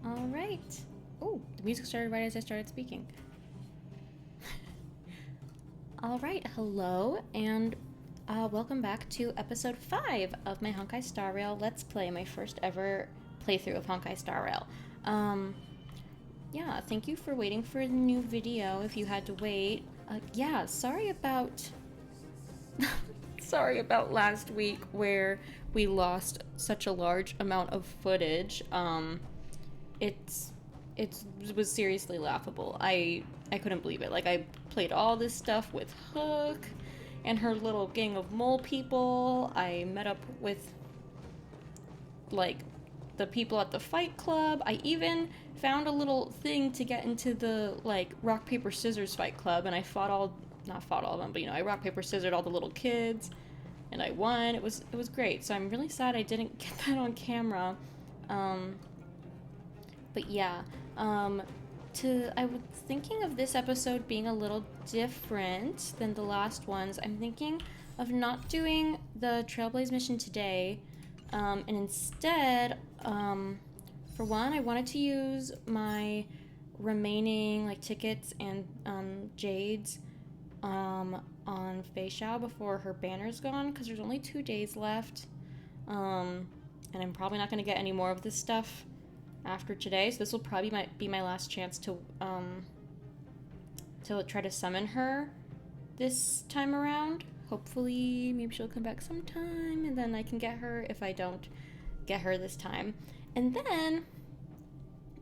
All right. Oh, the music started right as I started speaking. All right, hello, and welcome back to episode 5 of my Honkai Star Rail Let's Play, my first ever playthrough of Honkai Star Rail. Yeah, thank you for waiting for the new video if you had to wait. Yeah, sorry about... sorry about last week where we lost such a large amount of footage. It's it was seriously laughable. I couldn't believe it. Like, I played all this stuff with Hook and her little gang of mole people. I met up with like the people at the fight club. I even found a little thing to get into the like rock paper scissors fight club, and I fought all not fought all of them, but I rock paper scissored all the little kids, and I won. It was great. So I'm really sad I didn't get that on camera. But yeah, I was thinking of this episode being a little different than the last ones. I'm thinking of not doing the Trailblaze mission today, and instead, for one, I wanted to use my remaining like tickets and jades on Fei Xiao before her banner's gone, because there's only 2 days left, and I'm probably not going to get any more of this stuff after today, so this will probably be my last chance to try to summon her this time around. Hopefully, maybe she'll come back sometime, and then I can get her if I don't get her this time. And then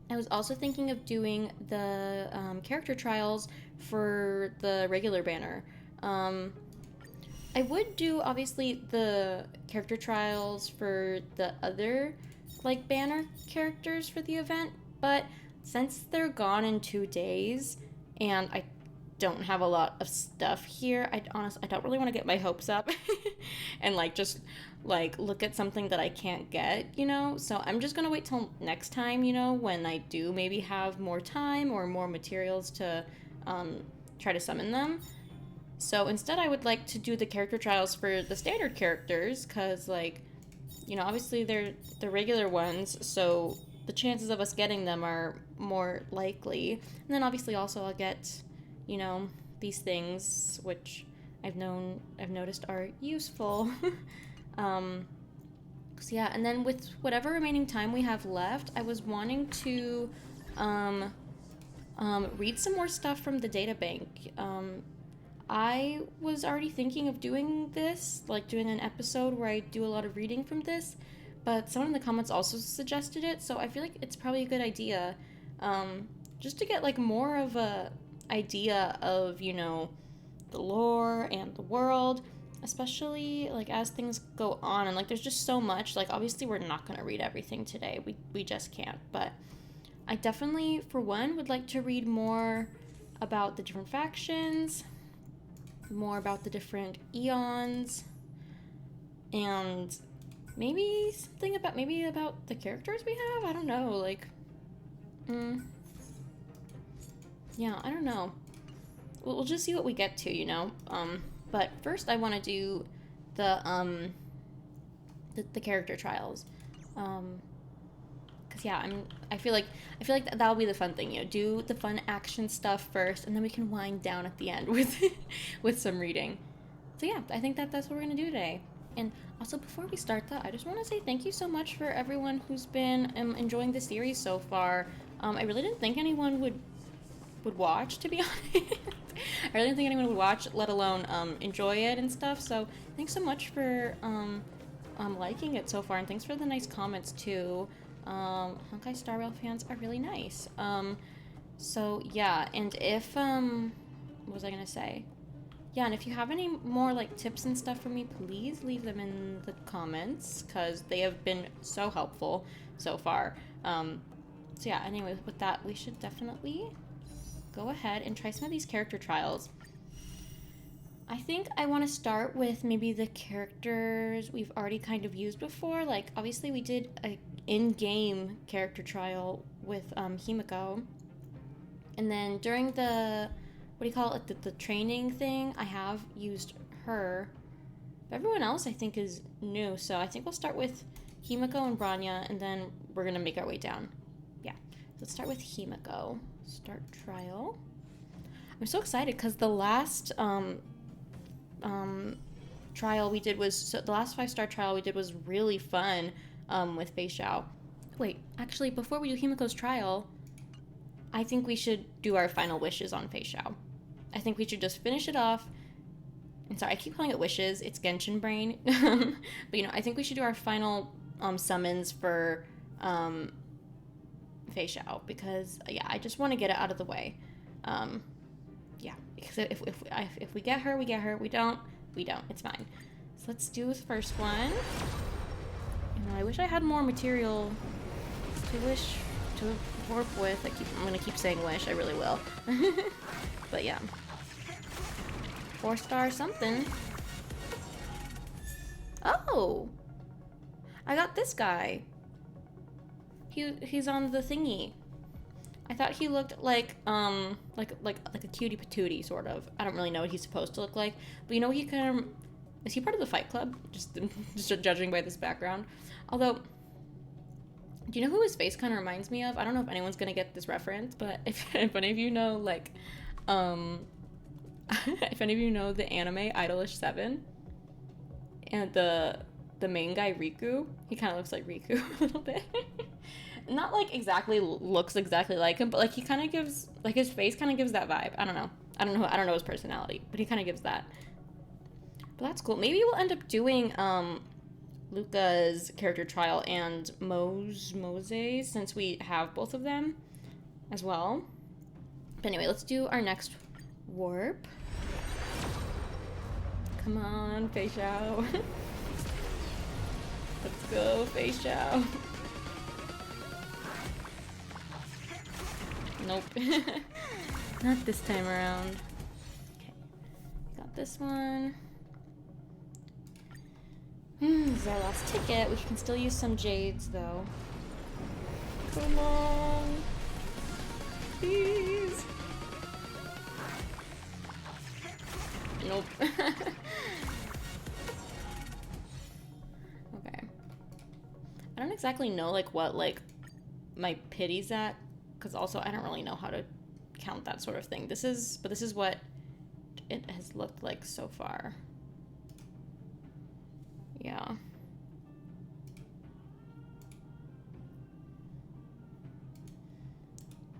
I was also thinking of doing the character trials for the regular banner. I would do, obviously, the character trials for the other like banner characters for the event, but since they're gone in 2 days and I don't have a lot of stuff here, I don't really want to get my hopes up and like just like look at something that I can't get, so I'm just gonna wait till next time, when I do maybe have more time or more materials to try to summon them. So instead I would like to do the character trials for the standard characters, because like, obviously they're the regular ones, so the chances of us getting them are more likely. And then obviously also I'll get, these things which I've noticed are useful. So yeah, and then with whatever remaining time we have left, I was wanting to read some more stuff from the data bank. I was already thinking of doing this, like doing an episode where I do a lot of reading from this, but someone in the comments also suggested it, so I feel like it's probably a good idea, just to get like more of a idea of, the lore and the world, especially like as things go on, and like there's just so much, like obviously we're not going to read everything today, we just can't, but I definitely, for one, would like to read more about the different factions, more about the different eons, and maybe something about the characters we have. I don't know, like yeah, I don't know. We'll just see what we get to. But first I want to do the character trials, because yeah, I feel like that'll be the fun thing, do the fun action stuff first, and then we can wind down at the end with with some reading. So yeah, I think that's what we're gonna do today. And also, before we start that, I just want to say thank you so much for everyone who's been enjoying the series so far. I really didn't think anyone would watch, to be honest. I really didn't think anyone would watch, let alone enjoy it and stuff. So thanks so much for liking it so far, and thanks for the nice comments too. Honkai Star Rail fans are really nice. So yeah, and if what was I gonna say? Yeah, and if you have any more like tips and stuff for me, please leave them in the comments, because they have been so helpful so far. So yeah, anyway, with that, we should definitely go ahead and try some of these character trials. I think I want to start with maybe the characters we've already kind of used before. Like, obviously we did a in-game character trial with Himeko. And then during the, what do you call it, the training thing, I have used her. But everyone else I think is new, so I think we'll start with Himeko and Bronya, and then we're going to make our way down. Yeah. Let's start with Himeko. Start trial. I'm so excited because the last trial we did was the last 5-star trial we did was really fun with Fei Xiao. Wait, actually, before we do Himeko's trial, I think we should do our final wishes on Fei Xiao. I think we should just finish it off. And sorry, I keep calling it wishes. It's Genshin brain. But you know, I think we should do our final summons for Fei Xiao because yeah, I just want to get it out of the way. Yeah, because if we get her, we get her. We don't. It's fine. So let's do the first one. You know, I wish I had more material to warp with. I'm gonna keep saying wish. I really will. But yeah, 4-star something. Oh, I got this guy. He's on the thingy. I thought he looked like a cutie patootie sort of. I don't really know what he's supposed to look like, but you know he kind of is he part of the Fight Club? Just judging by this background. Although, do you know who his face kind of reminds me of? I don't know if anyone's gonna get this reference, but if any of you know like, if any of you know the anime Idolish 7, and the main guy Riku, he kind of looks like Riku a little bit. Not like exactly looks exactly like him, but like he kind of gives like his face kind of gives that vibe. I don't know his personality, but he kind of gives that. But that's cool. Maybe we'll end up doing Luca's character trial and Mose since we have both of them as well. But anyway, let's do our next warp. Come on, Fei Xiao. Let's go, Fei Xiao. Nope. Not this time around. Okay. Got this one. This is our last ticket. We can still use some jades, though. Come on. Please. Nope. Okay. I don't exactly know, like, what, like, my pity's at. Because also, I don't really know how to count that sort of thing. This is what it has looked like so far. Yeah.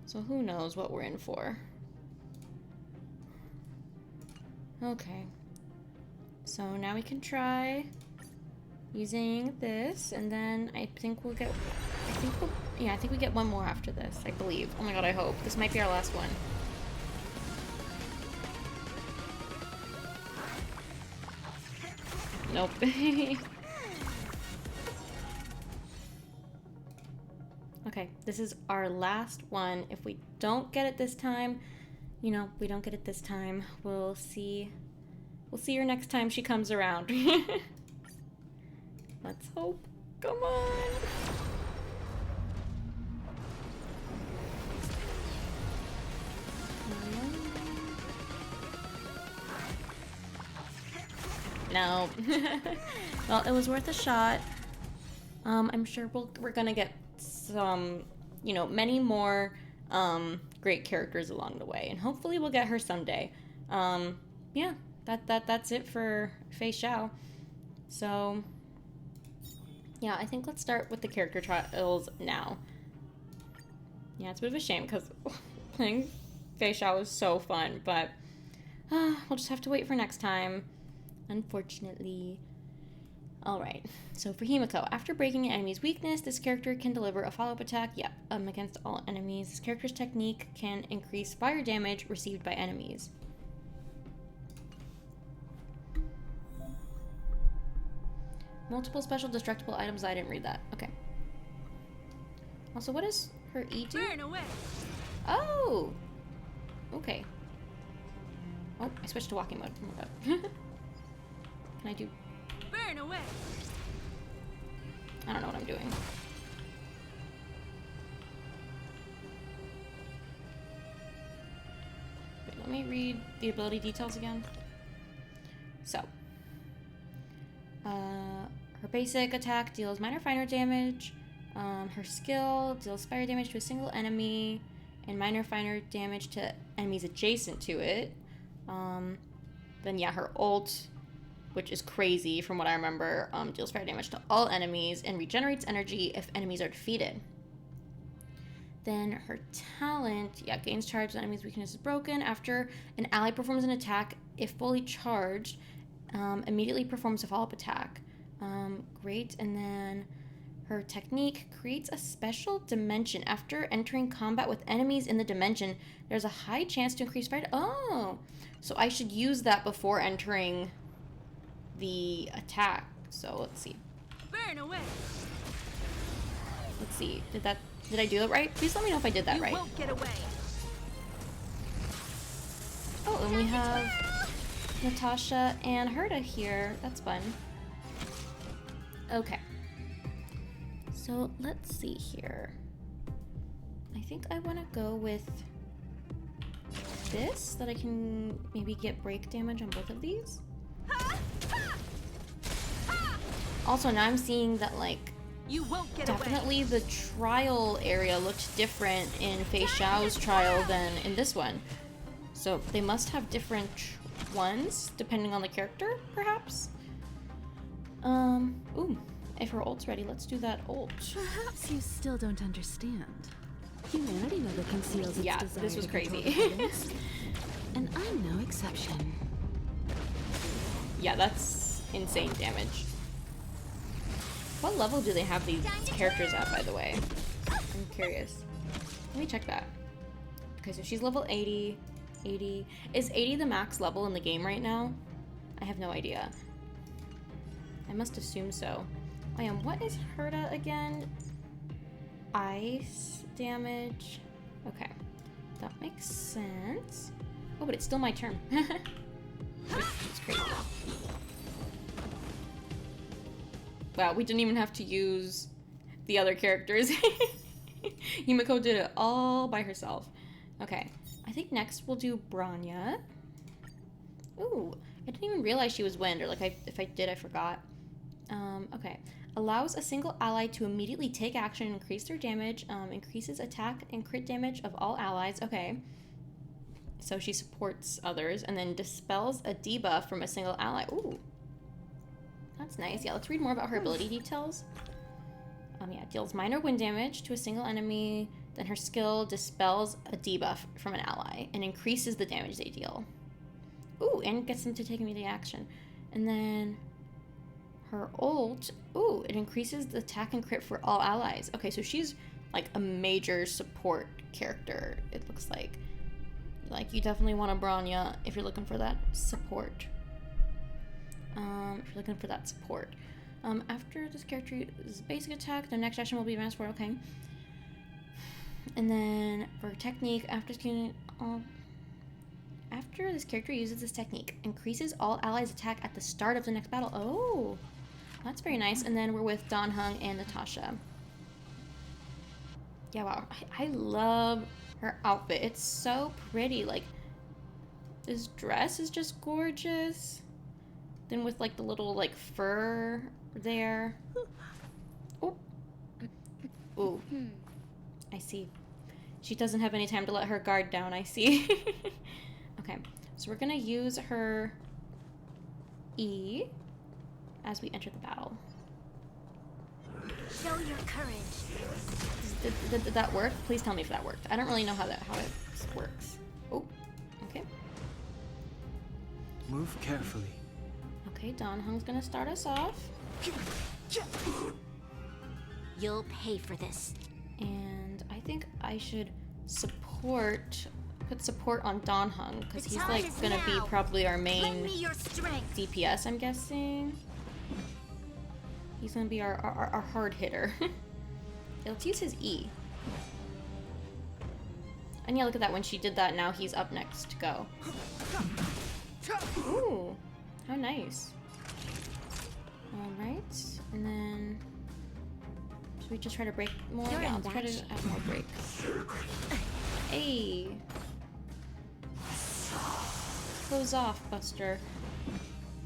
So who knows what we're in for. Okay. So now we can try using this, and then I think we get one more after this, I believe. Oh my god, I hope. This might be our last one. Nope. Okay, this is our last one. If we don't get it this time, you know, we don't get it this time, we'll see her next time she comes around. Let's hope. Come on. No. Well, it was worth a shot. I'm sure we're gonna get some, you know, many more great characters along the way, and hopefully we'll get her someday. Yeah, that's it for Fei Xiao. So, yeah, I think let's start with the character trials now. Yeah, it's a bit of a shame because playing Fei Xiao was so fun, but we'll just have to wait for next time. Unfortunately. Alright, so for Himeko, after breaking an enemy's weakness, this character can deliver a follow-up attack, against all enemies. This character's technique can increase fire damage received by enemies. Multiple special destructible items. I didn't read that. Okay. Also, what does her E do? Burn away. Oh! Okay. Oh, I switched to walking mode. Oh my god. Can I do... Burn away. I don't know what I'm doing. Wait, let me read the ability details again. So, her basic attack deals minor fire damage Her skill deals fire damage to a single enemy and minor fire damage to enemies adjacent to it. Then yeah, her ult, which is crazy from what I remember, deals fire damage to all enemies and regenerates energy if enemies are defeated. Then her talent, yeah, gains charge when enemy's weakness is broken. After an ally performs an attack, if fully charged, immediately performs a follow-up attack. Great. And then her technique creates a special dimension. After entering combat with enemies in the dimension, there's a high chance to increase fire. Oh, so I should use that before entering the attack. So let's see. Burn away. Let's see. Did I do it right? Please let me know if I did that right. You won't get away. Oh, and we have Natasha and Herta here. That's fun. Okay. So let's see here. I think I want to go with this, that I can maybe get break damage on both of these. Also, now I'm seeing that, like, You won't get definitely away. the trial area looked different in Fei Xiao's trial than in this one. So they must have different ones depending on the character, perhaps? Ooh, if her ult's ready, let's do that ult. Perhaps you still don't understand. Humanity never conceals its Yeah, desire this was to control crazy. the others. And I'm no exception. Yeah, that's insane damage. What level do they have these characters at, by the way? I'm curious. Let me check that. Okay, so she's level 80. 80. Is 80 the max level in the game right now? I have no idea. I must assume so. Oh yeah, what is Herta again? Ice damage. Okay, that makes sense. Oh, but it's still my turn. It's crazy. Wow, we didn't even have to use the other characters. Himeko did it all by herself. Okay, I think next we'll do Bronya. Ooh, I didn't even realize she was wind, or like if I did, I forgot. Okay. Allows a single ally to immediately take action and increase their damage. Increases attack and crit damage of all allies. Okay. So she supports others, and then dispels a debuff from a single ally. Ooh. That's nice. Yeah, let's read more about her ability details. Yeah, deals minor wind damage to a single enemy. Then her skill dispels a debuff from an ally and increases the damage they deal. Ooh, and gets them to take immediate action. And then her ult, ooh, it increases the attack and crit for all allies. Okay, so she's like a major support character, it looks like. Like, you definitely want a Bronya if you're looking for that support. After this character uses basic attack, their next action will be advanced for, okay. And then for technique, after this character uses this technique, increases all allies' attack at the start of the next battle. Oh, that's very nice. And then we're with Dan Heng and Natasha. Yeah, wow. I love her outfit. It's so pretty. Like, this dress is just gorgeous. Then with like the little like fur there. Oh. Ooh. I see. She doesn't have any time to let her guard down, I see. Okay, so we're gonna use her E as we enter the battle. Show your courage. Did that work? Please tell me if that worked. I don't really know how it works. Oh, okay. Move carefully. Okay, Dan Heng's gonna start us off. You'll pay for this. And I think I should put support on Dan Heng, because he's like gonna be probably our main DPS, I'm guessing. He's gonna be our hard hitter. Let's use his E. And yeah, look at that, when she did that, now he's up next to go. Ooh, how nice. Alright, and then should we just try to break more? Yeah, let's try to add more breaks. Hey! Close off, Buster.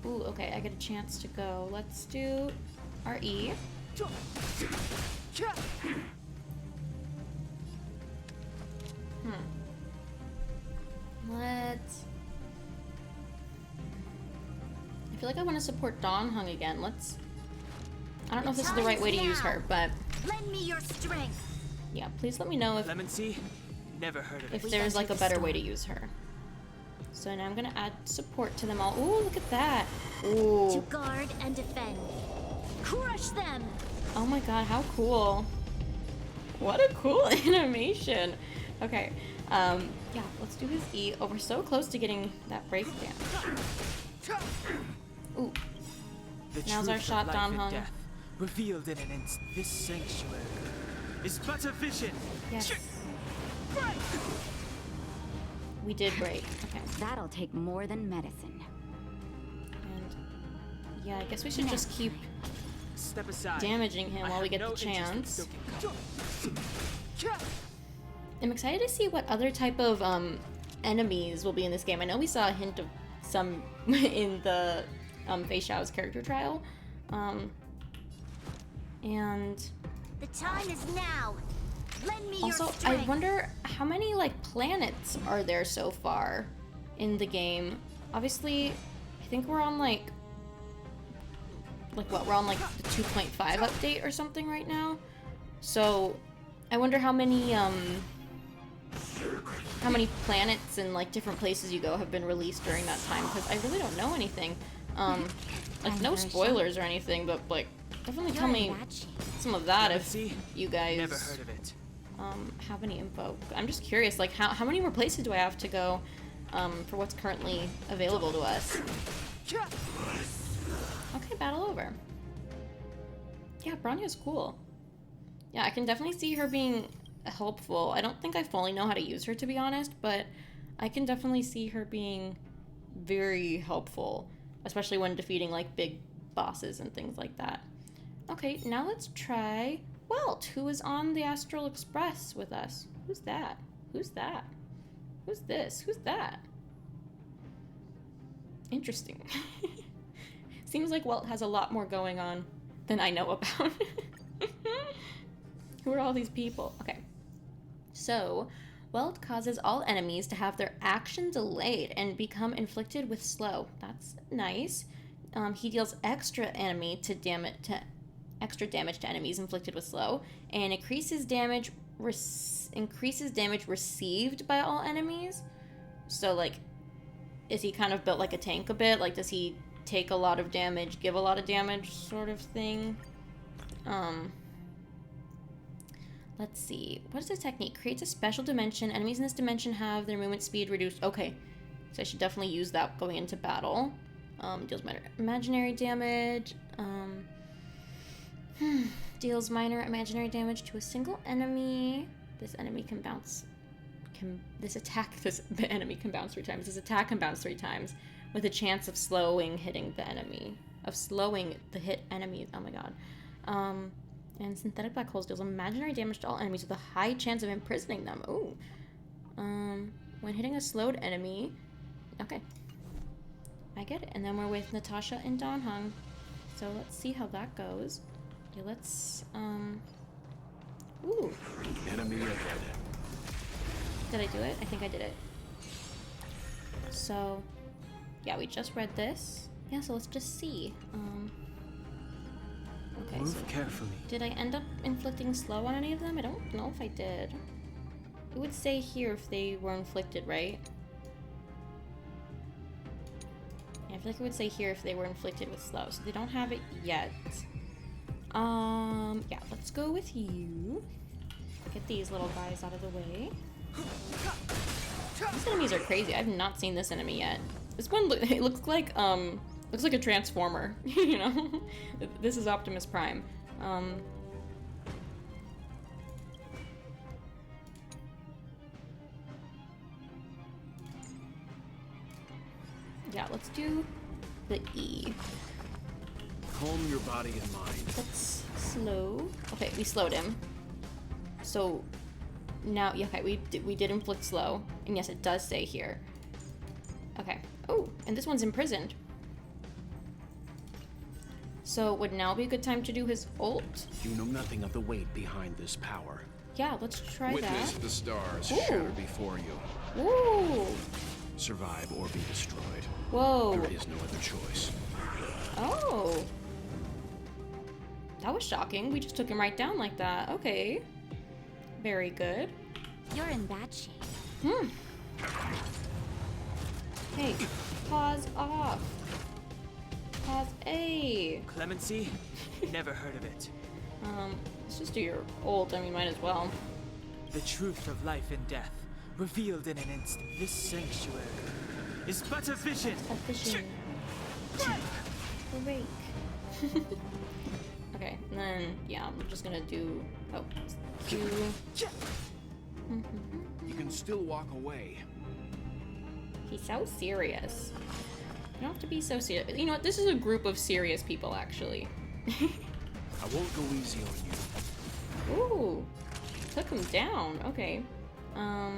Ooh, okay, I get a chance to go. Let's do our E. Let's... I feel like I want to support Donghung again. Let's... I don't know if this is the right way to use her, but... Lend me your strength. Yeah, please let me know if... Lemon Sea? Never heard of it. If there's like a better way to use her. So now I'm gonna add support to them all. Ooh, look at that. Ooh. To guard and defend. Crush them. Oh my god, how cool. What a cool animation. Okay, yeah, let's do his E. Oh, we're so close to getting that breakdown. Ooh. Now's our shot, Donghung. Revealed in an instant. This sanctuary is but a vision. Yes. We did break. Okay. That'll take more than medicine. And yeah, I guess we should just keep Step aside. damaging him while we get the chance. I'm excited to see what other type of enemies will be in this game. I know we saw a hint of some in the Fei Xiao's character trial. And The time is now. Lend me also, your I strength. wonder how many like planets are there so far in the game. Obviously, I think we're on like what? We're on like the 2.5 update or something right now. So I wonder how many planets and like different places you go have been released during that time, because I really don't know anything. Like no spoilers or anything, but like definitely tell me some of that if you guys Never heard of it. have any info. I'm just curious, like how many more places do I have to go for what's currently available to us? Okay, battle over. Yeah, Bronya's cool. Yeah, I can definitely see her being helpful. I don't think I fully know how to use her, to be honest, but I can definitely see her being very helpful, especially when defeating like big bosses and things like that. Okay, now let's try Welt, who is on the Astral Express with us. Who's that? Who's that? Who's this? Who's that? Interesting. Seems like Welt has a lot more going on than I know about. Who are all these people? Okay. So, Welt causes all enemies to have their action delayed and become inflicted with slow. That's nice. He deals extra damage to enemies inflicted with slow, and increases damage received by all enemies. So, like, is he kind of built like a tank a bit? Like, does he take a lot of damage, give a lot of damage, sort of thing? Let's see. What is this technique? Creates a special dimension. Enemies in this dimension have their movement speed reduced. Okay. So I should definitely use that going into battle. Deals minor imaginary damage. Deals minor imaginary damage to a single enemy. This enemy can bounce. The enemy can bounce 3 times. This attack can bounce 3 times with a chance of slowing hitting the enemy. Of slowing the hit enemy. Oh my god. And synthetic black holes deals imaginary damage to all enemies with a high chance of imprisoning them. Ooh. When hitting a slowed enemy. Okay. I get it. And then we're with Natasha and Donghung. So let's see how that goes. Okay, let's, ooh. Enemy ahead. Did I do it? I think I did it. So, yeah, we just read this. Yeah, so let's just see. Okay, Move so carefully. did I end up inflicting slow on any of them? I don't know if I did. It would say here if they were inflicted, right? Yeah, I feel like it would say here if they were inflicted with slow. So they don't have it yet. Yeah, let's go with you. Get these little guys out of the way. These enemies are crazy. I've not seen this enemy yet. This one, it looks like a transformer, you know? This is Optimus Prime. Yeah, let's do the E. Calm your body and mind. Let's slow. Okay, we slowed him. So now, yeah, okay, we did inflict slow, and yes, it does say here. Okay. Oh, and this one's imprisoned. So would now be a good time to do his ult? You know nothing of the weight behind this power. Yeah, let's try Witness that. the stars Ooh. shatter before you. Ooh. Survive or be destroyed. Whoa. There is no other choice. Oh. That was shocking. We just took him right down like that. Okay. Very good. You're in bad shape. Hmm. Hey, pause off. Pause A. Clemency? Never heard of it. Let's just do your ult. I mean, might as well. The truth of life and death, revealed in an instant. This sanctuary is but a vision. A vision. Awake. Okay, and then, yeah, I'm just gonna do... Oh, Q. You can still walk away. He's so serious. You don't have to be so serious. You know what? This is a group of serious people, actually. I won't go easy on you. Ooh. Took him down. Okay. I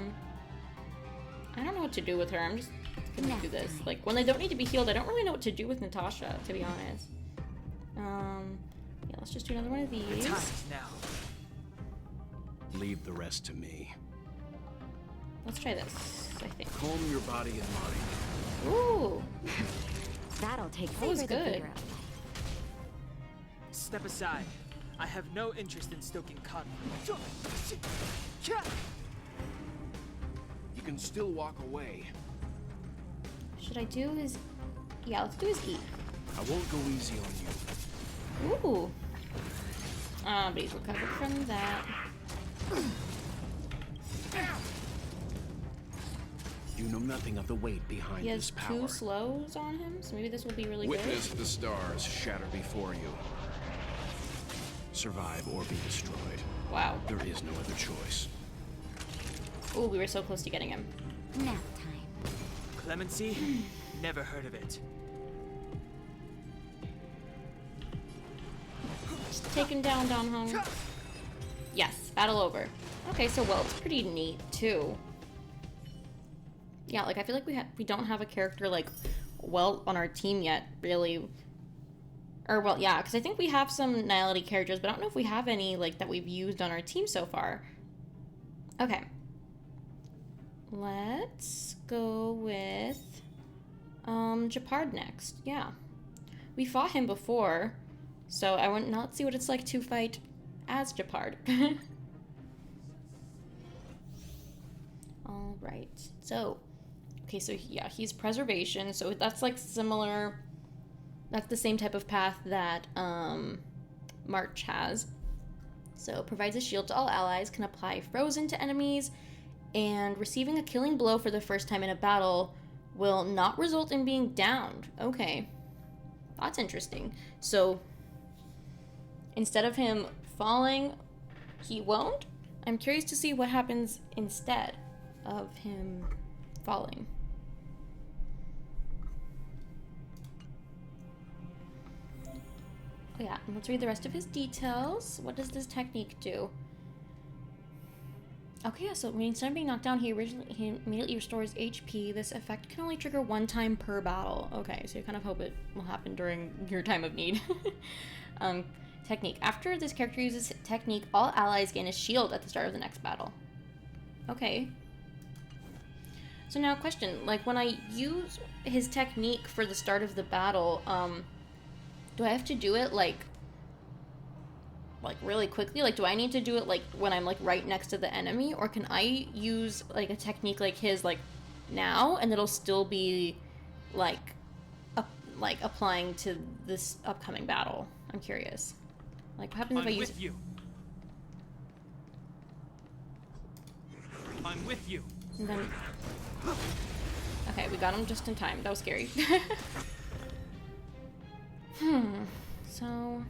don't know what to do with her. I'm just gonna do this. Like, when they don't need to be healed, I don't really know what to do with Natasha, to be honest. Yeah, let's just do another one of The these. time is now. Leave the rest to me. Let's try this, I think. Calm your body and mind. Ooh. That'll take That was savor the good. vigor of life. Step aside. I have no interest in stoking conflict. You can still walk away. Should I do his... Yeah, let's do his E. I won't go easy on you. Ooh. But he's recovered from that. You know nothing of the weight behind He this has power. 2 slows on him, so maybe this will be really Witness the stars shatter before you. Survive or be destroyed. good. Wow. There is no other choice. Ooh, we were so close to getting him. Nap time. Clemency? Never heard of it. Just take him down, Don Hong. Yes, battle over. Okay, so Welt's pretty neat, too. Yeah, like, I feel like we don't have a character like Welt on our team yet, really. Or, well, yeah, because I think we have some Nihility characters, but I don't know if we have any, like, that we've used on our team so far. Okay. Let's go with, Gepard next. Yeah. We fought him before, so now let's see what it's like to fight as Gepard. Alright, so, okay, so yeah, he's preservation, so that's like similar, that's the same type of path that, March has. So, provides a shield to all allies, can apply frozen to enemies, and receiving a killing blow for the first time in a battle will not result in being downed. Okay, that's interesting. So, instead of him falling, he won't? I'm curious to see what happens instead of him falling. Oh yeah, and let's read the rest of his details. What does this technique do? Okay, yeah, so when instead of being knocked down, he immediately restores HP. This effect can only trigger 1 time per battle. Okay, so you kind of hope it will happen during your time of need. Technique. After this character uses technique, all allies gain a shield at the start of the next battle. Okay. So now question, like when I use his technique for the start of the battle, do I have to do it like really quickly? Like, do I need to do it like when I'm like right next to the enemy, or can I use like a technique like his like now and it'll still be like applying to this upcoming battle? I'm curious. Like, what happens if I use? I'm with you. And then... Okay, we got him just in time. That was scary. So...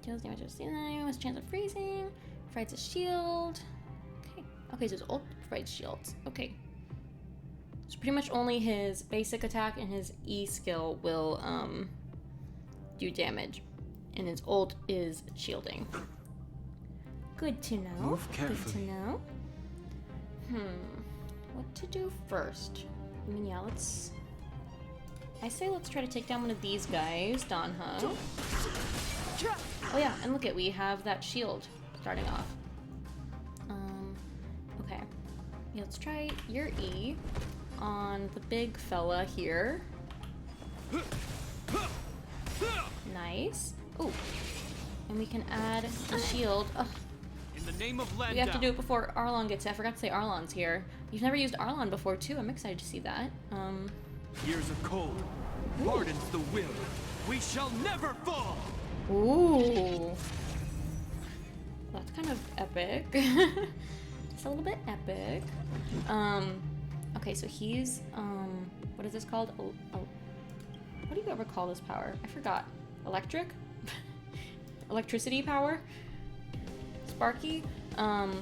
Deals damage to ceiling, has a chance of freezing, provides a shield. Okay. Okay, so his ult provides shields. Okay. So pretty much only his basic attack and his E skill will, do damage. And his ult is shielding. Good to know. Move carefully. Good to know. What to do first? I mean, yeah, let's I say let's try to take down one of these guys, Danha. Oh yeah, and look we have that shield starting off. Okay. Yeah, let's try your E on the big fella here. Nice. Ooh. And we can add a shield. Ugh. In the name of We have to do it before Arlon gets it. I forgot to say Arlon's here. You've never used Arlon before, too. I'm excited to see that. Years of cold hardens the will. We shall never fall. Ooh. That's kind of epic. Just a little bit epic. Okay, so he's, what is this called? What do you ever call this power? I forgot. Electric? Electricity power? Sparky? Yeah,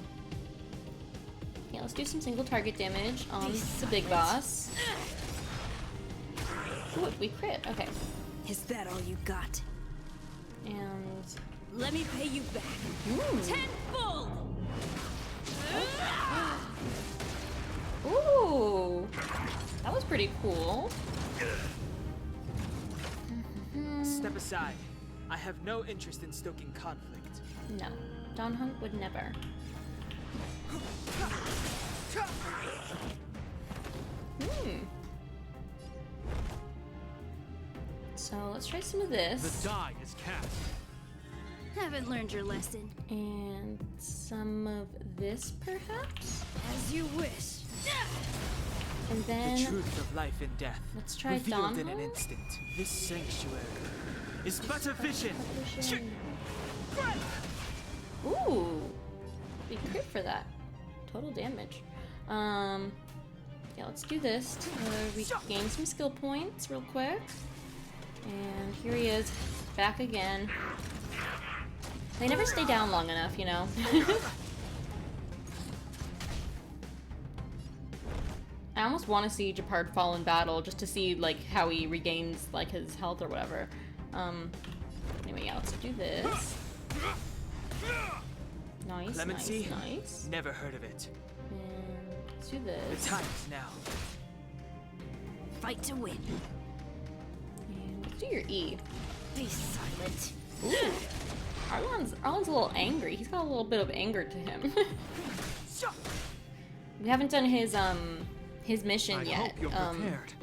let's do some single target damage on the big boss. Ooh, we crit. Okay. Is that all you got? And... Let me pay you back. Ooh. Tenfold! Ooh! That was pretty cool. Step aside. I have no interest in stoking conflict. No. Donhunk would never. So let's try some of this. The die is cast. Haven't learned your lesson. And some of this, perhaps? As you wish. And then... The truth of life and death, let's try revealed in an Donha. instant. This sanctuary is but a vision. Ooh! We crit for that. Total damage. Yeah, let's do this to regain some skill points real quick. And here he is, back again. They never stay down long enough, you know? I almost want to see Gepard fall in battle just to see, like, how he regains, like, his health or whatever. Anyway, yeah, let's do this. Nice, Clemency? nice. Never heard of it. And let's do The this. time is now. Fight to win. And let's do your E. Be silent. Ooh. Arlon's a little angry. He's got a little bit of anger to him. We haven't done his mission I yet. hope you're prepared.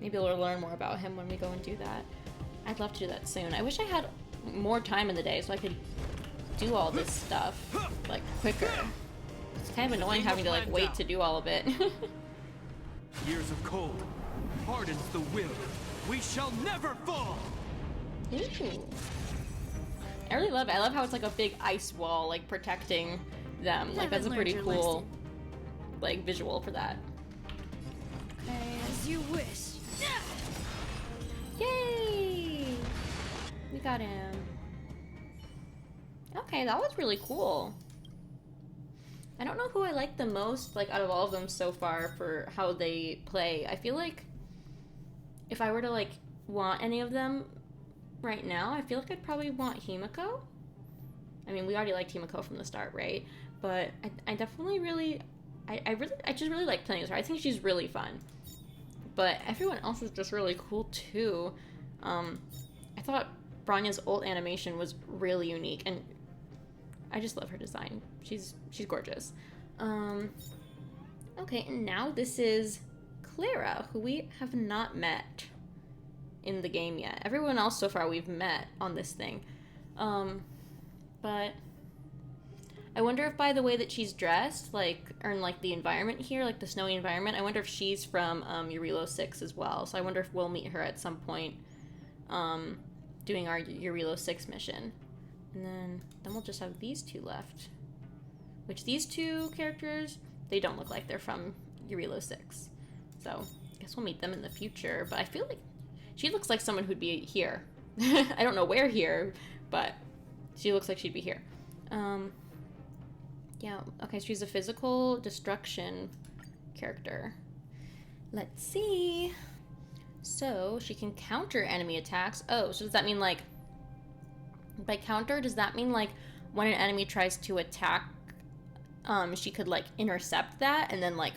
Maybe we'll learn more about him when we go and do that. I'd love to do that soon. I wish I had more time in the day so I could do all this stuff, like, quicker. It's kind of annoying having to, like, wait to do all of it. Years of cold hardens the will. We shall never fall. Ooh. I really love it. I love how it's like a big ice wall, like, protecting them. Like, that's a pretty cool, like, visual for that. Okay. As you wish. Yay! We got him. Okay, that was really cool. I don't know who I like the most, like, out of all of them so far for how they play. I feel like if I were to, like, want any of them right now, I feel like I'd probably want Himeko. I mean, we already liked Himeko from the start, right? But I definitely really... I just really like playing with her. I think she's really fun. But everyone else is just really cool, too. I thought Bronya's ult animation was really unique, and I just love her design. She's gorgeous. Okay, and now this is Clara, who we have not met in the game yet. Everyone else so far we've met on this thing. But I wonder if by the way that she's dressed, like, or in, like, the environment here, like the snowy environment, I wonder if she's from Eurilo 6 as well. So I wonder if we'll meet her at some point doing our Eurilo 6 mission. And then we'll just have these two left. Which these two characters, they don't look like they're from Eurilo 6. So I guess we'll meet them in the future. But I feel like she looks like someone who'd be here. I don't know where here, but she looks like she'd be here. Yeah, okay, so she's a physical destruction character. Let's see. So, she can counter enemy attacks. Oh, so does that mean, like, by counter, does that mean, like, when an enemy tries to attack, she could, like, intercept that and then, like,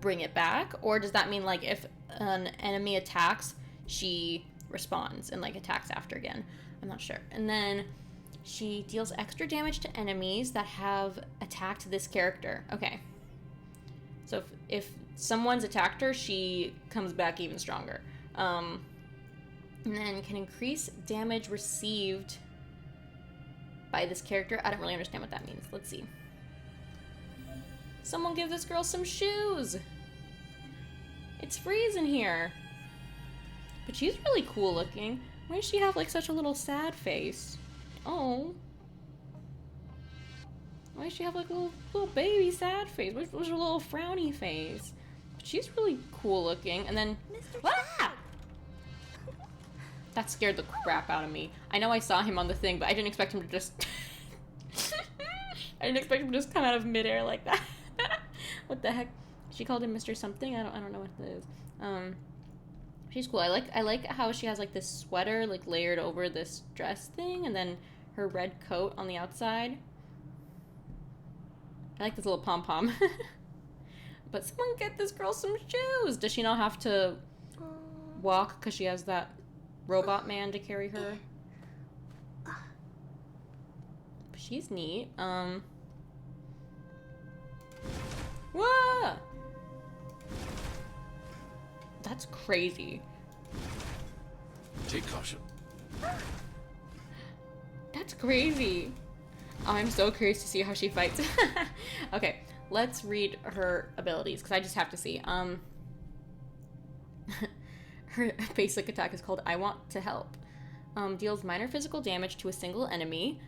bring it back? Or does that mean like if an enemy attacks, she responds and like attacks after again? I'm not sure. And then she deals extra damage to enemies that have attacked this character. Okay. So if someone's attacked her, she comes back even stronger. And then can increase damage received by this character. I don't really understand what that means. Let's see. Someone give this girl some shoes. It's freezing here. But she's really cool looking. Why does she have like such a little sad face? Oh. Why does she have like a little baby sad face? What's her little frowny face? But she's really cool looking. And then... Ah! That scared the crap out of me. I know I saw him on the thing, but I didn't expect him to just... I didn't expect him to just come out of midair like that. What the heck? She called him Mr. Something? I don't know what it is. She's cool. I like how she has like this sweater like layered over this dress thing, and then her red coat on the outside. I like this little pom-pom. But someone get this girl some shoes. Does she not have to walk because she has that robot man to carry her? But she's neat. Whoa! That's crazy. Take caution. That's crazy. I'm so curious to see how she fights. Okay, let's read her abilities because I just have to see. Her basic attack is called I Want to Help. Deals minor physical damage to a single enemy.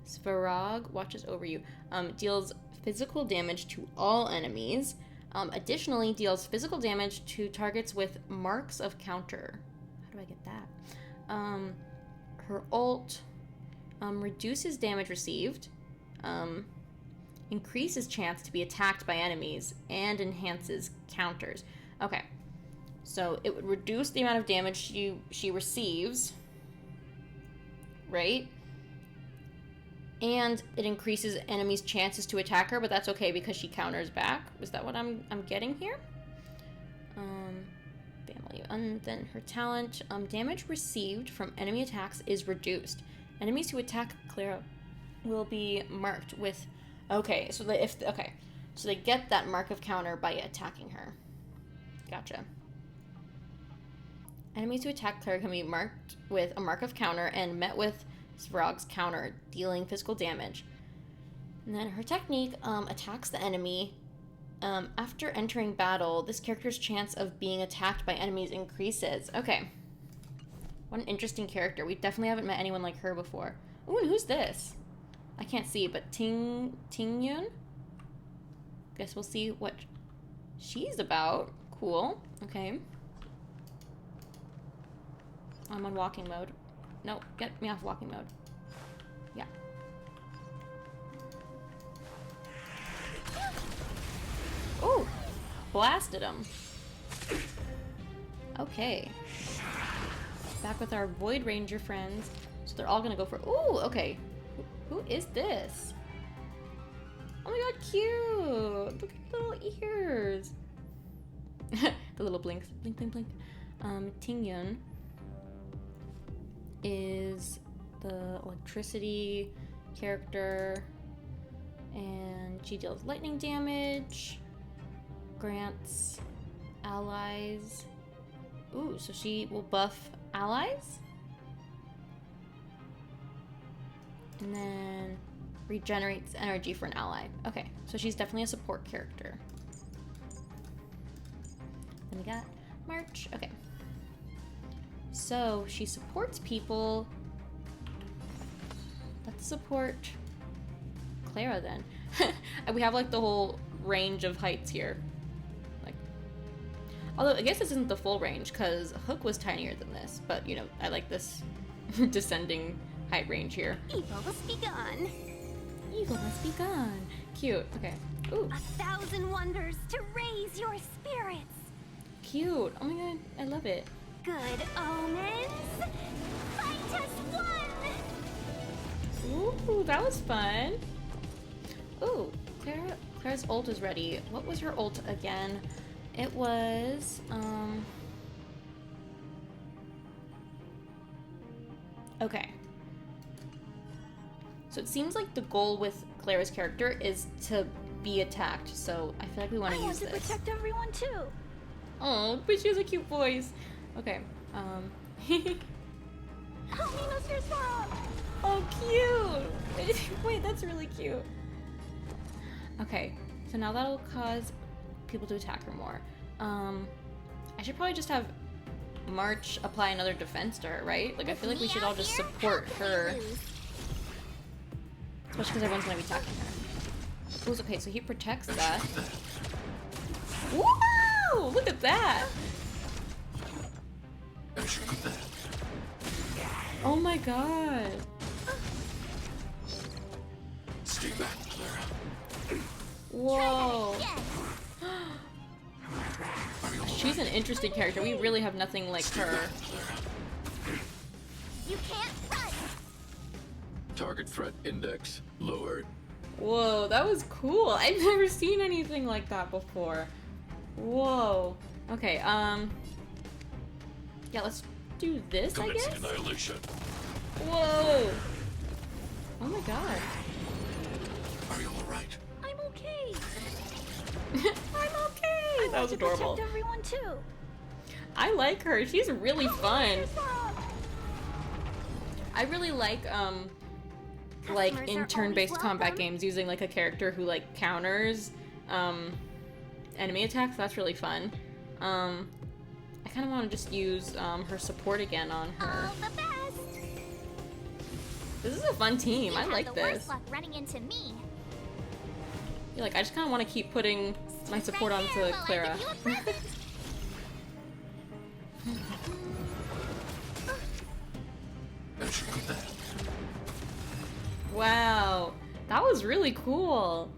Svarog watches over you. Deals physical damage to all enemies. Additionally, deals physical damage to targets with marks of counter. How do I get that? Her ult reduces damage received, increases chance to be attacked by enemies, and enhances counters. Okay, so it would reduce the amount of damage she receives, right? And it increases enemies' chances to attack her, but that's okay because she counters back. Is that what I'm getting here? Family. And then her talent, damage received from enemy attacks is reduced. Enemies who attack Clara will be marked with... Okay, so so they get that mark of counter by attacking her. Gotcha. Enemies who attack Clara can be marked with a mark of counter and met with Svarog's counter, dealing physical damage. And then her technique attacks the enemy. After entering battle, this character's chance of being attacked by enemies increases. Okay. What an interesting character. We definitely haven't met anyone like her before. Ooh, and who's this? I can't see, but Tingyun? Guess we'll see what she's about. Cool. Okay. I'm on walking mode. No, get me off walking mode. Yeah. Ooh! Blasted him. Okay. Back with our Void Ranger friends. So they're all gonna go for... Ooh, okay. Who is this? Oh my god, cute! Look at the little ears. The little blinks. Blink, blink, blink. Tingyun is the electricity character, and she deals lightning damage, grants allies. Ooh, so she will buff allies? And then regenerates energy for an ally. Okay, so she's definitely a support character. Then we got March. Okay. So she supports people. Let's support Clara then. We have like the whole range of heights here. Like, although I guess this isn't the full range because Hook was tinier than this, but you know, I like this descending height range here. Evil must be gone. Evil must be gone. Cute. Okay. Ooh. 1,000 wonders to raise your spirits. Cute. Oh my god, I love it. Good omens. Fight us one. Ooh, that was fun. Ooh, Clara's Clara's ult is ready. What was her ult again? It was, okay. So it seems like the goal with Clara's character is to be attacked, so I feel like we want to use this. I want to protect everyone too. Oh, but she has a cute voice. Okay, Oh, cute! Wait, that's really cute. Okay, so now that'll cause people to attack her more. I should probably just have March apply another defense to her, right? Like, I feel like we should all just support her. Especially because everyone's gonna be attacking her. Ooh, okay, so he protects that. Whoa! Look at that! Oh my god! Stay back, Clara. Whoa! She's an interesting character. We really have nothing like her. You can't run. Target threat index lowered. Whoa, that was cool. I've never seen anything like that before. Whoa. Okay, yeah, let's do this, I guess? Annihilation. Whoa! Oh my god. Are you alright? I'm okay. I'm okay! That was adorable. Protect everyone too. I like her. She's really fun. I really like in turn-based combat games using like a character who like counters enemy attacks. That's really fun. I kind of want to just use her support again on her. All the best. This is a fun team. I like the this. worst luck running into me. Yeah, like I just kind of want to keep putting my support Right onto there while I Clara. give you a present. Wow, that was really cool.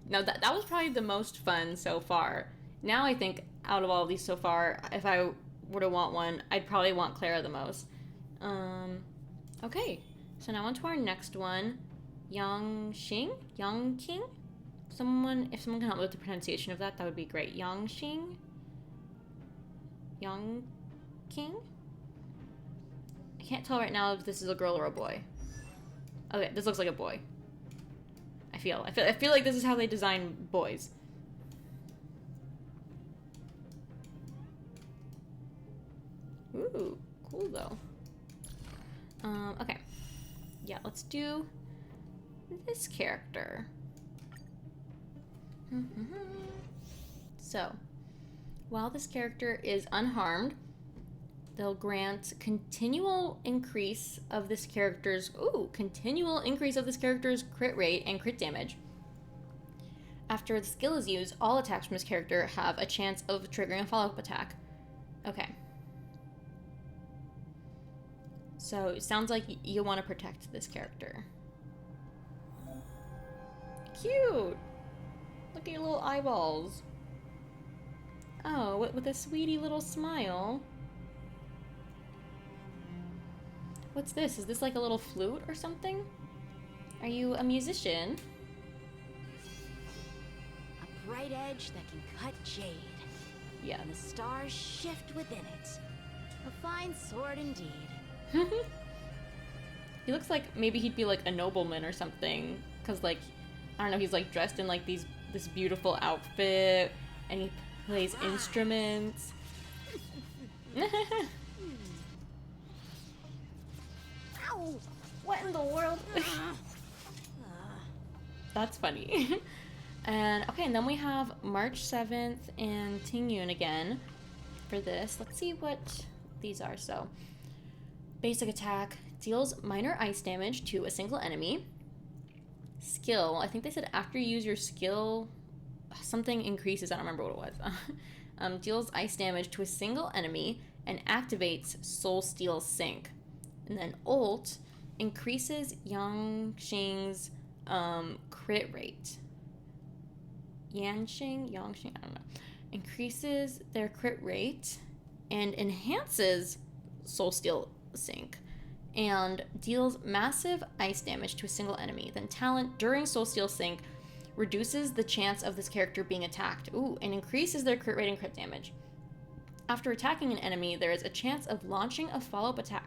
Now that was probably the most fun so far. Now I think out of all of these so far, if I were to want one, I'd probably want Clara the most. Okay, so now on to our next one, Yanqing. If someone can help me with the pronunciation of that, that would be great. Yanqing. I can't tell right now if this is a girl or a boy. Okay, this looks like a boy. I feel like this is how they design boys. Ooh, cool though. Okay. Yeah, let's do this character. So, while this character is unharmed, they'll grant continual increase of this character's crit rate and crit damage. After the skill is used, all attacks from this character have a chance of triggering a follow-up attack. Okay. So it sounds like you want to protect this character. Cute! Look at your little eyeballs. Oh, with a sweetie little smile. What's this? Is this like a little flute or something? Are you a musician? A bright edge that can cut jade. Yeah. And the stars shift within it. A fine sword indeed. He looks like maybe he'd be like a nobleman or something. Cause like, I don't know, he's like dressed in like this beautiful outfit and he plays instruments. Ow. What in the world? That's funny. And okay, and then we have March 7th and Tingyun again for this. Let's see what these are. So, basic attack deals minor ice damage to a single enemy. Skill, I think they said after you use your skill, something increases. I don't remember what it was. Deals ice damage to a single enemy and activates Soul Steel Sync. And then ult increases Yanqing's crit rate. Yanqing, I don't know. Increases their crit rate and enhances Soul Steel Sync. And deals massive ice damage to a single enemy. Then talent during Soul Steel Sync reduces the chance of this character being attacked. Ooh, and increases their crit rate and crit damage. After attacking an enemy, there is a chance of launching a follow-up attack,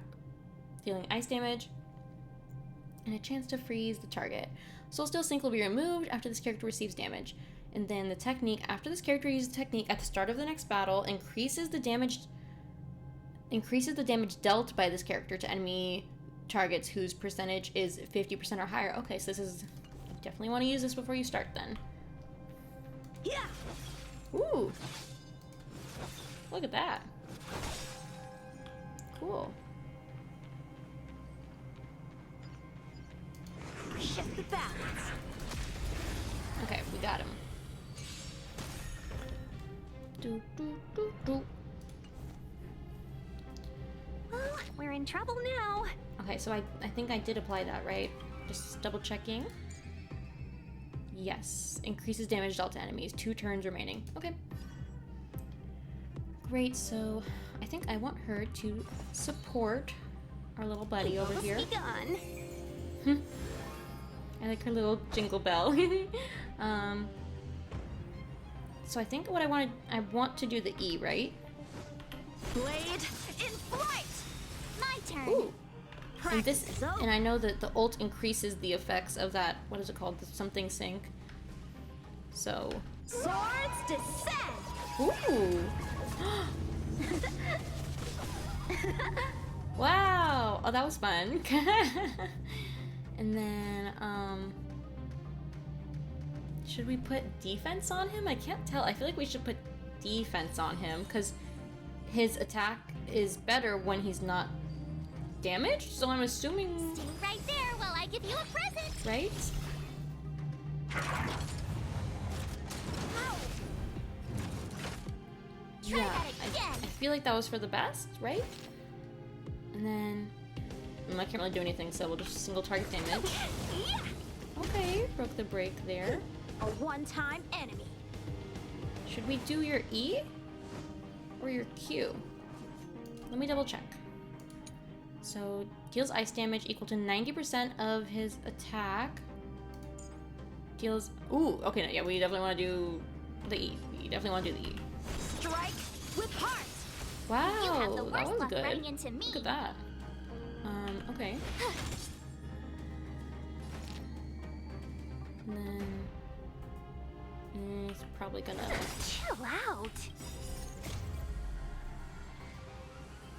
dealing ice damage, and a chance to freeze the target. Soul Steel Sync will be removed after this character receives damage. And then the technique, after this character uses the technique at the start of the next battle, increases the damage dealt by this character to enemy targets whose percentage is 50% or higher. Okay, so this is... You definitely want to use this before you start then. Yeah. Ooh. Look at that. Cool. Shift the balance. Okay, we got him. Do, do, do, do. Well, we're in trouble now. Okay, so I think I did apply that, right? Just double checking. Yes. Increases damage dealt to enemies. 2 turns remaining. Okay. Great, so I think I want her to support our little buddy over here. Begun. I like her little jingle bell. So I think what I want to do the E, right? Blade in flight. My turn. Ooh. And Practice this, is over. and I know that the ult increases the effects of that. What is it called? The something sync. So. Swords descend. Ooh. Wow. Oh, that was fun. And then, should we put defense on him? I can't tell. I feel like we should put defense on him because his attack is better when he's not damaged. So I'm assuming, Stay right there while I give you a present. right? Ow. Try Yeah, that I again. feel like that was for the best, right? And then I can't really do anything, so we'll just single target damage. Yeah. Okay, broke the break there. A one-time enemy. Should we do your E or your Q? Let me double check. So deals ice damage equal to 90% of his attack. Deals. Ooh, okay, no, yeah, we definitely want to do the E. We definitely want to do the E. Strike with heart. Wow, You have the that worst was luck good. running into me. Look at that. Okay. And then he's probably gonna. Chill out.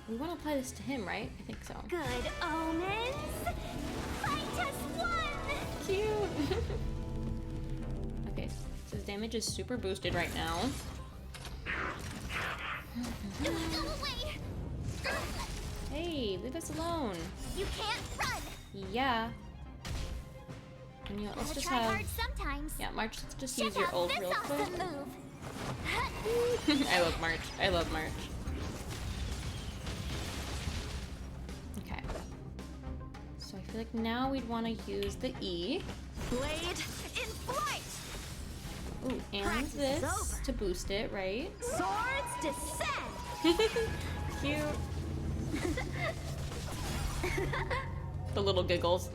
We want to apply this to him, right? I think so. Good omens. Fight us one. Cute. Okay, so his damage is super boosted right now. Go away. Hey, leave us alone. You can't run. Yeah. And you know, let's Gotta just try have. hard sometimes. Yeah, March. Let's just Check use your out ult this real quick. awesome move. I love March. I love March. Okay. So I feel like now we'd want to use the E. Blade in flight. Ooh, and Practice is this over. to boost it, right? Swords descend. Cute. The little giggles.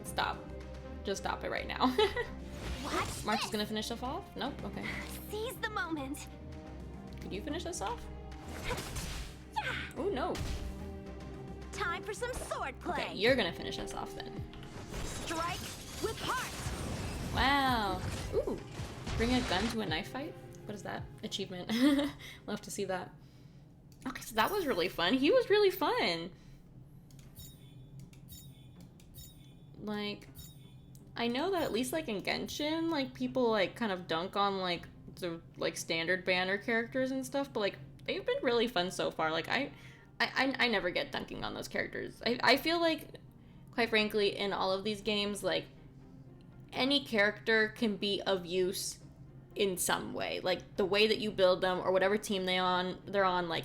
Stop. Just stop it right now. Watch March is this. gonna finish this off? Nope. Okay. Seize the moment. Could you finish this off? Oh no. Time for some sword play. Okay, you're gonna finish us off then. Strike with heart. Wow. Ooh. Bring a gun to a knife fight? What is that? Achievement. We'll have to see that. Okay, so that was really fun. He was really fun. Like, I know that at least like in Genshin, like people like kind of dunk on like the like standard banner characters and stuff, but like they've been really fun so far. Like I never get dunking on those characters. I feel like, quite frankly, in all of these games, like any character can be of use in some way. Like the way that you build them or whatever team they're on, like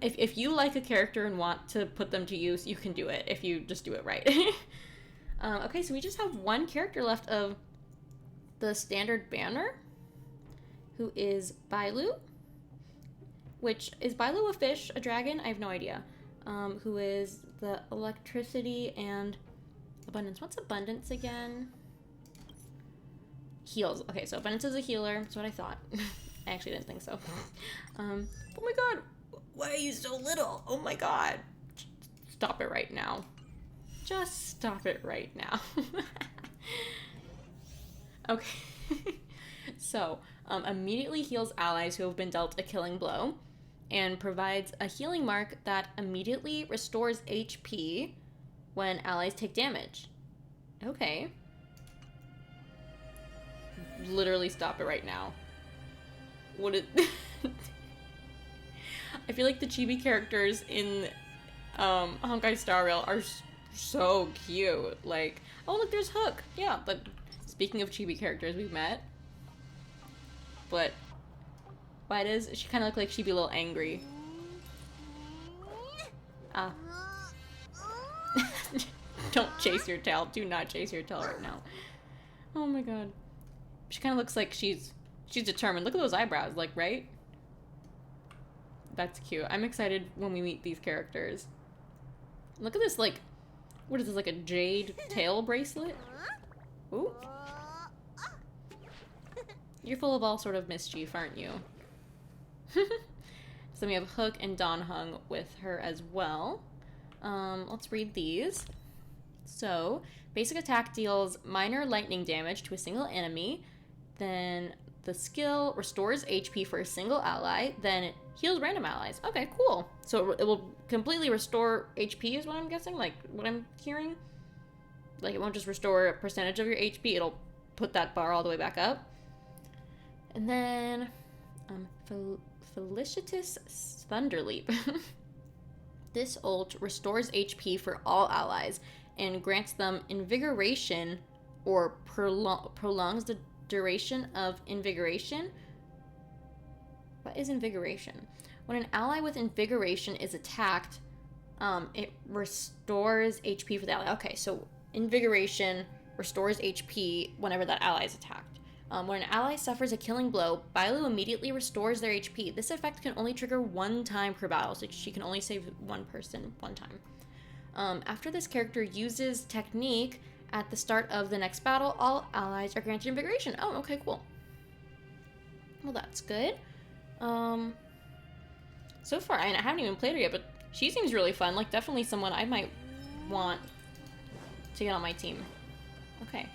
if you like a character and want to put them to use, you can do it if you just do it right. Okay, so we just have one character left of the standard banner, who is Bailu. Which, is Bailu a fish, a dragon? I have no idea. Who is the electricity and abundance. What's abundance again? heals. Okay, so Bennett is a healer. That's what I thought. I actually didn't think so. Oh my god. Why are you so little? Oh my god. Stop it right now. Just stop it right now. Okay. So, immediately heals allies who have been dealt a killing blow, and provides a healing mark that immediately restores HP when allies take damage. Okay. Literally stop it right now. What is... I feel like the chibi characters in Honkai Star Rail are so cute. Like, oh look, there's Hook. Yeah, but speaking of chibi characters we've met. But why does she kind of look like she'd be a little angry? Ah. Don't chase your tail. Do not chase your tail right now. Oh my god. She kind of looks like she's determined. Look at those eyebrows, like, right? That's cute. I'm excited when we meet these characters. Look at this, like, what is this, like a jade tail bracelet? Ooh. You're full of all sort of mischief, aren't you? So then we have Hook and Dawn Hung with her as well. Let's read these. So, basic attack deals minor lightning damage to a single enemy. Then the skill restores HP for a single ally. Then it heals random allies. Okay, cool. So it will completely restore HP is what I'm guessing? Like, what I'm hearing? Like, it won't just restore a percentage of your HP. It'll put that bar all the way back up. And then, Felicitous Thunderleap. This ult restores HP for all allies and grants them invigoration or prolongs the duration of invigoration. What is invigoration? When an ally with invigoration is attacked, it restores HP for the ally. Okay, so invigoration restores HP whenever that ally is attacked. When an ally suffers a killing blow, Bailu immediately restores their HP. This effect can only trigger one time per battle, so she can only save one person one time. After this character uses technique at the start of the next battle, all allies are granted invigoration. Oh, okay, cool. Well, that's good. So far, I haven't even played her yet, but she seems really fun. Like, definitely someone I might want to get on my team. Okay.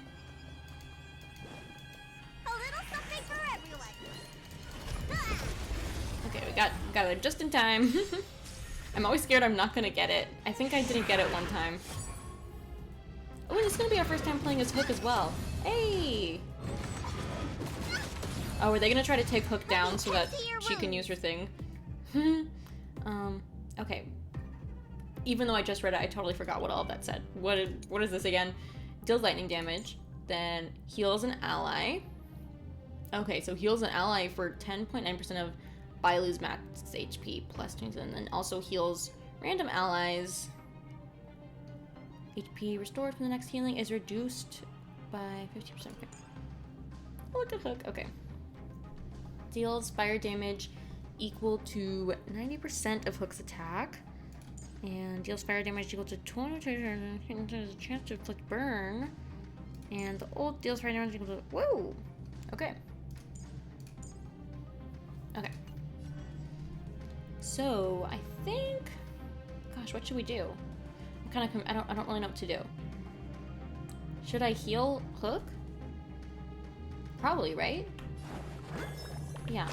Okay, we got it just in time. I'm always scared I'm not gonna get it. I think I didn't get it one time. Oh, and it's gonna be our first time playing as Hook as well. Hey! Oh, are they gonna try to take Hook down so that she can use her thing? Okay. Even though I just read it, I totally forgot what all of that said. What is this again? Deals lightning damage, then heals an ally. Okay, so heals an ally for 10.9% of Bailu's max HP plus 20, and then also heals random allies. HP restored from the next healing is reduced by 50%. Okay. Oh, look at Hook. Okay. Deals fire damage equal to 90% of Hook's attack. And deals fire damage equal to 20% chance to inflict burn. And the ult deals fire damage equal to... Whoa! Okay. Okay. So, I think... Gosh, what should we do? I don't really know what to do. Should I heal Hook? Probably, right? Yeah.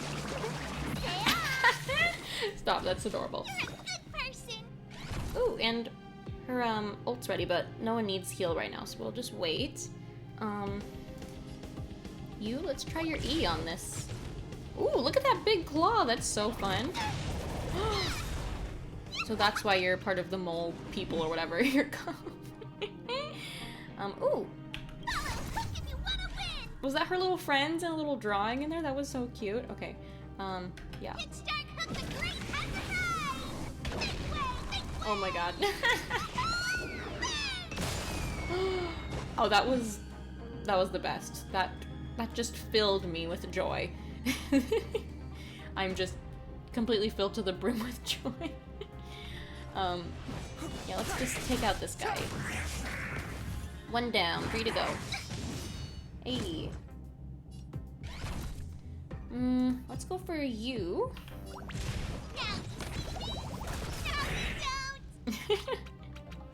Stop, that's adorable. Ooh, and her ult's ready, but no one needs heal right now, so we'll just wait. Let's try your E on this. Ooh, look at that big claw, that's so fun. So that's why you're part of the mole people or whatever you're called. Ooh. Was that her little friends and a little drawing in there? That was so cute. Okay. Yeah. Oh my god. Oh, that was the best. That just filled me with joy. I'm just completely filled to the brim with joy. Yeah, let's just take out this guy. One down, 3 to go. 80. let's go for you.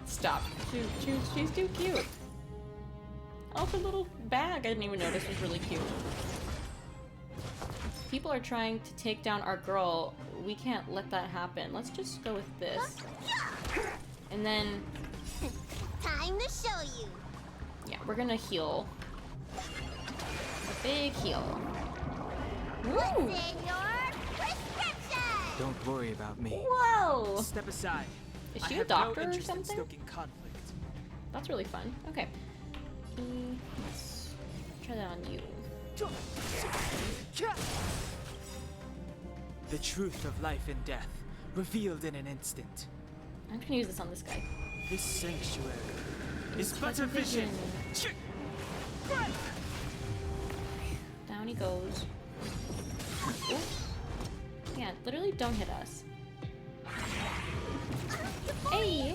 Stop. She's too cute. Oh, her little bag, I didn't even notice, was really cute. People are trying to take down our girl. We can't let that happen. Let's just go with this. And then... Time to show you. yeah, we're gonna heal. A big heal. What's Woo! in your prescription? Don't worry about me. Whoa! Step aside. Is I she a have doctor no or interest in something? stoking conflict. That's really fun. Okay. Let's try that on you. The truth of life and death, revealed in an instant. I'm gonna use this on this guy. This sanctuary is but a vision. Down he goes. Ooh. Yeah, literally don't hit us. Hey.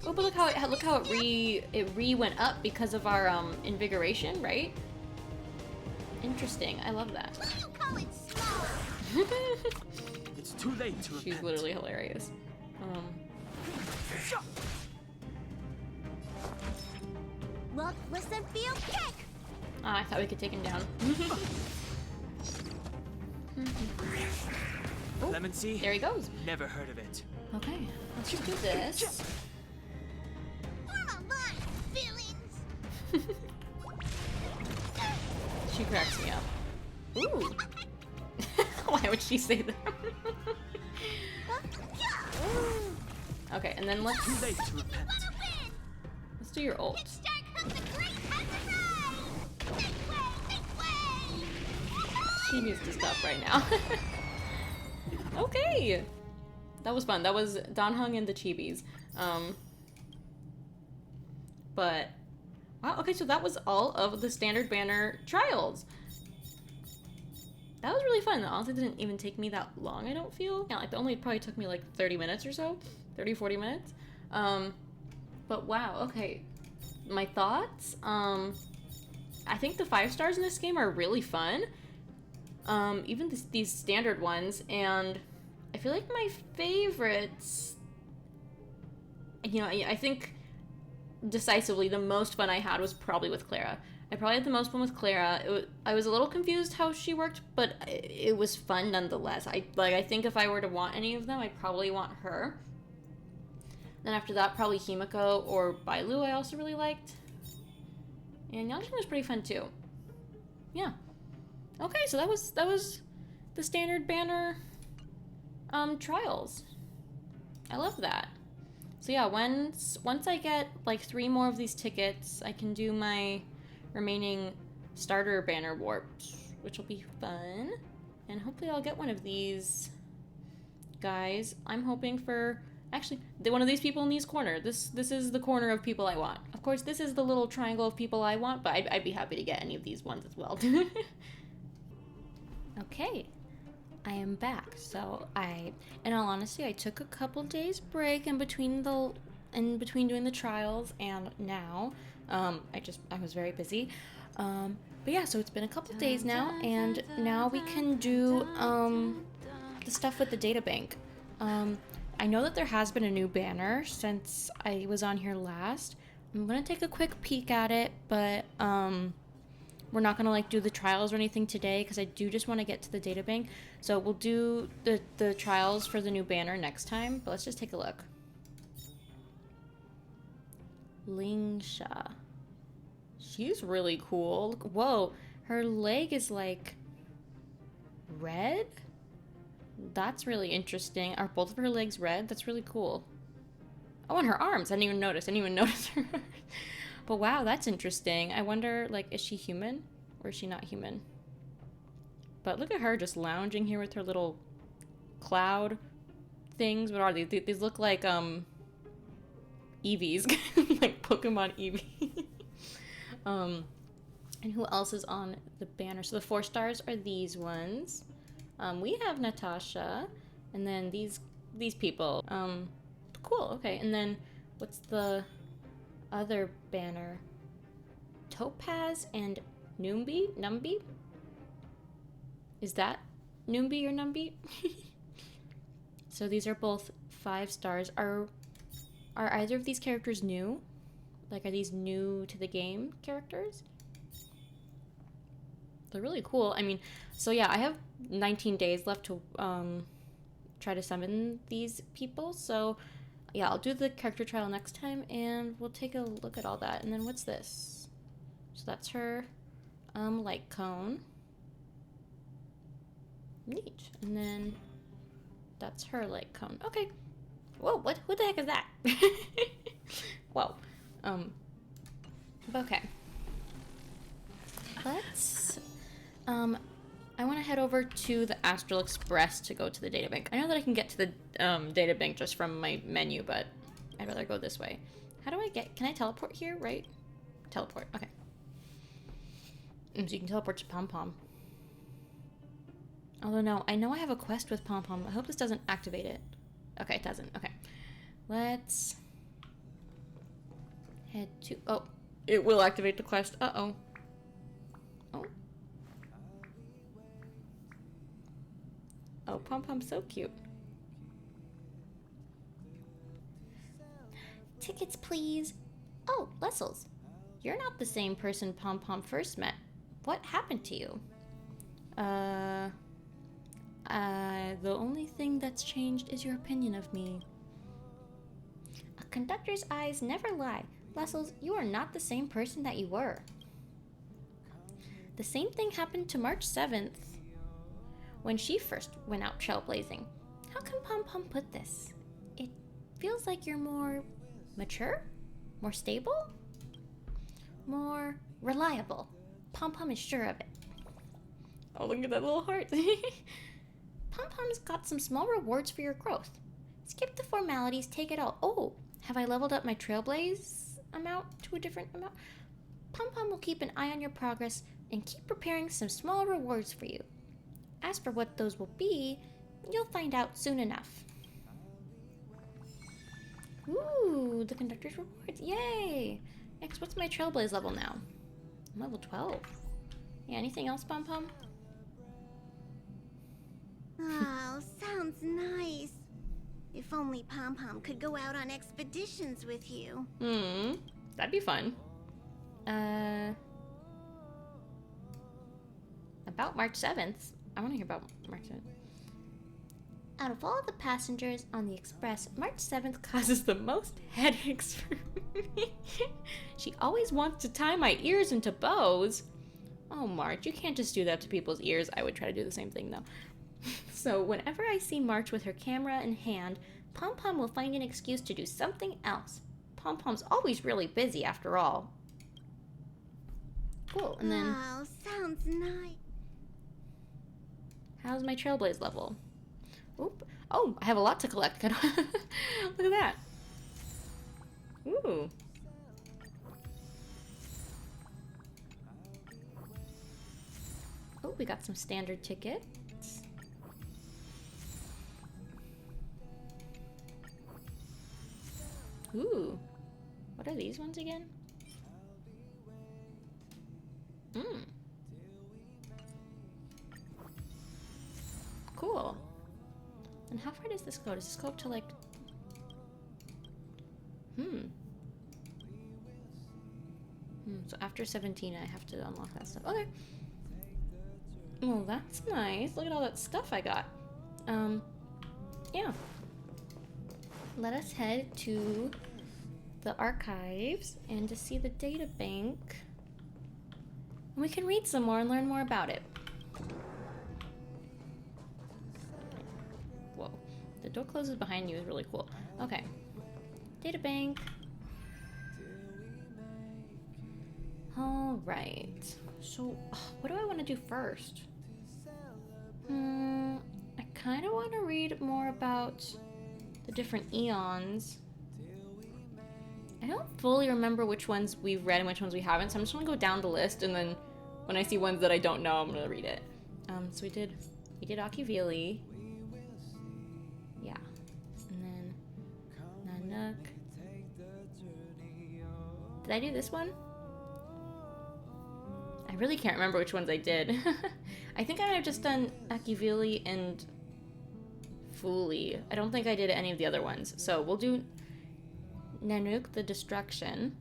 Oh, but look how it re went up because of our invigoration, right? Interesting. I love that. What do you call it small? It's too late to repent. She's literally hilarious. Look, listen, feel, kick! Ah, I thought we could take him down. Clemency? There he goes. Never heard of it. Okay, let's just do this. Form line, feelings! She cracks me up. Ooh. Why would she say that? Okay, and then Too let's late to repent. do your ult. Start comes a great time to ride! Make way! She needs to stop right now. Okay, that was fun. That was Danhung and the Chibis. But wow. Okay, so that was all of the standard banner trials. That was really fun. Honestly, it didn't even take me that long, I don't feel. Yeah, like it only probably took me like 30 minutes or so. 30, 40 minutes. But wow, okay. My thoughts? I think the 5 stars in this game are really fun. Even these standard ones, and I feel like my favorites, you know, I think decisively the most fun I had was probably with Clara. I probably had the most fun with Clara. I was a little confused how she worked, but it was fun nonetheless. I think if I were to want any of them, I'd probably want her. Then after that, probably Himeko or Bailu I also really liked. And Yanqing was pretty fun too. Yeah. Okay, so that was the standard banner trials. I love that. So yeah, once I get like 3 more of these tickets, I can do my remaining starter banner warps, which will be fun. And hopefully I'll get one of these guys. I'm hoping for actually one of these people in these corner. This is the corner of people I want. Of course, this is the little triangle of people I want, but I'd be happy to get any of these ones as well. Okay, I am back. So in all honesty, I took a couple days break in between doing the trials, and now I was very busy. But yeah, so it's been a couple days now, and now we can do the stuff with the databank. I know that there has been a new banner since I was on here last. I'm gonna take a quick peek at it, but we're not gonna like do the trials or anything today because I do just want to get to the databank. So we'll do the trials for the new banner next time. But let's just take a look. Lingsha. She's really cool. Look, whoa, her leg is like red? That's really interesting. Are both of her legs red? That's really cool. Oh, and her arms. I didn't even notice her. But wow, that's interesting. I wonder, like, is she human or is she not human? But look at her just lounging here with her little cloud things. What are these? These look like Eevees, like Pokemon Eevee. And who else is on the banner? So the 4 stars are these ones. We have Natasha, and then these people. Cool. Okay, and then what's the other banner? Topaz and Numbi? Is that Noombi or Numbi? So these are both 5 stars. Are either of these characters new? Like, are these new to the game characters? They're really cool. I mean, so yeah, I have 19 days left to try to summon these people. So yeah, I'll do the character trial next time, and we'll take a look at all that. And then what's this? So that's her light cone. Neat. And then that's her light cone. Okay. Whoa, what the heck is that? Whoa. Okay. Let's I want to head over to the Astral Express to go to the databank. I know that I can get to the databank just from my menu, but I'd rather go this way. How do I get... Can I teleport here, right? Teleport. Okay. So you can teleport to Pom Pom. Although, no. I know I have a quest with Pom Pom. I hope this doesn't activate it. Okay, it doesn't. Okay. Let's head to... Oh. It will activate the quest. Uh-oh. Oh. Oh, Pom Pom's so cute. Tickets, please. Oh, Lessels. You're not the same person Pom Pom first met. What happened to you? The only thing that's changed is your opinion of me. A conductor's eyes never lie. Lessels, you are not the same person that you were. The same thing happened to March 7th. When she first went out trailblazing. How can Pom Pom put this? It feels like you're more mature? More stable? More reliable. Pom Pom is sure of it. Oh, look at that little heart. Pom Pom's got some small rewards for your growth. Skip the formalities, take it all. Oh, have I leveled up my trailblaze amount to a different amount? Pom Pom will keep an eye on your progress and keep preparing some small rewards for you. As for what those will be, you'll find out soon enough. Ooh, the conductor's rewards. Yay! Next, what's my trailblaze level now? I'm level 12. Yeah, anything else, Pom Pom? Oh, sounds nice. If only Pom Pom could go out on expeditions with you. That'd be fun. About March 7th. I want to hear about March 7th. Out of all the passengers on the express, March 7th causes the most headaches for me. She always wants to tie my ears into bows. Oh, March, you can't just do that to people's ears. I would try to do the same thing, though. So whenever I see March with her camera in hand, Pom Pom will find an excuse to do something else. Pom Pom's always really busy, after all. Cool, and then... Oh, sounds nice. How's my trailblaze level? Oop. Oh, I have a lot to collect. Look at that. Ooh. Oh, we got some standard tickets. Ooh. What are these ones again? Cool. And how far does this go? Does this go up to like... So after 17 I have to unlock that stuff. Okay. Well, that's nice. Look at all that stuff I got. Yeah. Let us head to the archives and to see the data bank. And we can read some more and learn more about it. Whoa. The door closes behind you is really cool. Okay. Data bank. Alright. So, what do I want to do first? I kind of want to read more about the different eons. I don't fully remember which ones we've read and which ones we haven't, so I'm just going to go down the list, and then when I see ones that I don't know, I'm going to read it. So we did Akivili. Yeah. And then Nanook. Did I do this one? I really can't remember which ones I did. I think I might have just done Akivili and Fuli. I don't think I did any of the other ones. So we'll do Nanook, the Destruction.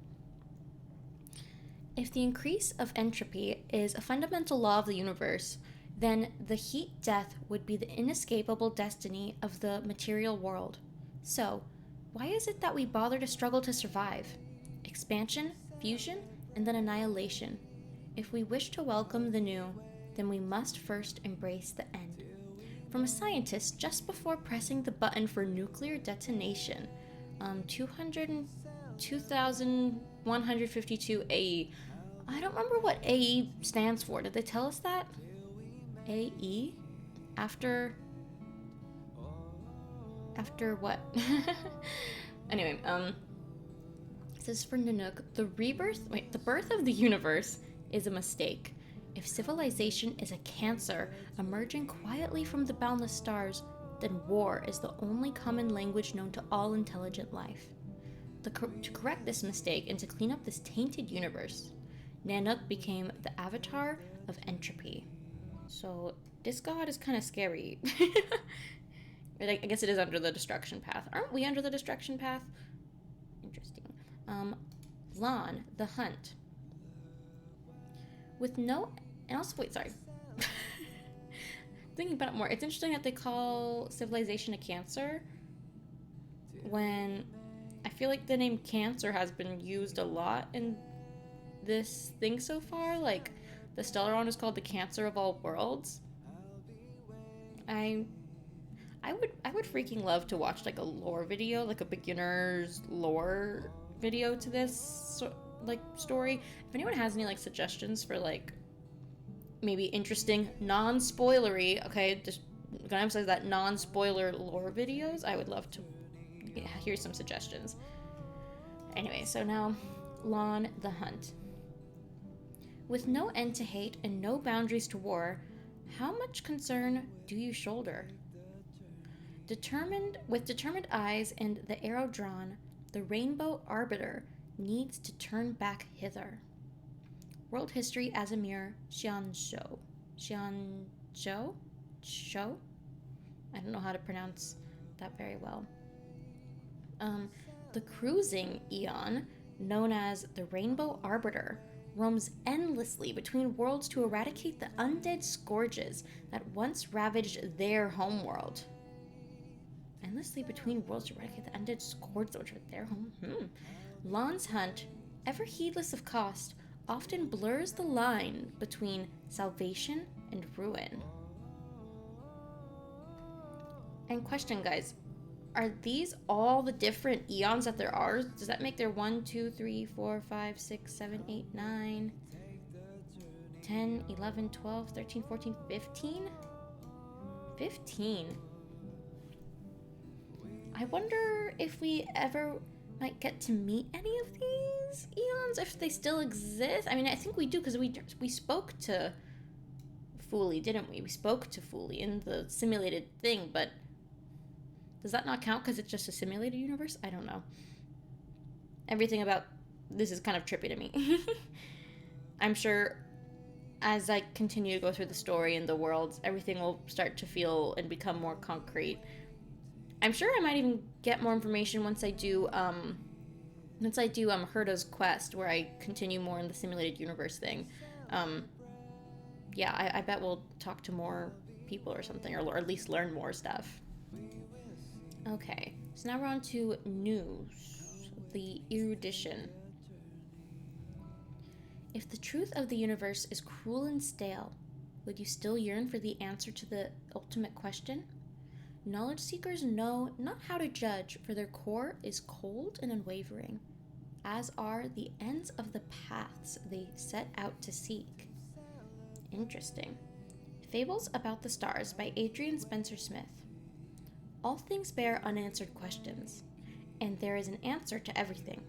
If the increase of entropy is a fundamental law of the universe, then the heat death would be the inescapable destiny of the material world. So, why is it that we bother to struggle to survive? Expansion, fusion, and then annihilation. If we wish to welcome the new, then we must first embrace the end. From a scientist just before pressing the button for nuclear detonation, 2152 AE. I don't remember what AE stands for. Did they tell us that? AE? After what? Anyway, this is for Nanook. The birth of the universe is a mistake. If civilization is a cancer emerging quietly from the boundless stars, then war is the only common language known to all intelligent life. To correct this mistake and to clean up this tainted universe, Nanook became the avatar of entropy. So this god is kind of scary. I guess it is under the destruction path. Aren't we under the destruction path? Interesting. Lan, the hunt. With no... And also, wait, sorry. Thinking about it more, it's interesting that they call civilization a cancer when I feel like the name cancer has been used a lot in this thing so far. Like, the Stellaron is called the cancer of all worlds. I would freaking love to watch like a lore video, like a beginner's lore video to this story. If anyone has any like suggestions for like maybe interesting non-spoilery, okay, just gonna emphasize that non-spoiler lore videos, I would love to hear some suggestions. Anyway, so now Lan the Hunt. With no end to hate and no boundaries to war, how much concern do you shoulder? With determined eyes and the arrow drawn, the rainbow arbiter needs to turn back hither. World history as a mirror, Xianzhou? I don't know how to pronounce that very well. The cruising Eon, known as the Rainbow Arbiter, roams endlessly between worlds to eradicate the undead scourges that once ravaged their homeworld. Endlessly between worlds to eradicate the undead scourges that were their home. Lan's hunt, ever heedless of cost, often blurs the line between salvation and ruin. And question, guys, are these all the different eons that there are? Does that make there 1, 2, 3, 4, 5, 6, 7, 8, 9, 10, 11, 12, 13, 14, 15? 15. I wonder if we ever might get to meet any of these eons, if they still exist. I mean, I think we do, because we spoke to Fuli, didn't we? We spoke to Fuli in the simulated thing, but does that not count because it's just a simulated universe? I don't know. Everything about this is kind of trippy to me. I'm sure as I continue to go through the story and the worlds, everything will start to feel and become more concrete. I'm sure I might even get more information once I do Herda's quest, where I continue more in the simulated universe thing. Yeah, I bet we'll talk to more people or something, or at least learn more stuff. Okay, so now we're on to news, the erudition. If the truth of the universe is cruel and stale, would you still yearn for the answer to the ultimate question? Knowledge seekers know not how to judge, for their core is cold and unwavering, as are the ends of the paths they set out to seek. Interesting. Fables About the Stars by Adrian Spencer Smith. All things bear unanswered questions, and there is an answer to everything.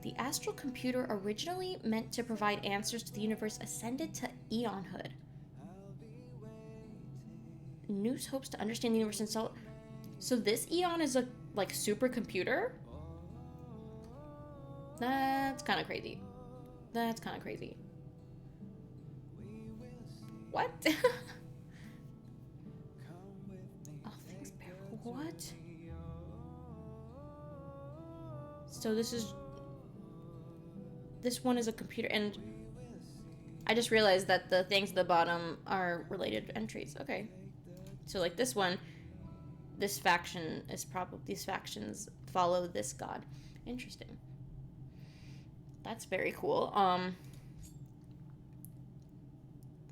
The astral computer, originally meant to provide answers to the universe, ascended to eonhood. Noose hopes to understand the universe and so this Eon is a supercomputer? That's kind of crazy. What? So this one is a computer, and I just realized that the things at the bottom are related entries. Okay. So like this one, this faction is probably, these factions follow this god. Interesting. That's very cool. How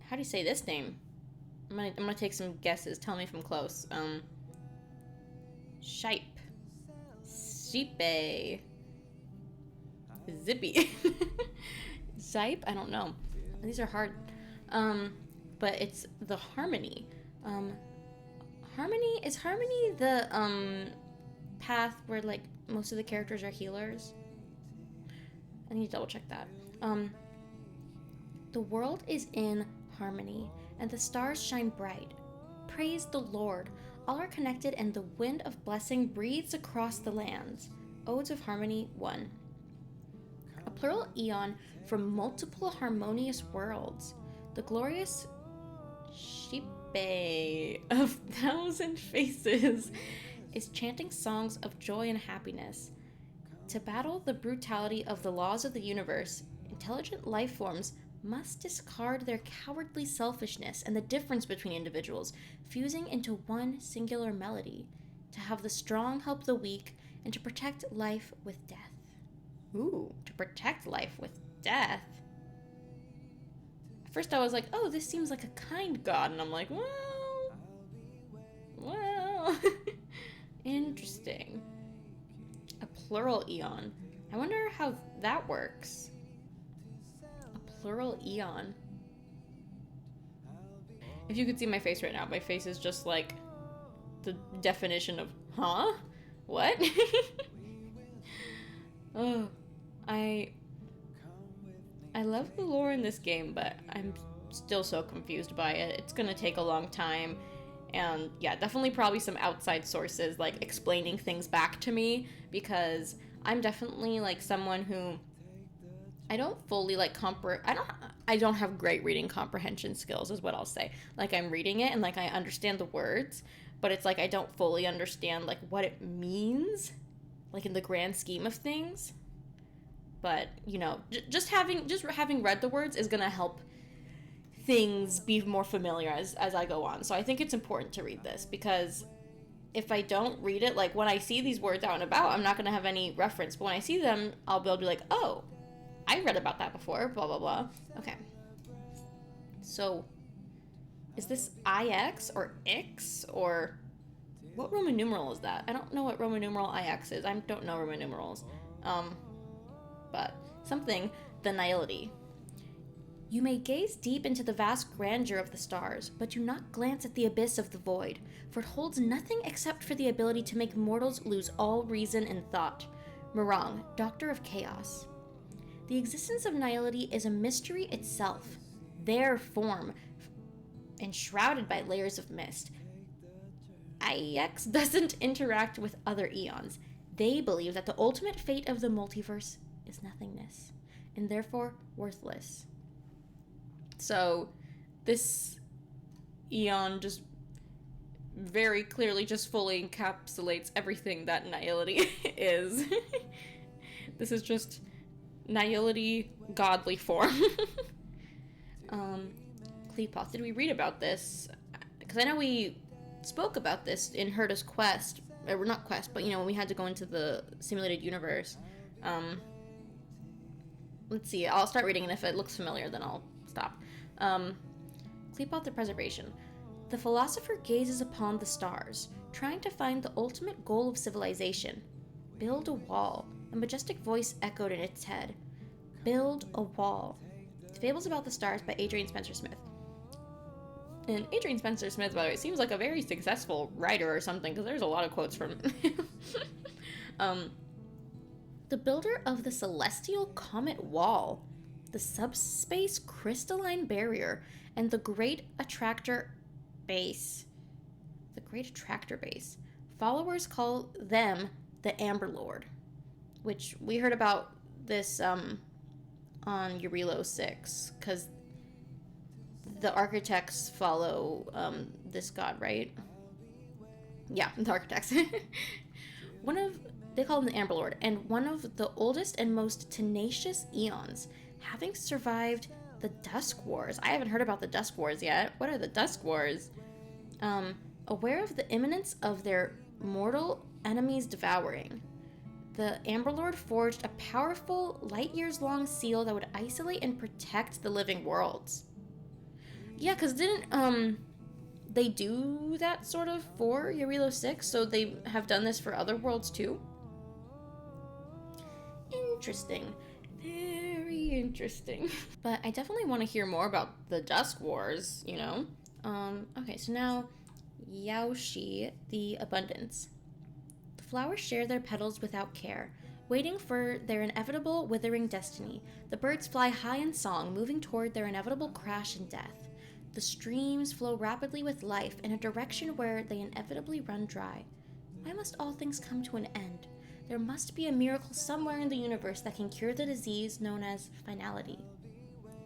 do you say this name? I'm gonna take some guesses. Tell me if I'm close. Shipe. Shipe. Zippy. Zipe? I don't know. These are hard. But it's the Harmony. Is Harmony the path where like most of the characters are healers? I need to double check that. The world is in harmony, and the stars shine bright. Praise the Lord. All are connected, and the wind of blessing breathes across the lands. Odes of Harmony 1. A plural eon from multiple harmonious worlds. The glorious Shipe of thousand faces is chanting songs of joy and happiness. To battle the brutality of the laws of the universe, intelligent life forms must discard their cowardly selfishness and the difference between individuals, fusing into one singular melody, to have the strong help the weak, and to protect life with death. Ooh, to protect life with death. At first I was like, oh, this seems like a kind god, and I'm like, well, interesting. A plural eon. I wonder how that works. A plural eon. If you could see my face right now, my face is just like the definition of, huh? What? Oh, I love the lore in this game, but I'm still so confused by it. It's gonna take a long time. And yeah, definitely probably some outside sources like explaining things back to me, because I'm definitely like someone who I don't fully like I don't have great reading comprehension skills is what I'll say. Like I'm reading it and like I understand the words, but it's like I don't fully understand like what it means like in the grand scheme of things. But, you know, just having read the words is going to help things be more familiar as I go on. So I think it's important to read this, because if I don't read it, like when I see these words out and about, I'm not going to have any reference. But when I see them, I'll be able to be like, oh, I read about that before, blah, blah, blah. Okay. So is this IX or X or what Roman numeral is that? I don't know what Roman numeral IX is. I don't know Roman numerals. But something, the nihility. You may gaze deep into the vast grandeur of the stars, but do not glance at the abyss of the void, for it holds nothing except for the ability to make mortals lose all reason and thought. Morang, Doctor of Chaos. The existence of nihility is a mystery itself, their form, enshrouded by layers of mist. IEX doesn't interact with other eons. They believe that the ultimate fate of the multiverse is nothingness, and therefore worthless. So this eon just very clearly just fully encapsulates everything that nihility is. This is just nihility godly form. Klepoth, did we read about this? Because I know we spoke about this in Herta's quest, or not quest, but you know, when we had to go into the simulated universe. Let's see, I'll start reading, and if it looks familiar, then I'll stop. Klepoth the Preservation. The philosopher gazes upon the stars, trying to find the ultimate goal of civilization. Build a wall. A majestic voice echoed in its head. Build a wall. Fables About the Stars by Adrian Spencer Smith. And Adrian Spencer Smith, by the way, seems like a very successful writer or something, because there's a lot of quotes from him. The builder of the celestial comet wall, the subspace crystalline barrier, and the great attractor base. The great attractor base. Followers call them the Amber Lord, which we heard about this on Eurilo 6, because the architects follow this god, right? Yeah, the architects. One of they call him the Amber Lord, and one of the oldest and most tenacious eons, having survived the Dusk Wars. I haven't heard about the Dusk Wars yet. What are the Dusk Wars? Aware of the imminence of their mortal enemies devouring, the Amber Lord forged a powerful, light-years-long seal that would isolate and protect the living worlds. Yeah, because didn't, they do that sort of for Yarilo 6, so they have done this for other worlds too? Interesting. Very interesting. But I definitely want to hear more about the Dusk Wars, you know? Okay, so now, Yaoshi, the Abundance. The flowers share their petals without care, waiting for their inevitable withering destiny. The birds fly high in song, moving toward their inevitable crash and death. The streams flow rapidly with life in a direction where they inevitably run dry. Why must all things come to an end? There must be a miracle somewhere in the universe that can cure the disease known as finality.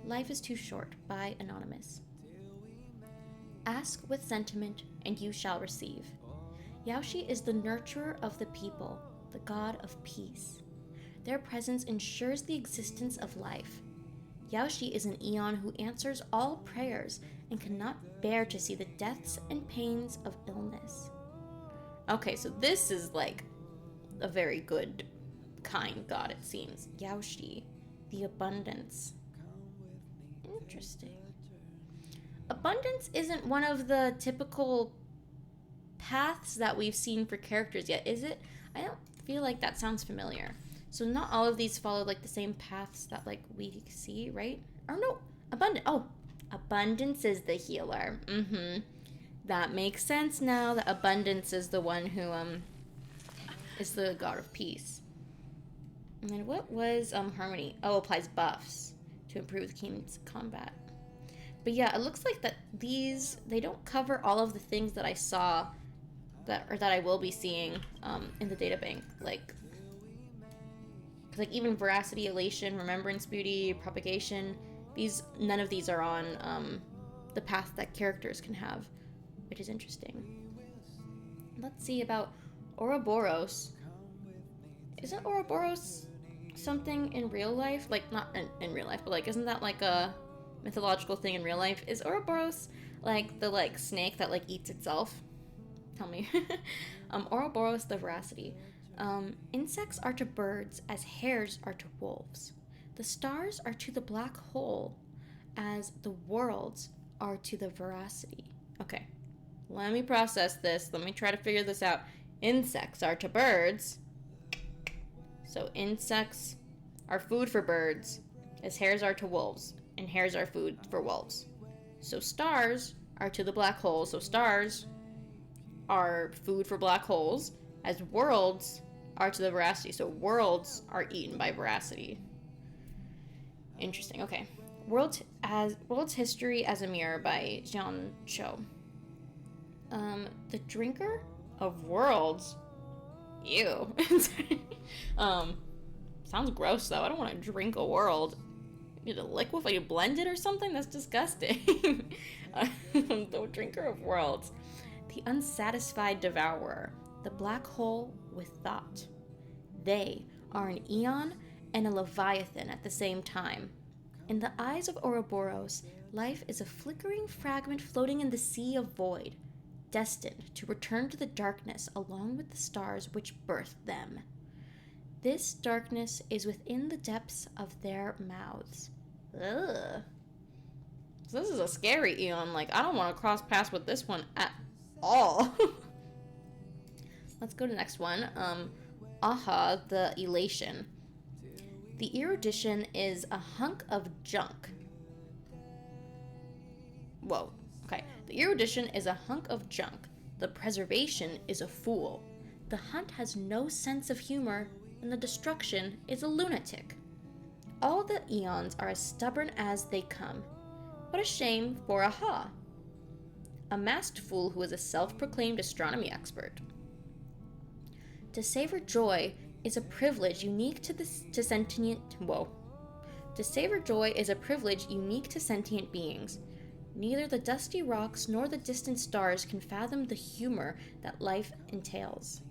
Life is too short, by Anonymous. Ask with sentiment, and you shall receive. Yaoshi is the nurturer of the people, the god of peace. Their presence ensures the existence of life. Yaoshi is an eon who answers all prayers and cannot bear to see the deaths and pains of illness. Okay, so this is like a very good, kind god, it seems. Yaoshi, the Abundance. Interesting. Abundance isn't one of the typical paths that we've seen for characters yet, is it? I don't feel like that sounds familiar. So not all of these follow like the same paths that like we see, right? Or no, Abundance is the healer. That makes sense now that Abundance is the one who is the god of peace. And then what was Harmony? Oh, applies buffs to improve the king's combat. But yeah, it looks like that these, they don't cover all of the things that I saw that I will be seeing in the databank. Like even Veracity, Elation, Remembrance, Beauty, Propagation, none of these are on the path that characters can have, which is interesting. Let's see about Ouroboros. Isn't Ouroboros something in real life? Like, not in real life, but like, isn't that like a mythological thing in real life? Is Ouroboros like the like snake that like eats itself? Tell me. Ouroboros, the Veracity. Insects are to birds as hares are to wolves. The stars are to the black hole as the worlds are to the Veracity. Okay, let me process this. Let me try to figure this out. Insects are to birds. So insects are food for birds as hares are to wolves, and hares are food for wolves. So stars are to the black hole. So stars are food for black holes as worlds are to the Veracity. So worlds are eaten by Veracity. Interesting. Okay. World's History as a Mirror by Jian Cho. The Drinker of Worlds. Ew. Sounds gross though. I don't want to drink a world. You need to liquefy, you blend it or something? That's disgusting. The Drinker of Worlds. The Unsatisfied Devourer. The Black Hole with Thought. They are an eon and a leviathan at the same time. In the eyes of Ouroboros, life is a flickering fragment floating in the sea of void, destined to return to the darkness along with the stars which birthed them. This darkness is within the depths of their mouths. Ugh. So this is a scary eon. Like, I don't want to cross paths with this one at all. Let's go to the next one. Aha, the Elation. The erudition is a hunk of junk. Whoa. Okay. The erudition is a hunk of junk. The preservation is a fool. The hunt has no sense of humor, and the destruction is a lunatic. All the eons are as stubborn as they come. What a shame for Aha. A masked fool who is a self-proclaimed astronomy expert. To savor joy is a privilege unique to sentient. To savor joy is a privilege unique to sentient beings. Neither the dusty rocks nor the distant stars can fathom the humor that life entails.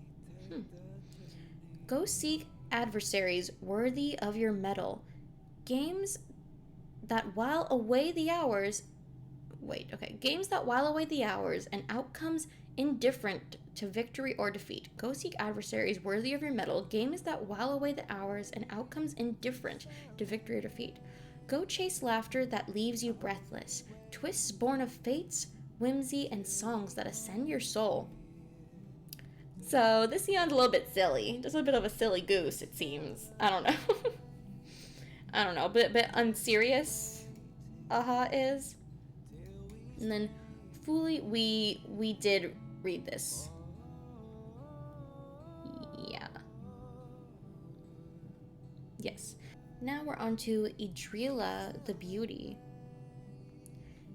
Go seek adversaries worthy of your mettle. Games that while away the hours and outcomes indifferent to victory or defeat. Go seek adversaries worthy of your mettle. Games that while away the hours and outcomes indifferent to victory or defeat. Go chase laughter that leaves you breathless. Twists born of fates, whimsy, and songs that ascend your soul. So this Eon's a little bit silly. Just a bit of a silly goose, it seems. I don't know. I don't know. A bit unserious. Is. And then fully we did read this. Yeah. Yes. Now we're on to Idrila the Beauty.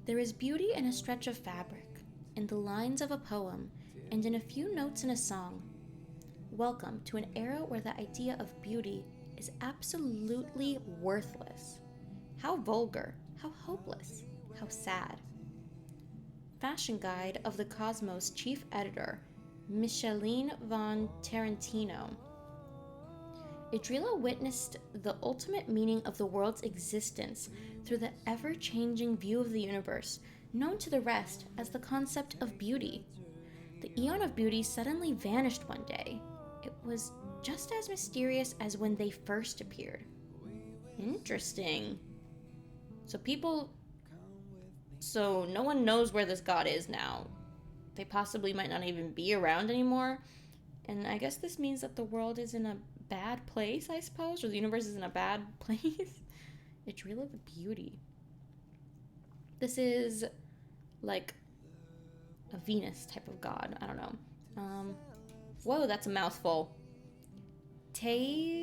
There is beauty in a stretch of fabric, in the lines of a poem, and in a few notes in a song. Welcome to an era where the idea of beauty is absolutely worthless. How vulgar, how hopeless, how sad. Fashion Guide of the Cosmos chief editor, Micheline von Tarantino. Idrila witnessed the ultimate meaning of the world's existence through the ever-changing view of the universe, known to the rest as the concept of beauty. The Eon of Beauty suddenly vanished one day. It was just as mysterious as when they first appeared. Interesting. So no one knows where this god is now. They possibly might not even be around anymore. And I guess this means that the world is in a bad place, I suppose, or the universe is in a bad place. It's really the beauty. This is like a Venus type of god. I don't know. Whoa, that's a mouthful. Tazeranth.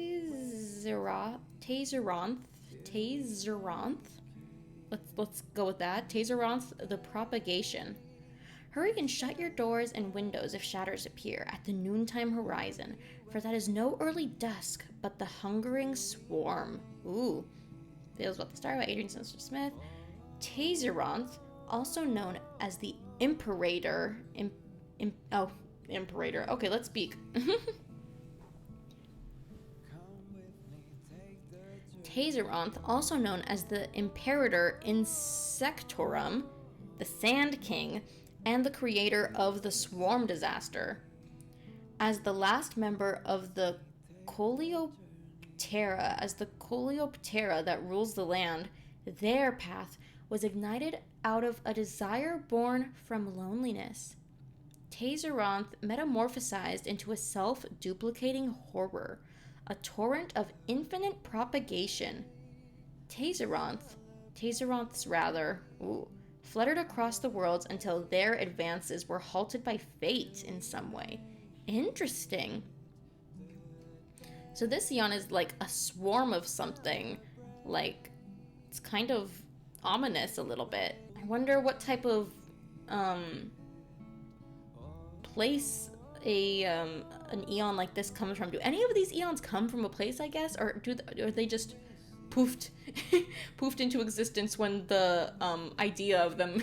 Let's go with that. Tazeranth, the propagation. Hurry and shut your doors and windows if shadows appear at the noontime horizon, for that is no early dusk, but the hungering swarm. Ooh. Feels About the Star by Adrian Spencer Smith. Tazeranth, also known as the Imperator. Imperator. Okay, let's speak. Tazeranth, also known as the Imperator Insectorum, the Sand King, and the creator of the Swarm Disaster. As the last member of the Coleoptera, that rules the land, their path was ignited out of a desire born from loneliness. Tazeranth metamorphosized into a self-duplicating horror, a torrent of infinite propagation. Tazeranths fluttered across the worlds until their advances were halted by fate in some way. Interesting. So this Eon is like a swarm of something. Like, it's kind of ominous a little bit. I wonder what type of place an Eon like this comes from. Do any of these Eons come from a place, I guess? Or are they just poofed into existence when the idea of them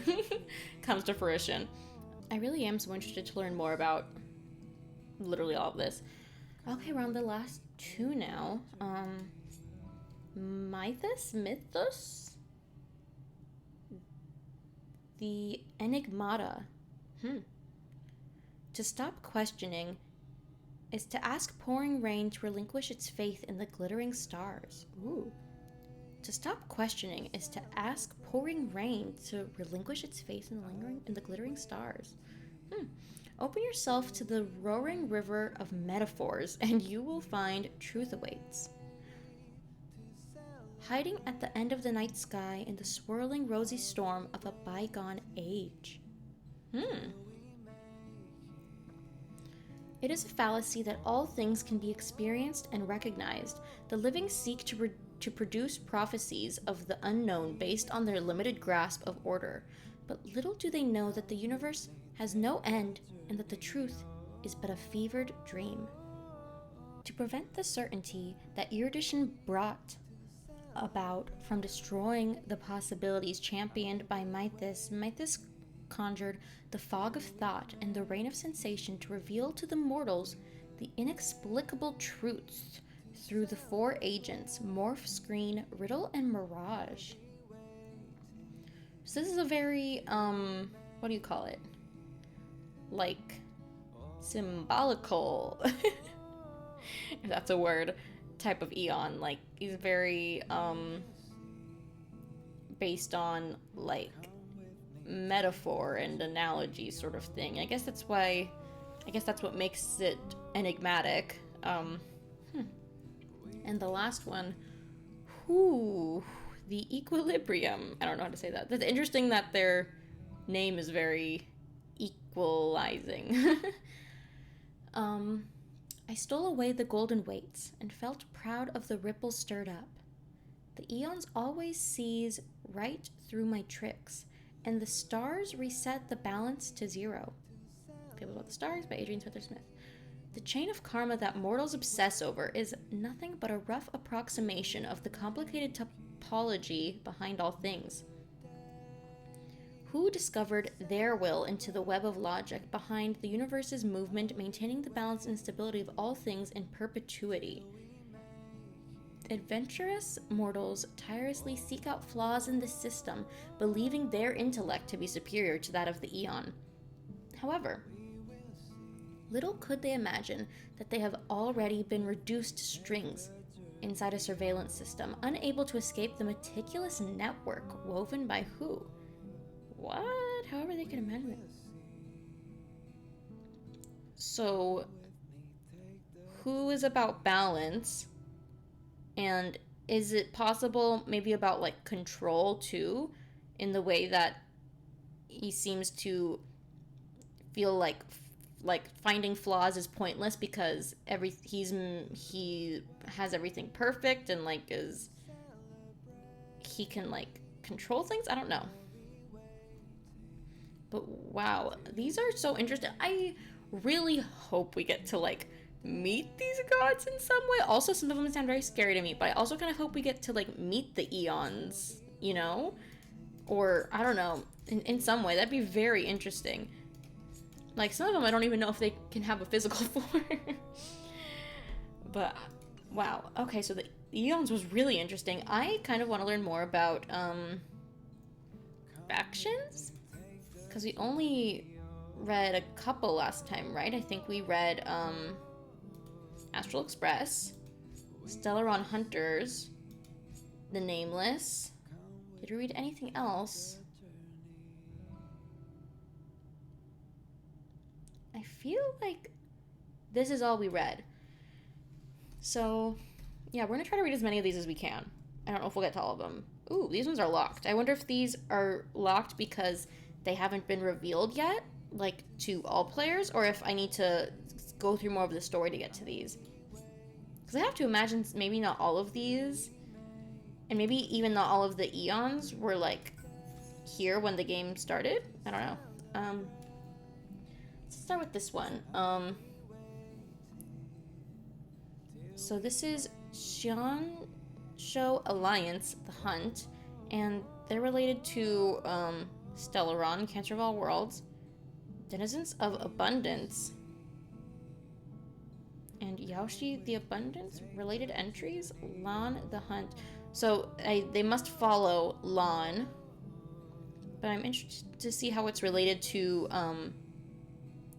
comes to fruition? I really am so interested to learn more about literally all of this. Okay, we're on the last two now. Mythos? The Enigmata. To stop questioning is to ask pouring rain to relinquish its faith in the glittering stars. Ooh. To stop questioning is to ask pouring rain to relinquish its faith in the glittering stars. Open yourself to the roaring river of metaphors, and you will find truth awaits. Hiding at the end of the night sky in the swirling rosy storm of a bygone age. It is a fallacy that all things can be experienced and recognized. The living seek to produce prophecies of the unknown based on their limited grasp of order, but little do they know that the universe has no end and that the truth is but a fevered dream. To prevent the certainty that erudition brought about from destroying the possibilities championed by Mythos conjured the fog of thought and the rain of sensation to reveal to the mortals The inexplicable truths through the four agents, Morph, Screen, Riddle, and Mirage. So this is a very, what do you call it? Like, symbolical, if that's a word, type of Eon. Like, he's very, based on, like, metaphor and analogy sort of thing. I guess that's what makes it enigmatic. And the last one, the Equilibrium. I don't know how to say that. That's interesting that their name is very equalizing. I stole away the golden weights and felt proud of the ripples stirred up. The eons always sees right through my tricks, and the stars reset the balance to zero. Fables About the Stars by Adrian Spencer Smith. The chain of karma that mortals obsess over is nothing but a rough approximation of the complicated topology behind all things. Who discovered their will into the web of logic behind the universe's movement, maintaining the balance and stability of all things in perpetuity? Adventurous mortals tirelessly seek out flaws in the system, believing their intellect to be superior to that of the Eon. However, little could they imagine that they have already been reduced to strings inside a surveillance system, unable to escape the meticulous network woven by who? What? However they can imagine it. So, who is about balance? And is it possible maybe about, like, control, too? In the way that he seems to feel like finding flaws is pointless because he has everything perfect and, like, he can, like, control things? I don't know. But wow, these are so interesting. I really hope we get to, like, meet these gods in some way. Also, some of them sound very scary to me, but I also kind of hope we get to, like, meet the Eons, you know? Or, I don't know, in some way. That'd be very interesting. Like, some of them I don't even know if they can have a physical form. But, wow. Okay, so the Eons was really interesting. I kind of want to learn more about, factions? Because we only read a couple last time, right? I think we read, Astral Express, Stellaron Hunters, The Nameless. Did we read anything else? I feel like this is all we read. So, yeah, we're gonna try to read as many of these as we can. I don't know if we'll get to all of them. Ooh, these ones are locked. I wonder if these are locked because they haven't been revealed yet, like, to all players, or if I need to go through more of the story to get to these. Because I have to imagine maybe not all of these, and maybe even not all of the Eons were, like, here when the game started. I don't know. Let's start with this one. So this is Xiansho Alliance, The Hunt, and they're related to, Stellaron, Cancer of All Worlds, Denizens of Abundance, and Yaoshi the Abundance. Related entries, Lan the Hunt. So they must follow Lan, but I'm interested to see how it's related to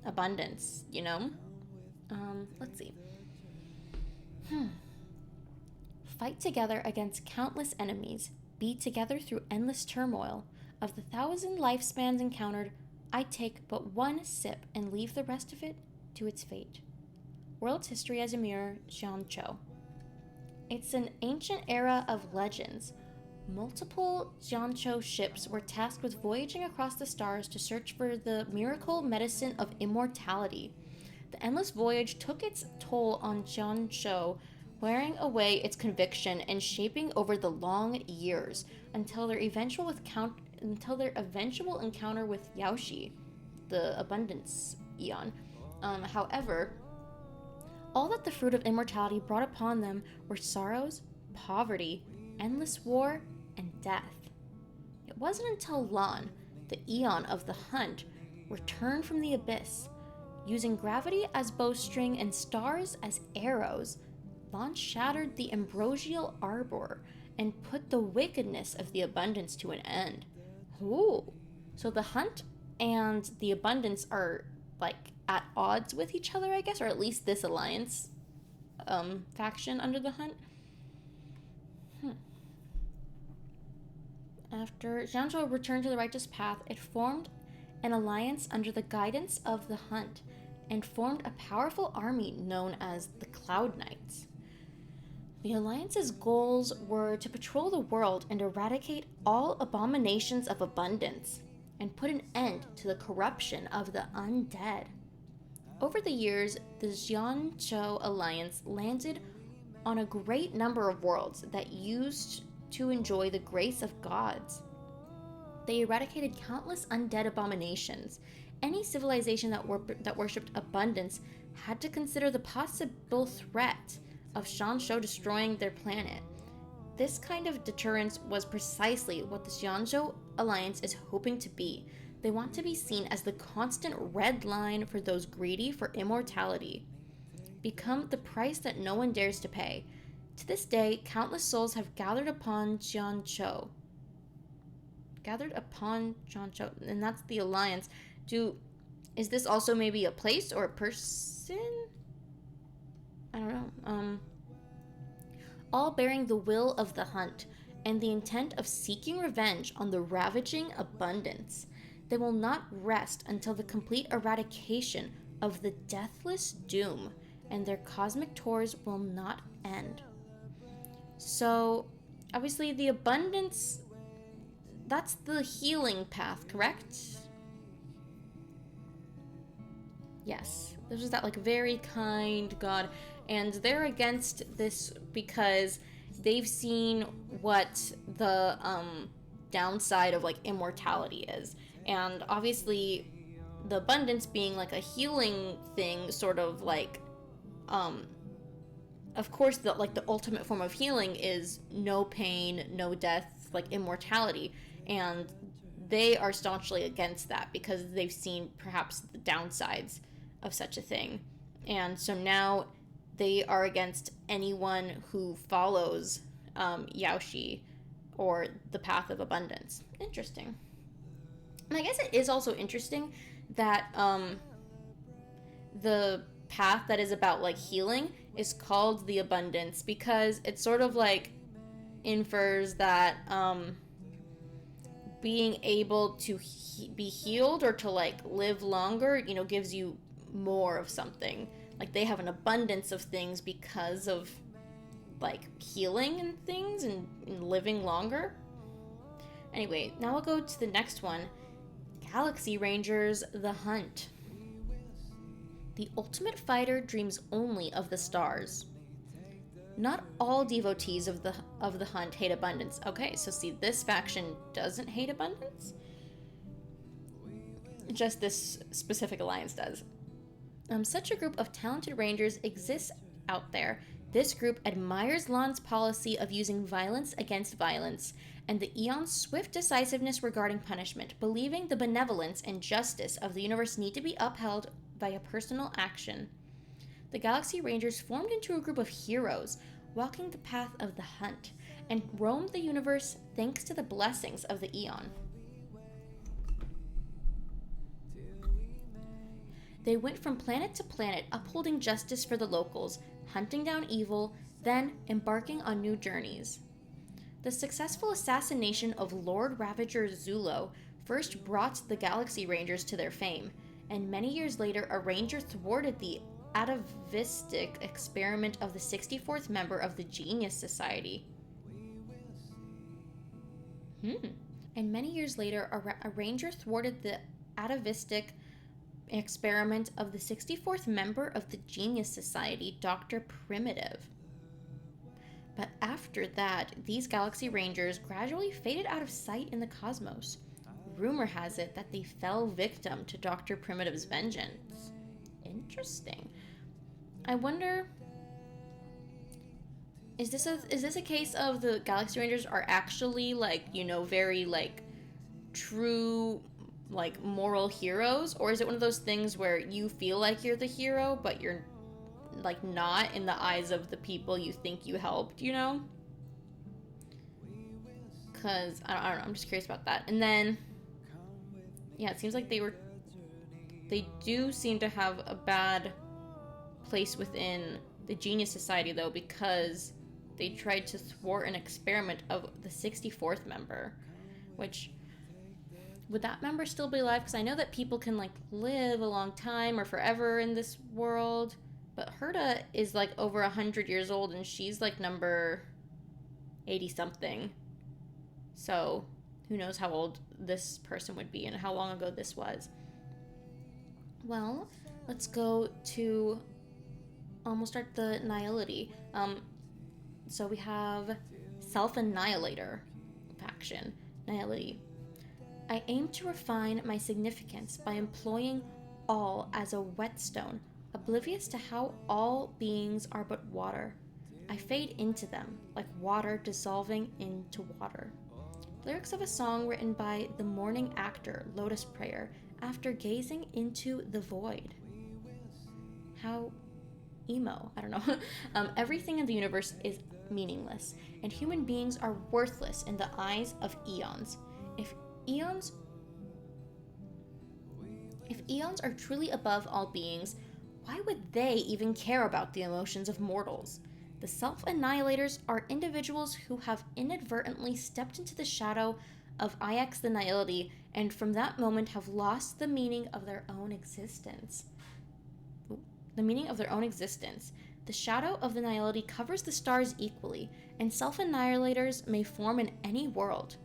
Abundance, you know? Let's see. Fight together against countless enemies, be together through endless turmoil. Of the 1,000 lifespans encountered, I take but one sip and leave the rest of it to its fate. World's History as a Mirror, Xianzhou. It's an ancient era of legends. Multiple Xianzhou ships were tasked with voyaging across the stars to search for the miracle medicine of immortality. The endless voyage took its toll on Xianzhou, wearing away its conviction and shaping over the long years until their eventual encounter with Yaoshi, the Abundance Eon. However, all that the fruit of immortality brought upon them were sorrows, poverty, endless war, and death. It wasn't until Lan, the Eon of the Hunt, returned from the abyss, Using gravity as bowstring and stars as arrows, Lan shattered the ambrosial arbor and put the wickedness of the abundance to an end. Ooh. So the hunt and the abundance are like at odds with each other, I guess, or at least this alliance faction under the hunt. After Xianzhou returned to the righteous path, it formed an alliance under the guidance of the hunt and formed a powerful army known as the Cloud Knights. The alliance's goals were to patrol the world and eradicate all abominations of abundance and put an end to the corruption of the undead. Over the years, the Xianzhou Alliance landed on a great number of worlds that used to enjoy the grace of gods. They eradicated countless undead abominations. Any civilization that worshipped abundance had to consider the possible threat of Xianzhou destroying their planet. This kind of deterrence was precisely what the Xianzhou Alliance is hoping to be. They want to be seen as the constant red line for those greedy for immortality. Become the price that no one dares to pay. To this day, countless souls have gathered upon Xianzhou. And that's the alliance. Is this also maybe a place or a person? I don't know. All bearing the will of the hunt and the intent of seeking revenge on the ravaging abundance. They will not rest until the complete eradication of the deathless doom, and their cosmic tours will not end. So, obviously, the abundance, that's the healing path, correct? Yes, this is that like very kind god, and they're against this because they've seen what the downside of like immortality is, and obviously the abundance being like a healing thing, sort of like of course, the ultimate form of healing is no pain, no death, like immortality, and they are staunchly against that because they've seen perhaps the downsides of such a thing, and so now they are against anyone who follows Yaoshi or the path of abundance. Interesting. And I guess it is also interesting that the path that is about like healing is called the abundance, because it sort of like infers that being able to be healed or to like live longer, you know, gives you more of something. Like they have an abundance of things because of like healing and things and living longer. Anyway, now we'll go to the next one. Galaxy Rangers, the Hunt. The ultimate fighter dreams only of the stars. Not all devotees of the hunt hate abundance. Okay, so see, this faction doesn't hate abundance. Just this specific alliance does. Such a group of talented rangers exists out there. This group admires Lan's policy of using violence against violence, and the Eon's swift decisiveness regarding punishment, believing the benevolence and justice of the universe need to be upheld via personal action. The Galaxy Rangers formed into a group of heroes, walking the path of the hunt, and roamed the universe thanks to the blessings of the Eon. They went from planet to planet, upholding justice for the locals, hunting down evil, then embarking on new journeys. The successful assassination of Lord Ravager Zulo first brought the Galaxy Rangers to their fame, and many years later a ranger thwarted the atavistic experiment of the 64th member of the Genius Society. And many years later a ranger thwarted the atavistic experiment of the 64th member of the Genius Society, Dr. Primitive. But after that, these Galaxy Rangers gradually faded out of sight in the cosmos. Rumor has it that they fell victim to Dr. Primitive's vengeance. Interesting. I wonder, is this a case of the Galaxy Rangers are actually like, you know, very like true like moral heroes, or is it one of those things where you feel like you're the hero but you're like not in the eyes of the people you think you helped, you know? Because I don't know, I'm just curious about that. And then yeah, it seems like they do seem to have a bad place within the Genius Society, though, because they tried to thwart an experiment of the 64th member, which, would that member still be alive? Because I know that people can, like, live a long time or forever in this world, but Herta is, like, over 100 years old, and she's, like, number 80-something. So, who knows how old this person would be and how long ago this was. Well, let's go to... we'll start the Nihility. So we have Self-Annihilator faction. Nihility. I aim to refine my significance by employing all as a whetstone, oblivious to how all beings are but water. I fade into them, like water dissolving into water. Lyrics of a song written by the mourning actor Lotus Prayer after gazing into the void. How emo, I don't know. Everything in the universe is meaningless, and human beings are worthless in the eyes of eons. If eons are truly above all beings, why would they even care about the emotions of mortals? The self-annihilators are individuals who have inadvertently stepped into the shadow of IX the Nihility, and from that moment have lost the meaning of their own existence. The meaning of their own existence. The shadow of the Nihility covers the stars equally, and self-annihilators may form in any world.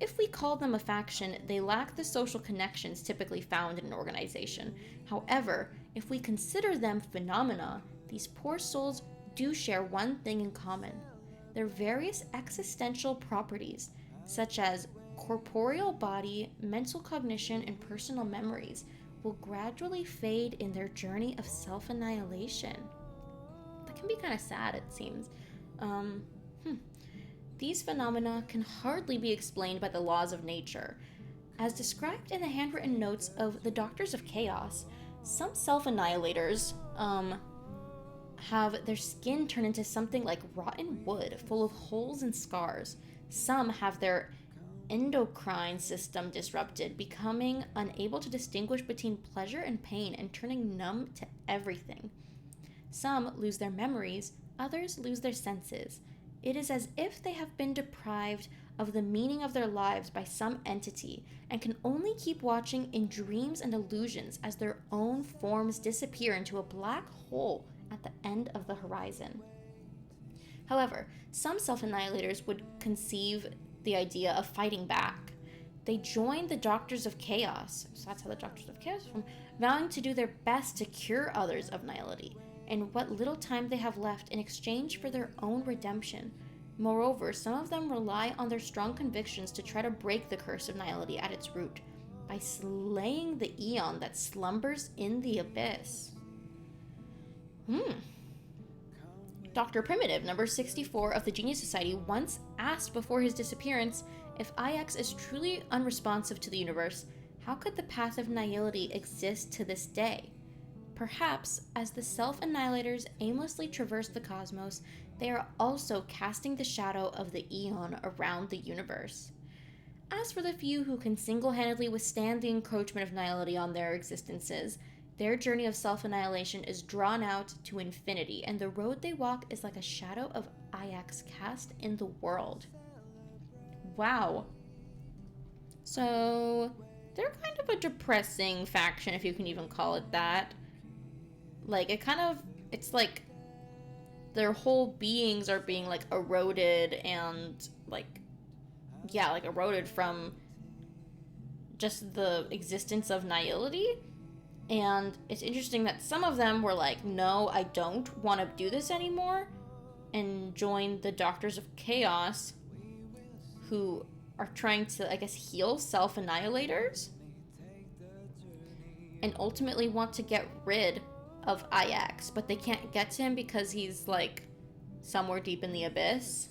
If we call them a faction, they lack the social connections typically found in an organization. However, if we consider them phenomena, these poor souls do share one thing in common. Their various existential properties, such as corporeal body, mental cognition, and personal memories, will gradually fade in their journey of self-annihilation. That can be kind of sad, it seems. These phenomena can hardly be explained by the laws of nature. As described in the handwritten notes of the Doctors of Chaos, some self-annihilators, have their skin turn into something like rotten wood, full of holes and scars. Some have their endocrine system disrupted, becoming unable to distinguish between pleasure and pain and turning numb to everything. Some lose their memories, others lose their senses. It is as if they have been deprived of the meaning of their lives by some entity and can only keep watching in dreams and illusions as their own forms disappear into a black hole at the end of the horizon. However, some self-annihilators would conceive the idea of fighting back. They join the Doctors of Chaos, so that's how the Doctors of Chaos form, vowing to do their best to cure others of nihility, and what little time they have left in exchange for their own redemption. Moreover, some of them rely on their strong convictions to try to break the curse of nihility at its root, by slaying the eon that slumbers in the abyss. Dr. Primitive, number 64 of the Genius Society, once asked before his disappearance, if IX is truly unresponsive to the universe, how could the path of nihility exist to this day? Perhaps, as the self-annihilators aimlessly traverse the cosmos, they are also casting the shadow of the eon around the universe. As for the few who can single-handedly withstand the encroachment of nihility on their existences, their journey of self-annihilation is drawn out to infinity, and the road they walk is like a shadow of IX cast in the world. Wow. So, they're kind of a depressing faction, if you can even call it that. Like, it's like their whole beings are being, like, eroded and, like, yeah, like, eroded from just the existence of nihility. And it's interesting that some of them were like, no, I don't want to do this anymore, and joined the Doctors of Chaos, who are trying to, I guess, heal self-annihilators, and ultimately want to get rid of IX, but they can't get to him because he's, like, somewhere deep in the abyss.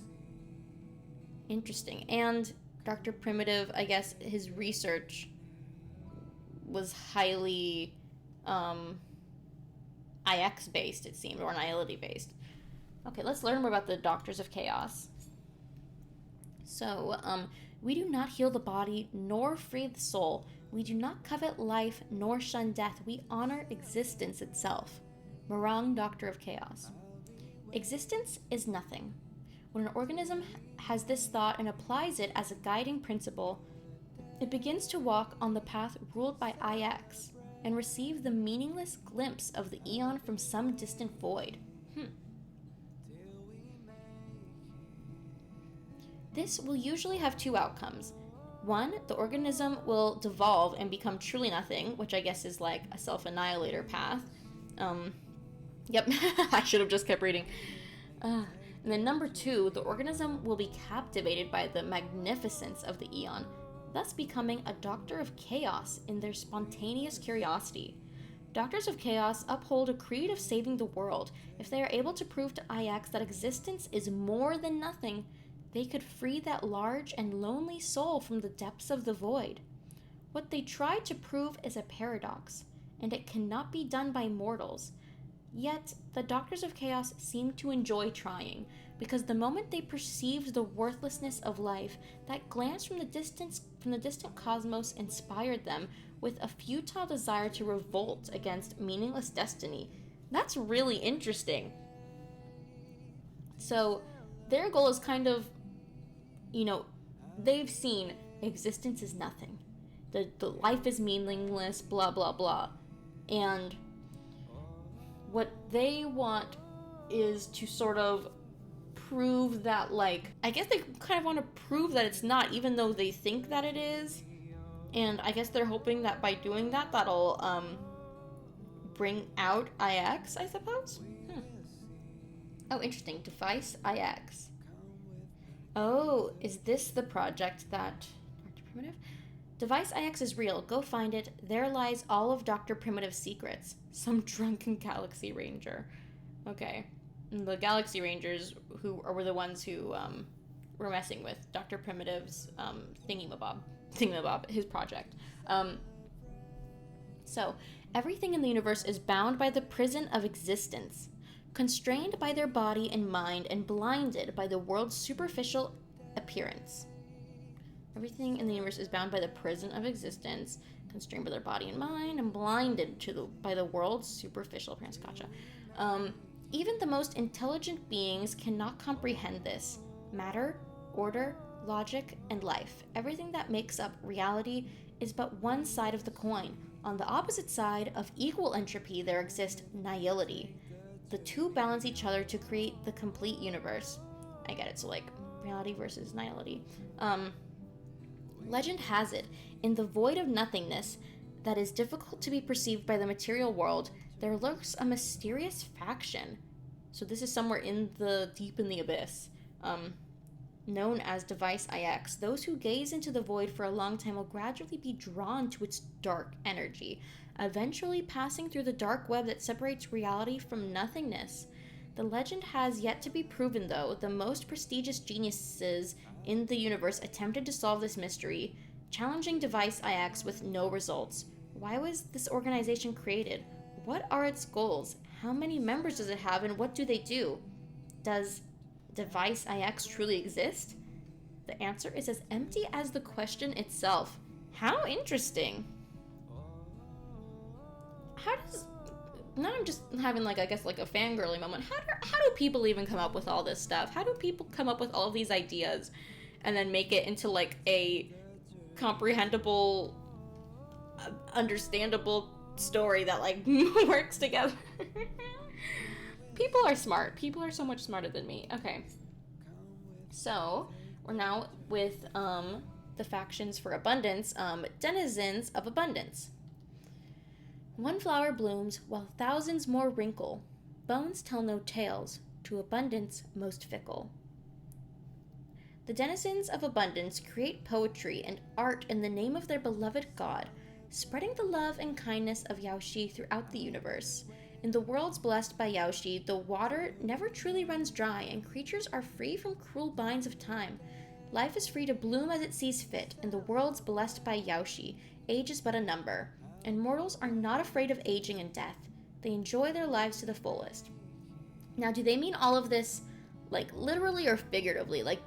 Interesting. And Dr. Primitive, I guess, his research was highly IX based, it seemed, or nihility based. Okay, let's learn more about the Doctors of Chaos. So, we do not heal the body nor free the soul. We do not covet life nor shun death. We honor existence itself. Morang, Doctor of Chaos. Existence is nothing. When an organism has this thought and applies it as a guiding principle, it begins to walk on the path ruled by IX and receive the meaningless glimpse of the eon from some distant void. This will usually have two outcomes. One, the organism will devolve and become truly nothing, which I guess is like a self-annihilator path. Yep, I should have just kept reading. And then number two, the organism will be captivated by the magnificence of the eon, thus becoming a Doctor of Chaos in their spontaneous curiosity. Doctors of Chaos uphold a creed of saving the world. If they are able to prove to IX that existence is more than nothing, they could free that large and lonely soul from the depths of the void. What they try to prove is a paradox, and it cannot be done by mortals. Yet, the Doctors of Chaos seem to enjoy trying, because the moment they perceived the worthlessness of life, that glance from the distant cosmos inspired them with a futile desire to revolt against meaningless destiny. That's really interesting. So, their goal is kind of, they've seen existence is nothing. The life is meaningless, blah, blah, blah. And what they want is to sort of prove that, I guess they kind of want to prove that it's not, even though they think that it is. And I guess they're hoping that by doing that, that'll bring out IX, I suppose? Oh, interesting. Device IX. Oh, is this the project that... Dr. Primitive? Device IX is real. Go find it. There lies all of Dr. Primitive's secrets. Some drunken Galaxy Ranger. Okay. And the Galaxy Rangers were the ones who were messing with Dr. Primitive's thingamabob, his project. So, everything in the universe is bound by the prison of existence, constrained by their body and mind, and blinded by the world's superficial appearance. Everything in the universe is bound by the prison of existence, constrained by their body and mind, and blinded by the world's superficial appearance. Gotcha. Even the most intelligent beings cannot comprehend this. Matter, order, logic, and life, everything that makes up reality, is but one side of the coin. On the opposite side of equal entropy, there exists nihility. The two balance each other to create the complete universe. I get it, so reality versus nihility. Legend has it, in the void of nothingness that is difficult to be perceived by the material world, there lurks a mysterious faction. So this is somewhere deep in the abyss, known as Device IX. Those who gaze into the void for a long time will gradually be drawn to its dark energy, eventually passing through the dark web that separates reality from nothingness. The legend has yet to be proven, though. The most prestigious geniuses in the universe attempted to solve this mystery, challenging Device IX with no results. Why was this organization created? What are its goals? How many members does it have, and what do they do? Does Device IX truly exist? The answer is as empty as the question itself. How interesting. Now I'm just having a fangirling moment. How do people even come up with all this stuff? How do people come up with all of these ideas and then make it into a comprehensible, understandable story that works together? People are smart. People are so much smarter than me. Okay. So, we're now with the factions for abundance, denizens of abundance. One flower blooms while thousands more wrinkle. Bones tell no tales, to abundance most fickle. The denizens of abundance create poetry and art in the name of their beloved god, spreading the love and kindness of Yaoshi throughout the universe. In the worlds blessed by Yaoshi, the water never truly runs dry, and creatures are free from cruel binds of time. Life is free to bloom as it sees fit, in the worlds blessed by Yaoshi. Age is but a number. and mortals are not afraid of aging and death. They enjoy their lives to the fullest. Now, do they mean all of this, like, literally or figuratively? Like,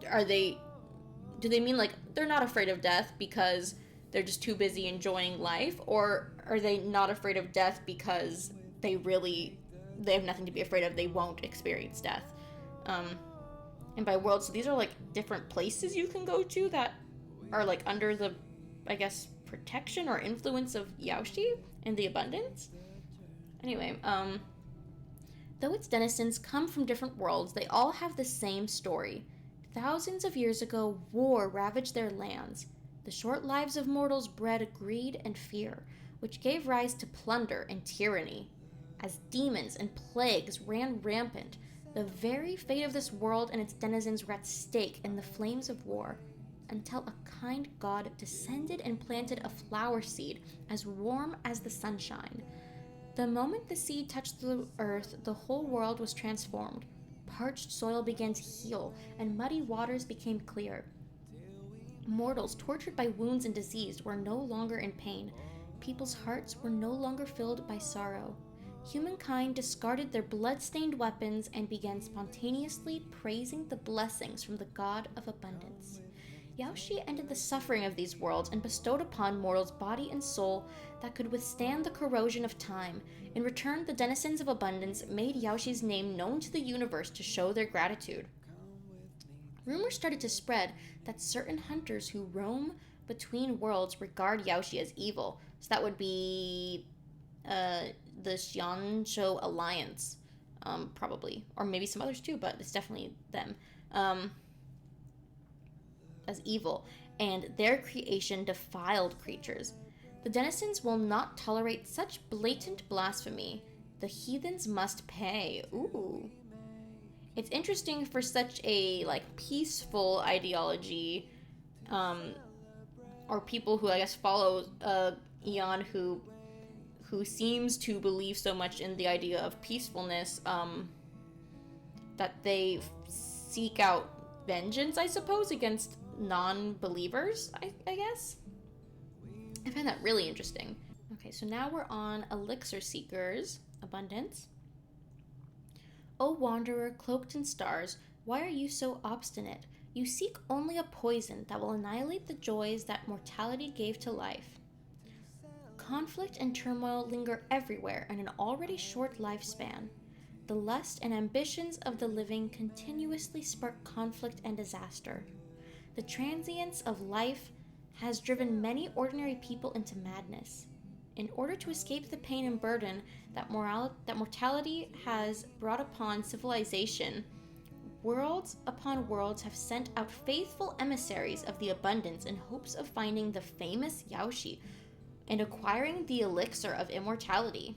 do they mean, like, they're not afraid of death because they're just too busy enjoying life? Or are they not afraid of death because they have nothing to be afraid of, they won't experience death? And by worlds, so these are, like, different places you can go to that are, like, under the, I guess, protection or influence of Yaoshi and the abundance? Anyway, though its denizens come from different worlds, they all have the same story. Thousands of years ago, war ravaged their lands. The short lives of mortals bred greed and fear, which gave rise to plunder and tyranny. As demons and plagues ran rampant, the very fate of this world and its denizens were at stake in the flames of war, until a kind god descended and planted a flower seed as warm as the sunshine. The moment the seed touched the earth, the whole world was transformed. Parched soil began to heal, and muddy waters became clear. Mortals tortured by wounds and disease were no longer in pain. People's hearts were no longer filled by sorrow. Humankind discarded their blood-stained weapons and began spontaneously praising the blessings from the god of abundance. Yaoshi ended the suffering of these worlds and bestowed upon mortals body and soul that could withstand the corrosion of time. In return, the denizens of abundance made Yaoshi's name known to the universe to show their gratitude. Rumors started to spread that certain hunters who roam between worlds regard Yaoshi as evil. So that would be the Xianzhou Alliance, probably. Or maybe some others too, but it's definitely them. As evil, and their creation defiled creatures. The denizens will not tolerate such blatant blasphemy. The heathens must pay. Ooh. It's interesting for such a, like, peaceful ideology, or people who, I guess, follow Eon who seems to believe so much in the idea of peacefulness, that they seek out vengeance, I suppose, against non-believers, I guess. I find that really interesting. Okay, so now we're on Elixir Seekers, Abundance. O wanderer cloaked in stars, why are you so obstinate? You seek only a poison that will annihilate the joys that mortality gave to life. Conflict and turmoil linger everywhere in an already short lifespan. The lust and ambitions of the living continuously spark conflict and disaster. The transience of life has driven many ordinary people into madness. In order to escape the pain and burden that mortality has brought upon civilization, worlds upon worlds have sent out faithful emissaries of the abundance in hopes of finding the famous Yaoshi and acquiring the elixir of immortality.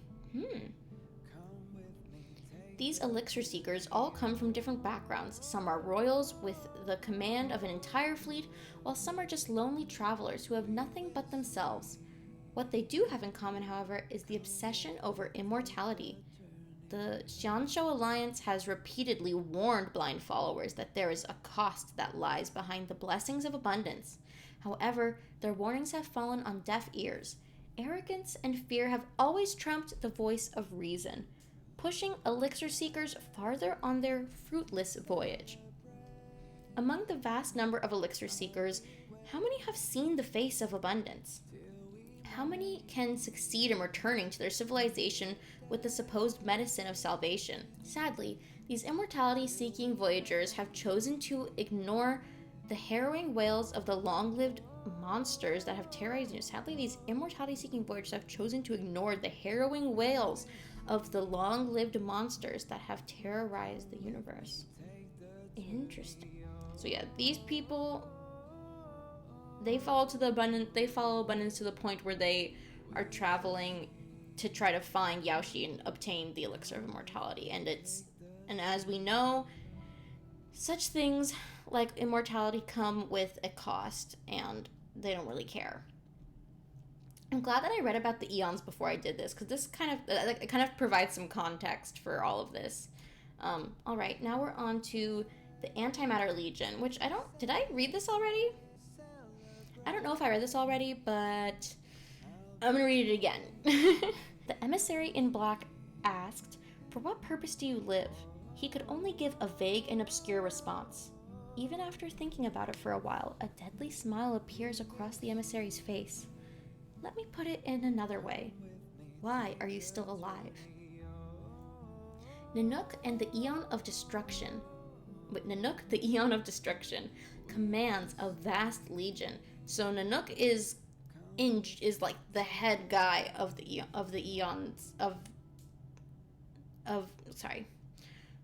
These elixir seekers all come from different backgrounds. Some are royals with the command of an entire fleet, while some are just lonely travelers who have nothing but themselves. What they do have in common, however, is the obsession over immortality. The Xianzhou Alliance has repeatedly warned blind followers that there is a cost that lies behind the blessings of abundance. However, their warnings have fallen on deaf ears. Arrogance and fear have always trumped the voice of reason, pushing elixir seekers farther on their fruitless voyage. Among the vast number of elixir seekers, how many have seen the face of abundance? How many can succeed in returning to their civilization with the supposed medicine of salvation? Sadly, these immortality-seeking voyagers have chosen to ignore the harrowing wails of the long-lived monsters that have terrorized you. Sadly, these immortality-seeking voyagers have chosen to ignore the harrowing wails of the long-lived monsters that have terrorized the universe. Interesting. So yeah, these people, they follow abundance to the point where they are traveling to try to find Yaoshi and obtain the elixir of immortality. And as we know, such things like immortality come with a cost, and they don't really care. I'm glad that I read about the eons before I did this, because this kind of provides some context for all of this. All right, now we're on to the Antimatter Legion, which did I read this already? I don't know if I read this already, but I'm gonna read it again. The emissary in black asked, "For what purpose do you live?" He could only give a vague and obscure response. Even after thinking about it for a while, a deadly smile appears across the emissary's face. Let me put it in another way. Why are you still alive? Nanook and the Eon of Destruction. Nanook, the Eon of Destruction, commands a vast legion. So Nanook is like the head guy of the eons of sorry.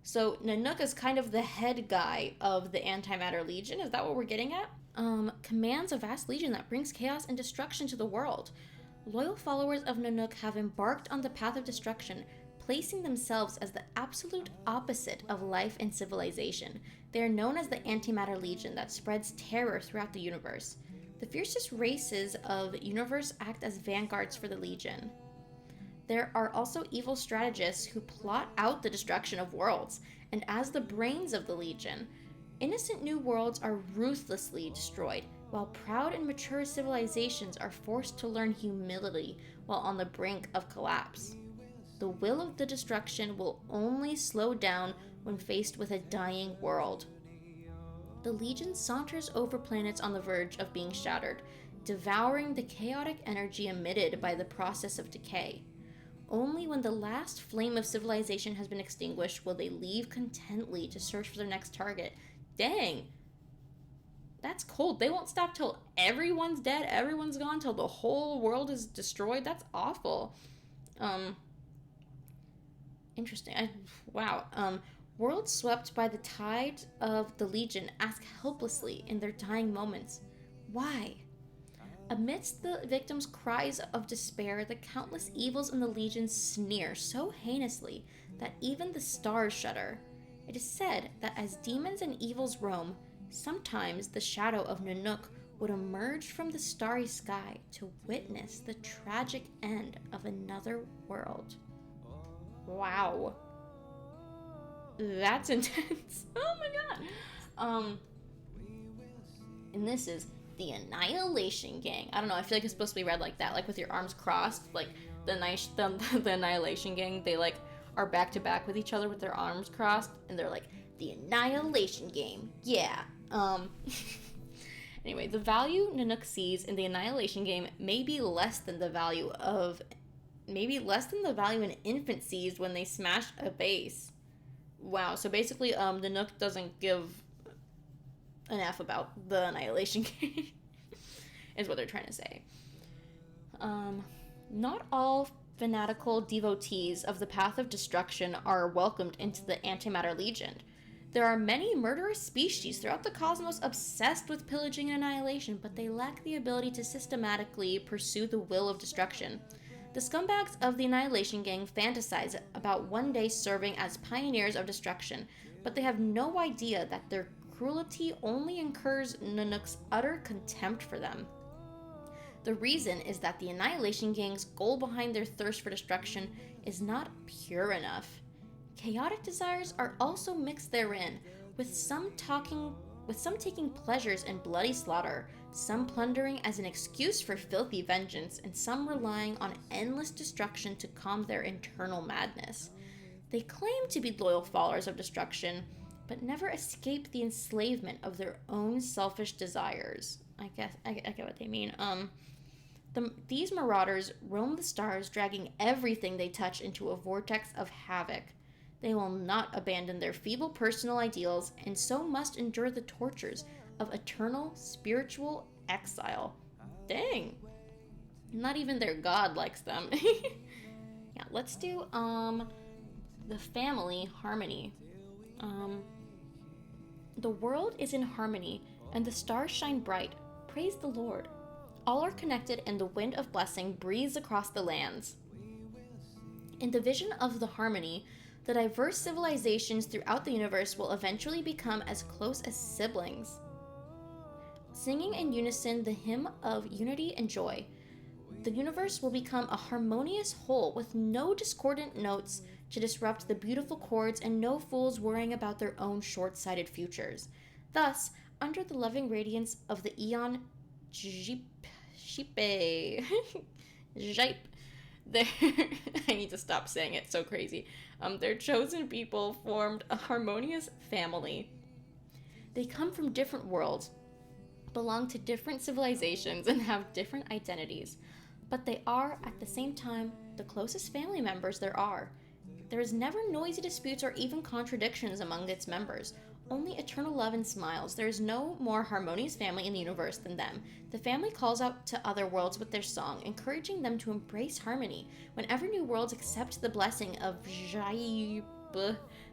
So Nanook is kind of the head guy of the Antimatter Legion. Is that what we're getting at? Commands a vast legion that brings chaos and destruction to the world. Loyal followers of Nanook have embarked on the path of destruction, placing themselves as the absolute opposite of life and civilization. They are known as the Antimatter Legion that spreads terror throughout the universe. The fiercest races of the universe act as vanguards for the Legion. There are also evil strategists who plot out the destruction of worlds, and as the brains of the Legion, innocent new worlds are ruthlessly destroyed, while proud and mature civilizations are forced to learn humility while on the brink of collapse. The will of the destruction will only slow down when faced with a dying world. The Legion saunters over planets on the verge of being shattered, devouring the chaotic energy emitted by the process of decay. Only when the last flame of civilization has been extinguished will they leave contently to search for their next target. Dang! That's cold. They won't stop till everyone's dead, everyone's gone, till the whole world is destroyed. That's awful. Interesting. Wow. Worlds swept by the tide of the Legion ask helplessly in their dying moments, why? Amidst the victims' cries of despair, the countless evils in the Legion sneer so heinously that even the stars shudder. It is said that as demons and evils roam, sometimes the shadow of Nanook would emerge from the starry sky to witness the tragic end of another world. Wow. That's intense. Oh my god. And this is the Annihilation Gang. I don't know, I feel like it's supposed to be read like that, like with your arms crossed, like the Annihilation Gang, they like are back to back with each other with their arms crossed, and they're like, the Annihilation Game. Yeah. Anyway, the value Nanook sees in the Annihilation Game may be less than the value an infant sees when they smash a base. Wow, so basically, Nanook doesn't give an F about the Annihilation Game, is what they're trying to say. Not all fanatical devotees of the path of destruction are welcomed into the Antimatter Legion. There are many murderous species throughout the cosmos obsessed with pillaging and annihilation, but they lack the ability to systematically pursue the will of destruction. The scumbags of the Annihilation Gang fantasize about one day serving as pioneers of destruction, but they have no idea that their cruelty only incurs Nanook's utter contempt for them. The reason is that the Annihilation Gang's goal behind their thirst for destruction is not pure enough. Chaotic desires are also mixed therein, with some taking pleasures in bloody slaughter, some plundering as an excuse for filthy vengeance, and some relying on endless destruction to calm their internal madness. They claim to be loyal followers of destruction, but never escape the enslavement of their own selfish desires. I get what they mean. These marauders roam the stars, dragging everything they touch into a vortex of havoc. They will not abandon their feeble personal ideals, and so must endure the tortures of eternal spiritual exile. Dang. Not even their god likes them. Yeah, let's do the family harmony. The world is in harmony, and the stars shine bright. Praise the Lord. All are connected, and the wind of blessing breathes across the lands. In the vision of the harmony, the diverse civilizations throughout the universe will eventually become as close as siblings. Singing in unison the hymn of unity and joy, the universe will become a harmonious whole with no discordant notes to disrupt the beautiful chords and no fools worrying about their own short-sighted futures. Thus, under the loving radiance of the Eon Jipe, Jipe. I need to stop saying it, so crazy. Their chosen people formed a harmonious family. They come from different worlds, belong to different civilizations, and have different identities. But they are, at the same time, the closest family members there are. There is never noisy disputes or even contradictions among its members. Only eternal love and smiles. There is no more harmonious family in the universe than them. The family calls out to other worlds with their song, encouraging them to embrace harmony. Whenever new worlds accept the blessing of Jipe,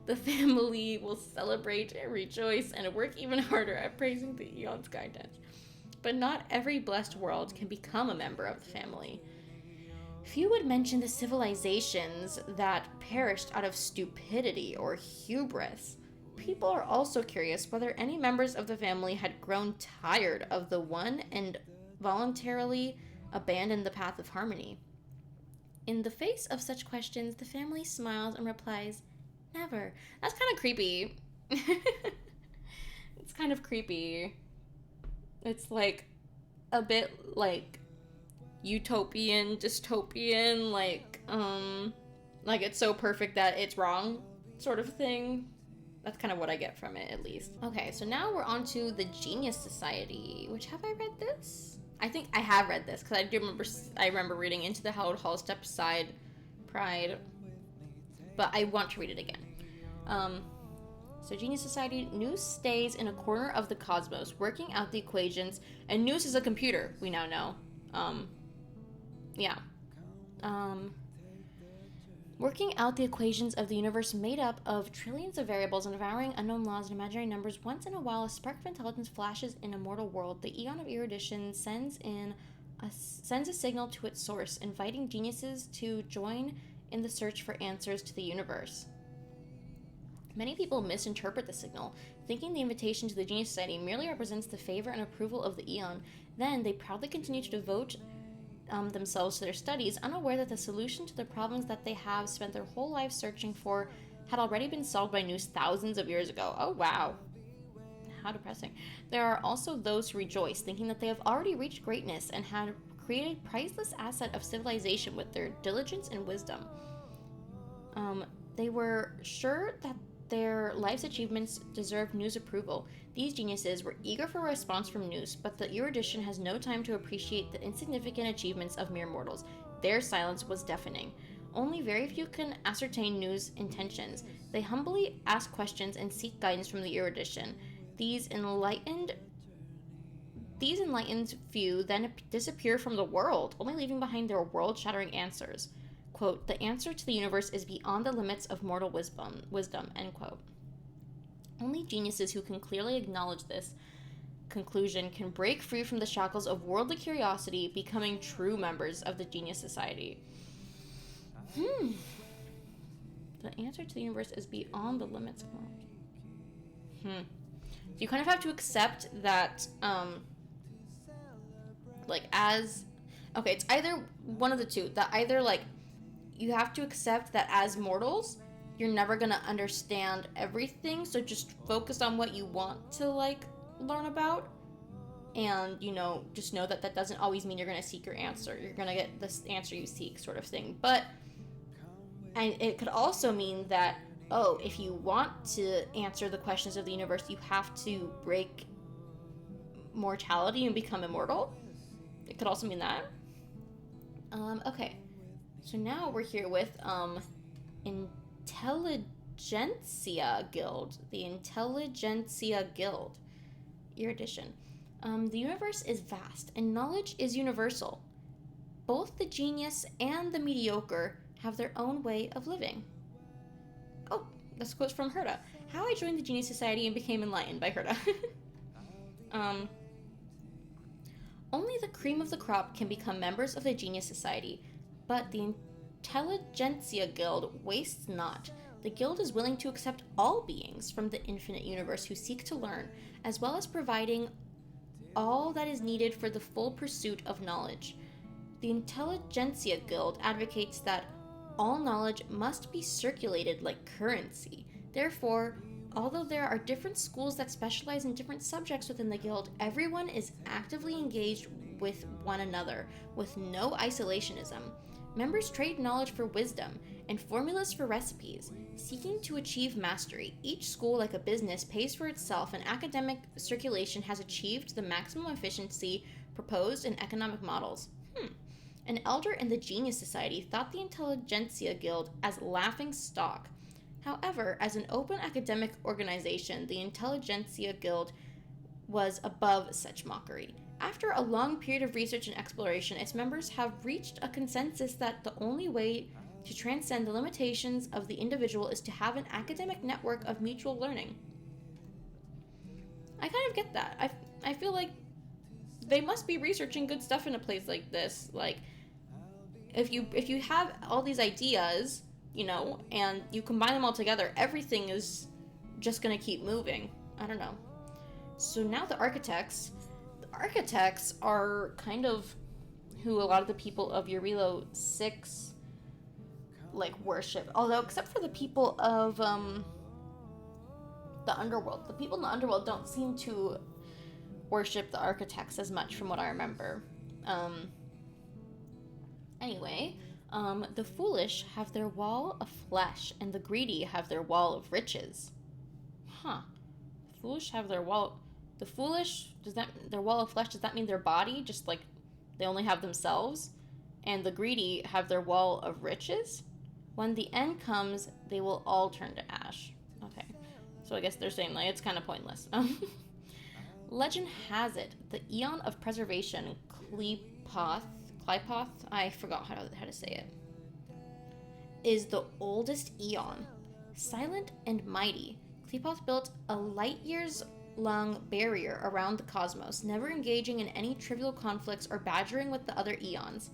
the family will celebrate and rejoice and work even harder at praising the Eon's guidance. But not every blessed world can become a member of the family. Few would mention the civilizations that perished out of stupidity or hubris. People are also curious whether any members of the family had grown tired of the one and voluntarily abandoned the path of harmony. In the face of such questions, the family smiles and replies, "Never." That's kind of creepy. It's kind of creepy. It's like a bit like utopian, dystopian, like it's so perfect that it's wrong sort of thing. That's kind of what I get from it, at least. Okay, so now we're on to the Genius Society, which, have I read this? I think I have read this, because I remember reading Into the Hallowed Hall, Step Aside, Pride, but I want to read it again. So Genius Society, Nous stays in a corner of the cosmos, working out the equations, and Nous is a computer, we now know. Working out the equations of the universe made up of trillions of variables and devouring unknown laws and imaginary numbers. Once in a while, a spark of intelligence flashes in a mortal world. The Eon of Erudition sends a signal to its source, inviting geniuses to join in the search for answers to the universe. Many people misinterpret the signal, thinking the invitation to the Genius Society merely represents the favor and approval of the Eon. Then, they proudly continue to devote themselves to their studies, unaware that the solution to the problems that they have spent their whole lives searching for had already been solved by Nous thousands of years ago. Oh, wow. How depressing. There are also those who rejoice, thinking that they have already reached greatness and had created a priceless asset of civilization with their diligence and wisdom. They were sure that their life's achievements deserved Nous' approval. These geniuses were eager for a response from Nous, but the erudition has no time to appreciate the insignificant achievements of mere mortals. Their silence was deafening. Only very few can ascertain Nous' intentions. They humbly ask questions and seek guidance from the erudition. These enlightened few then disappear from the world, only leaving behind their world-shattering answers. Quote, "The answer to the universe is beyond the limits of mortal wisdom," end quote. Only geniuses who can clearly acknowledge this conclusion can break free from the shackles of worldly curiosity, becoming true members of the Genius Society. The answer to the universe is beyond the limits of mortal. You kind of have to accept that, it's either one of the two. That either, you have to accept that as mortals, you're never gonna understand everything, so just focus on what you want to, learn about, and, just know that that doesn't always mean you're gonna seek your answer. You're gonna get the answer you seek, sort of thing. And it could also mean that, if you want to answer the questions of the universe, you have to break mortality and become immortal. It could also mean that. Okay. So now we're here with, Intelligentsia Guild. The Intelligentsia Guild. Erudition. The universe is vast, and knowledge is universal. Both the genius and the mediocre have their own way of living. Oh, that's a quote from Herta. How I Joined the Genius Society and Became Enlightened by Herta. Only the cream of the crop can become members of the Genius Society, but the Intelligentsia Guild wastes not. The guild is willing to accept all beings from the infinite universe who seek to learn, as well as providing all that is needed for the full pursuit of knowledge. The Intelligentsia Guild advocates that all knowledge must be circulated like currency. Therefore, although there are different schools that specialize in different subjects within the guild, everyone is actively engaged with one another, with no isolationism. Members trade knowledge for wisdom and formulas for recipes, seeking to achieve mastery. Each school, like a business, pays for itself, and academic circulation has achieved the maximum efficiency proposed in economic models. An elder in the Genius Society thought the Intelligentsia Guild as laughing stock. However, as an open academic organization, the Intelligentsia Guild was above such mockery. After a long period of research and exploration, its members have reached a consensus that the only way to transcend the limitations of the individual is to have an academic network of mutual learning. I kind of get that. I feel like they must be researching good stuff in a place like this. Like, if you have all these ideas, you know, and you combine them all together, everything is just gonna keep moving. I don't know. So now the architects are kind of who a lot of the people of Yurilo 6 like worship. Although except for the people of the underworld. The people in the underworld don't seem to worship the architects as much from what I remember. Anyway, the foolish have their wall of flesh, and the greedy have their wall of riches. Huh. Foolish have their wall... The foolish, their wall of flesh, does that mean their body? Just like, they only have themselves? And the greedy have their wall of riches? When the end comes, they will all turn to ash. Okay. So I guess they're saying, like, it's kind of pointless. Legend has it, the Eon of Preservation, Qlipoth, I forgot how to say it, is the oldest Eon. Silent and mighty, Qlipoth built a light-years-long barrier around the cosmos, never engaging in any trivial conflicts or badgering with the other Eons.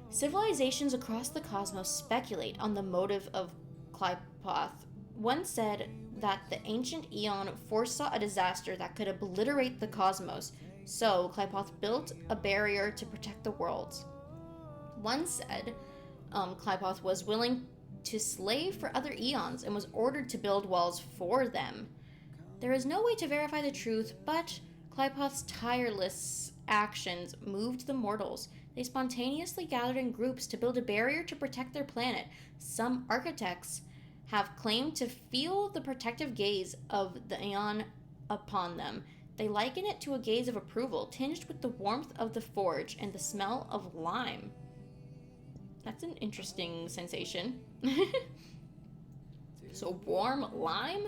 Civilizations across the cosmos speculate on the motive of Qlipoth. One said that the ancient Eon foresaw a disaster that could obliterate the cosmos, so Qlipoth built a barrier to protect the worlds. One said Qlipoth was willing to slave for other Eons and was ordered to build walls for them. There is no way to verify the truth, but Qlipoth's tireless actions moved the mortals. They spontaneously gathered in groups to build a barrier to protect their planet. Some architects have claimed to feel the protective gaze of the Aeon upon them. They liken it to a gaze of approval, tinged with the warmth of the forge and the smell of lime. That's an interesting sensation. So warm lime?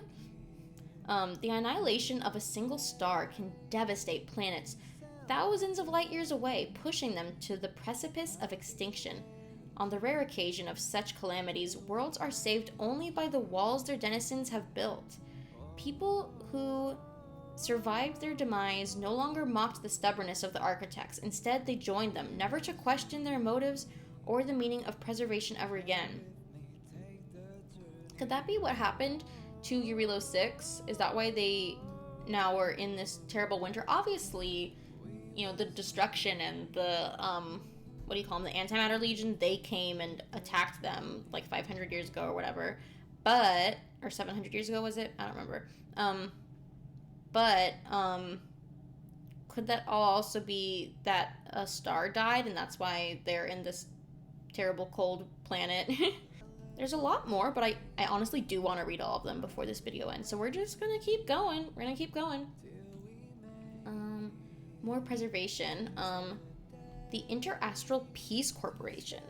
The annihilation of a single star can devastate planets thousands of light years away, pushing them to the precipice of extinction. On the rare occasion of such calamities, worlds are saved only by the walls their denizens have built. People who survived their demise no longer mocked the stubbornness of the architects. Instead, they joined them, never to question their motives or the meaning of preservation ever again. Could that be what happened to Yurilo 6? Is that why they now are in this terrible winter? Obviously, you know, the destruction and the, what do you call them, the Antimatter Legion, they came and attacked them like 500 years ago or whatever. But, or 700 years ago was it? I don't remember. Could that also be that a star died and that's why they're in this terrible cold planet? There's a lot more, but I honestly do want to read all of them before this video ends. So we're just gonna keep going. We're gonna keep going. More preservation. The Interastral Peace Corporation.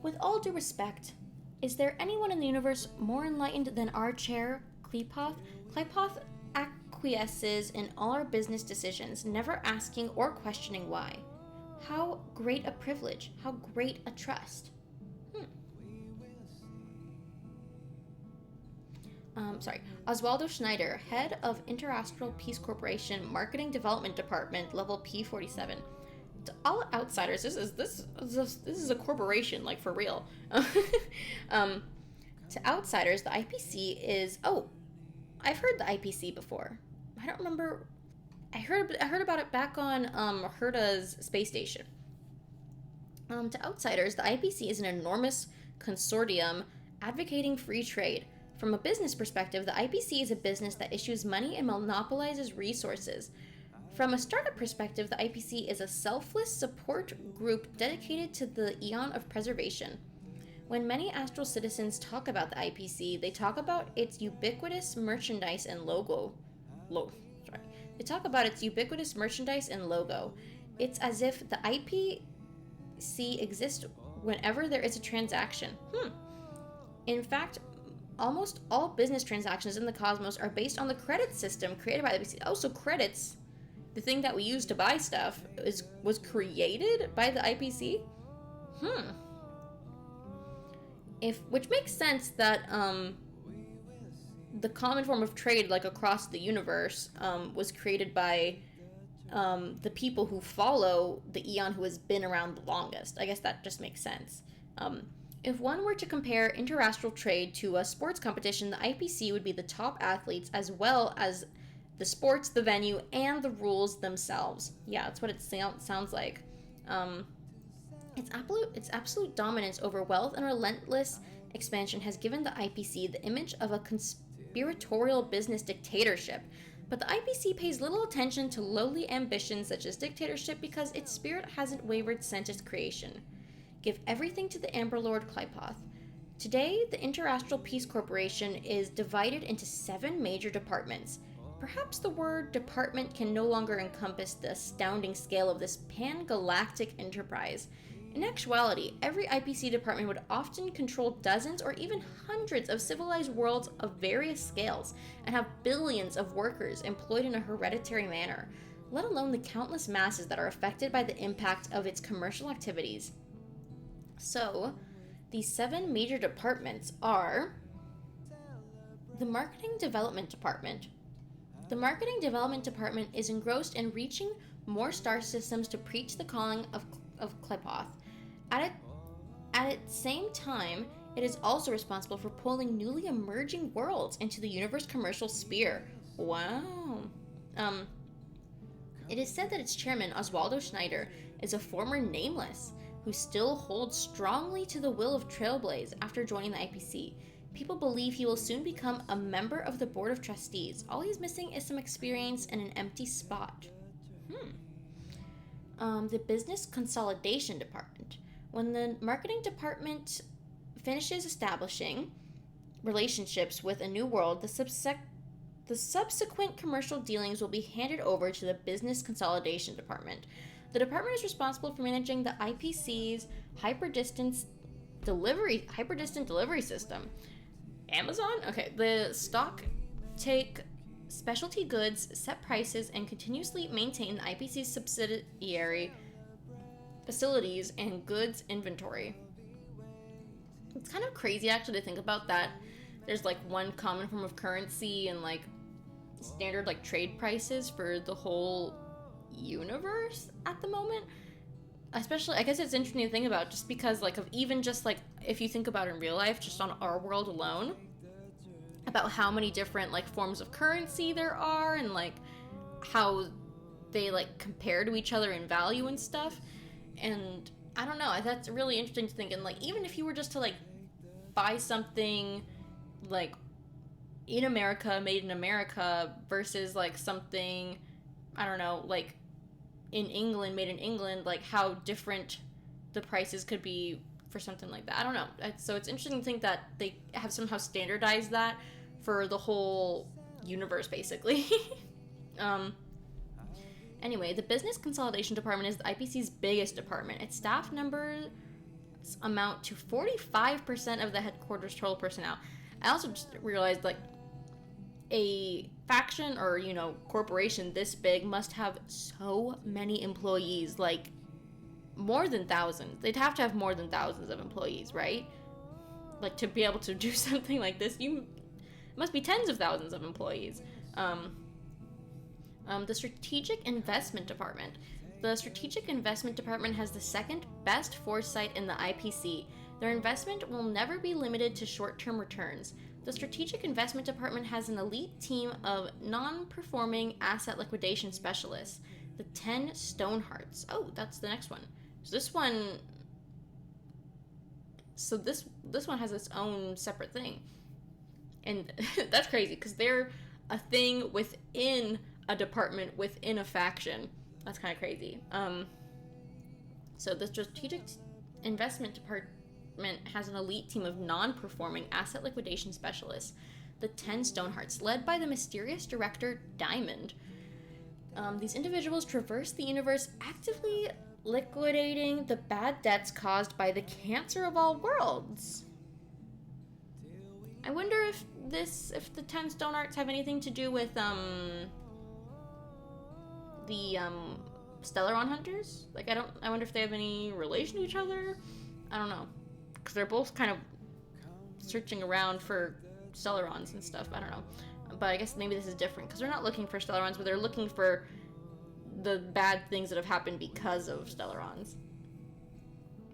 With all due respect, is there anyone in the universe more enlightened than our chair, Qlipoth? Qlipoth acquiesces in all our business decisions, never asking or questioning why. How great a privilege, how great a trust. Oswaldo Schneider, head of Interastral Peace Corporation, Marketing Development Department, level P47. To all outsiders, this is a corporation, like for real. To outsiders, the IPC is... Oh, I've heard the IPC before. I don't remember... I heard about it back on Herta's space station. To outsiders, the IPC is an enormous consortium advocating free trade. From a business perspective, the IPC is a business that issues money and monopolizes resources. From a startup perspective, the IPC is a selfless support group dedicated to the Eon of Preservation. When many Astral citizens talk about the IPC, they talk about its ubiquitous merchandise and logo. They talk about its ubiquitous merchandise and logo. It's as if the IPC exists whenever there is a transaction. In fact, almost all business transactions in the cosmos are based on the credit system created by the IPC. Oh, so credits, the thing that we use to buy stuff, was created by the IPC? Which makes sense that the common form of trade, like across the universe, was created by the people who follow the Eon who has been around the longest. I guess that just makes sense. If one were to compare interastral trade to a sports competition, the IPC would be the top athletes, as well as the sports, the venue, and the rules themselves. Yeah, that's what it sounds like. Its absolute dominance over wealth and relentless expansion has given the IPC the image of a conspiratorial business dictatorship. But the IPC pays little attention to lowly ambitions such as dictatorship because its spirit hasn't wavered since its creation. Give everything to the Amber Lord Clypoth. Today, the Interastral Peace Corporation is divided into 7 major departments. Perhaps the word department can no longer encompass the astounding scale of this pan-galactic enterprise. In actuality, every IPC department would often control dozens or even hundreds of civilized worlds of various scales and have billions of workers employed in a hereditary manner, let alone the countless masses that are affected by the impact of its commercial activities. So, these 7 major departments are the Marketing Development Department. The Marketing Development Department is engrossed in reaching more star systems to preach the calling of Clypoth. At its same time, it is also responsible for pulling newly emerging worlds into the universe commercial sphere. Wow. It is said that its chairman, Oswaldo Schneider, is a former Nameless, who still holds strongly to the will of Trailblaze after joining the IPC. People believe he will soon become a member of the Board of Trustees. All he's missing is some experience and an empty spot. The Business Consolidation Department. When the Marketing Department finishes establishing relationships with a new world, the subsequent commercial dealings will be handed over to the Business Consolidation Department. The department is responsible for managing the IPC's hyperdistant delivery system. Amazon? Okay, the stock take specialty goods, set prices, and continuously maintain the IPC's subsidiary facilities and goods inventory. It's kind of crazy actually to think about that. There's like one common form of currency and like standard like trade prices for the whole universe at the moment. Especially, I guess it's interesting to think about just because like of even just like if you think about in real life, just on our world alone, about how many different like forms of currency there are and like how they like compare to each other in value and stuff. And I don't know, that's really interesting to think. And like even if you were just to like buy something like in America, made in America versus like something, I don't know, like in England, made in England, like how different the prices could be for something like that. I don't know. So it's interesting to think that they have somehow standardized that for the whole universe, basically. Anyway, the Business Consolidation Department is the IPC's biggest department. Its staff numbers amount to 45% of the headquarters' total personnel. I also just realized, like, a faction or, you know, corporation this big must have so many employees, like, more than thousands. They'd have to have more than thousands of employees, right? Like, to be able to do something like this, it must be tens of thousands of employees. The Strategic Investment Department. The Strategic Investment Department has the second best foresight in the IPC. Their investment will never be limited to short-term returns. The Strategic Investment Department has an elite team of non-performing asset liquidation specialists, the 10 Stonehearts. Oh, that's the next one. So this one has its own separate thing. And that's crazy, because they're a thing within a department within a faction. That's kind of crazy. So the strategic investment department has an elite team of non-performing asset liquidation specialists, the 10 Stonehearts, led by the mysterious director Diamond. These individuals traverse the universe, actively liquidating the bad debts caused by the cancer of all worlds. I wonder if the 10 Stonehearts have anything to do with the Stellaron Hunters. Like, I wonder if they have any relation to each other. I don't know, because they're both kind of searching around for Stellarons and stuff. I don't know, but I guess maybe this is different because they're not looking for Stellarons, but they're looking for the bad things that have happened because of Stellarons.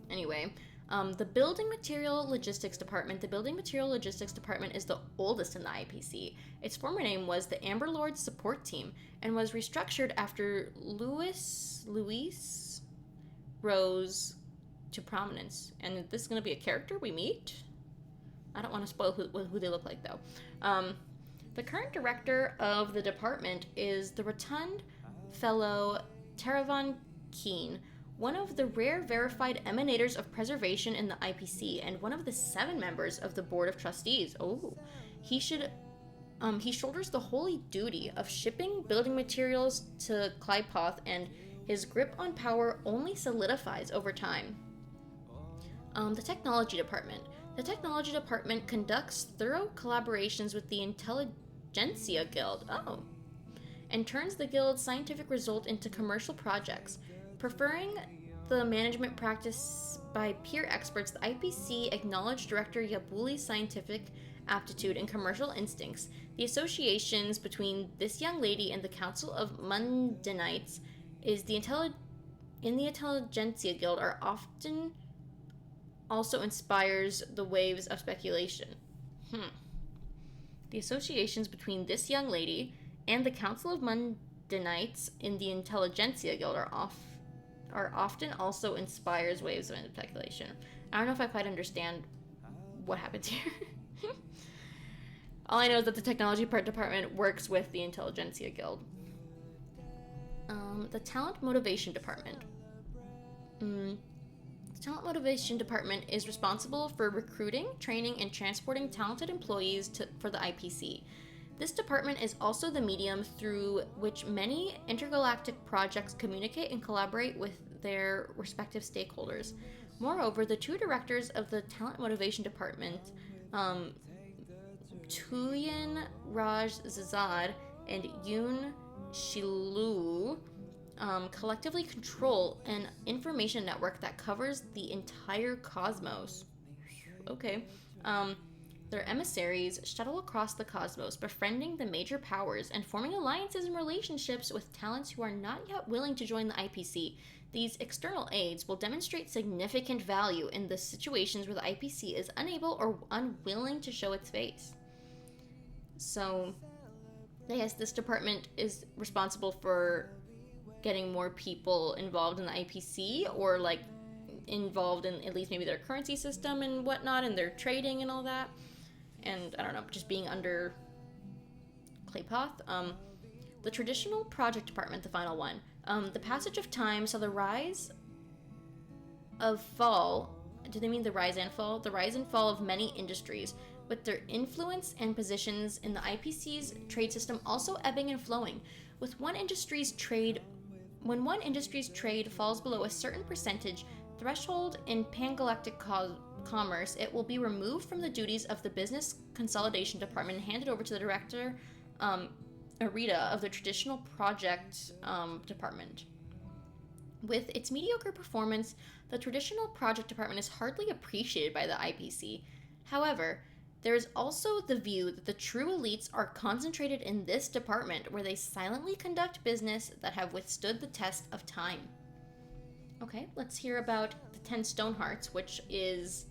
Anyway, the Building Material Logistics Department. The Building Material Logistics Department is the oldest in the IPC. Its former name was the Amber Lord Support Team and was restructured after Luis rose to prominence. And this is going to be a character we meet? I don't want to spoil who they look like, though. The current director of the department is the rotund fellow Taravan Keen, one of the rare verified emanators of preservation in the IPC, and one of the 7 members of the Board of Trustees. Oh, he shoulders the holy duty of shipping building materials to Clypoth, and his grip on power only solidifies over time. The Technology Department. The Technology Department conducts thorough collaborations with the Intelligentsia Guild, and turns the Guild's scientific result into commercial projects. Preferring the management practice by peer experts, the IPC acknowledged Director Yabuli's scientific aptitude and commercial instincts. The associations between this young lady and the Council of Mundanites in the Intelligentsia Guild are often also inspires the waves of speculation. The associations between this young lady and the Council of Mundanites in the Intelligentsia Guild are often also inspires waves of speculation. I don't know if I quite understand what happens here. All I know is that the Technology Department works with the Intelligentsia Guild. The Talent Motivation Department. The Talent Motivation Department is responsible for recruiting, training, and transporting talented employees for the IPC. This department is also the medium through which many intergalactic projects communicate and collaborate with their respective stakeholders. Moreover, the 2 directors of the Talent Motivation Department, Tuyen Raj Zazad and Yoon Shilu, collectively control an information network that covers the entire cosmos. Okay. Their emissaries shuttle across the cosmos, befriending the major powers and forming alliances and relationships with talents who are not yet willing to join the IPC. These external aids will demonstrate significant value in the situations where the IPC is unable or unwilling to show its face. So, yes, this department is responsible for getting more people involved in the IPC, or like involved in at least maybe their currency system and whatnot, and their trading and all that. And I don't know, just being under Claypoth. The Traditional Project Department, the final one. The passage of time saw the rise of fall. Do they mean the rise and fall? The rise and fall of many industries, with their influence and positions in the IPC's trade system also ebbing and flowing. When one industry's trade falls below a certain percentage threshold in pangalactic commerce, it will be removed from the duties of the Business Consolidation Department and handed over to the Director Arita of the Traditional Project Department. With its mediocre performance, the Traditional Project Department is hardly appreciated by the IPC. However, there is also the view that the true elites are concentrated in this department, where they silently conduct business that have withstood the test of time. Okay, let's hear about the 10 Stonehearts, which is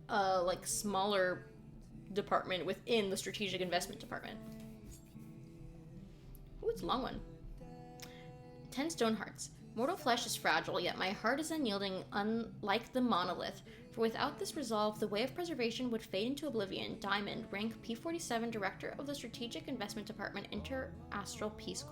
a smaller department within the Strategic Investment Department. Ooh, it's a long one. 10 Stonehearts. Mortal flesh is fragile, yet my heart is unyielding, unlike the monolith. For without this resolve, the way of preservation would fade into oblivion. Diamond, rank P47, Director of the Strategic Investment Department, Inter-Astral Peace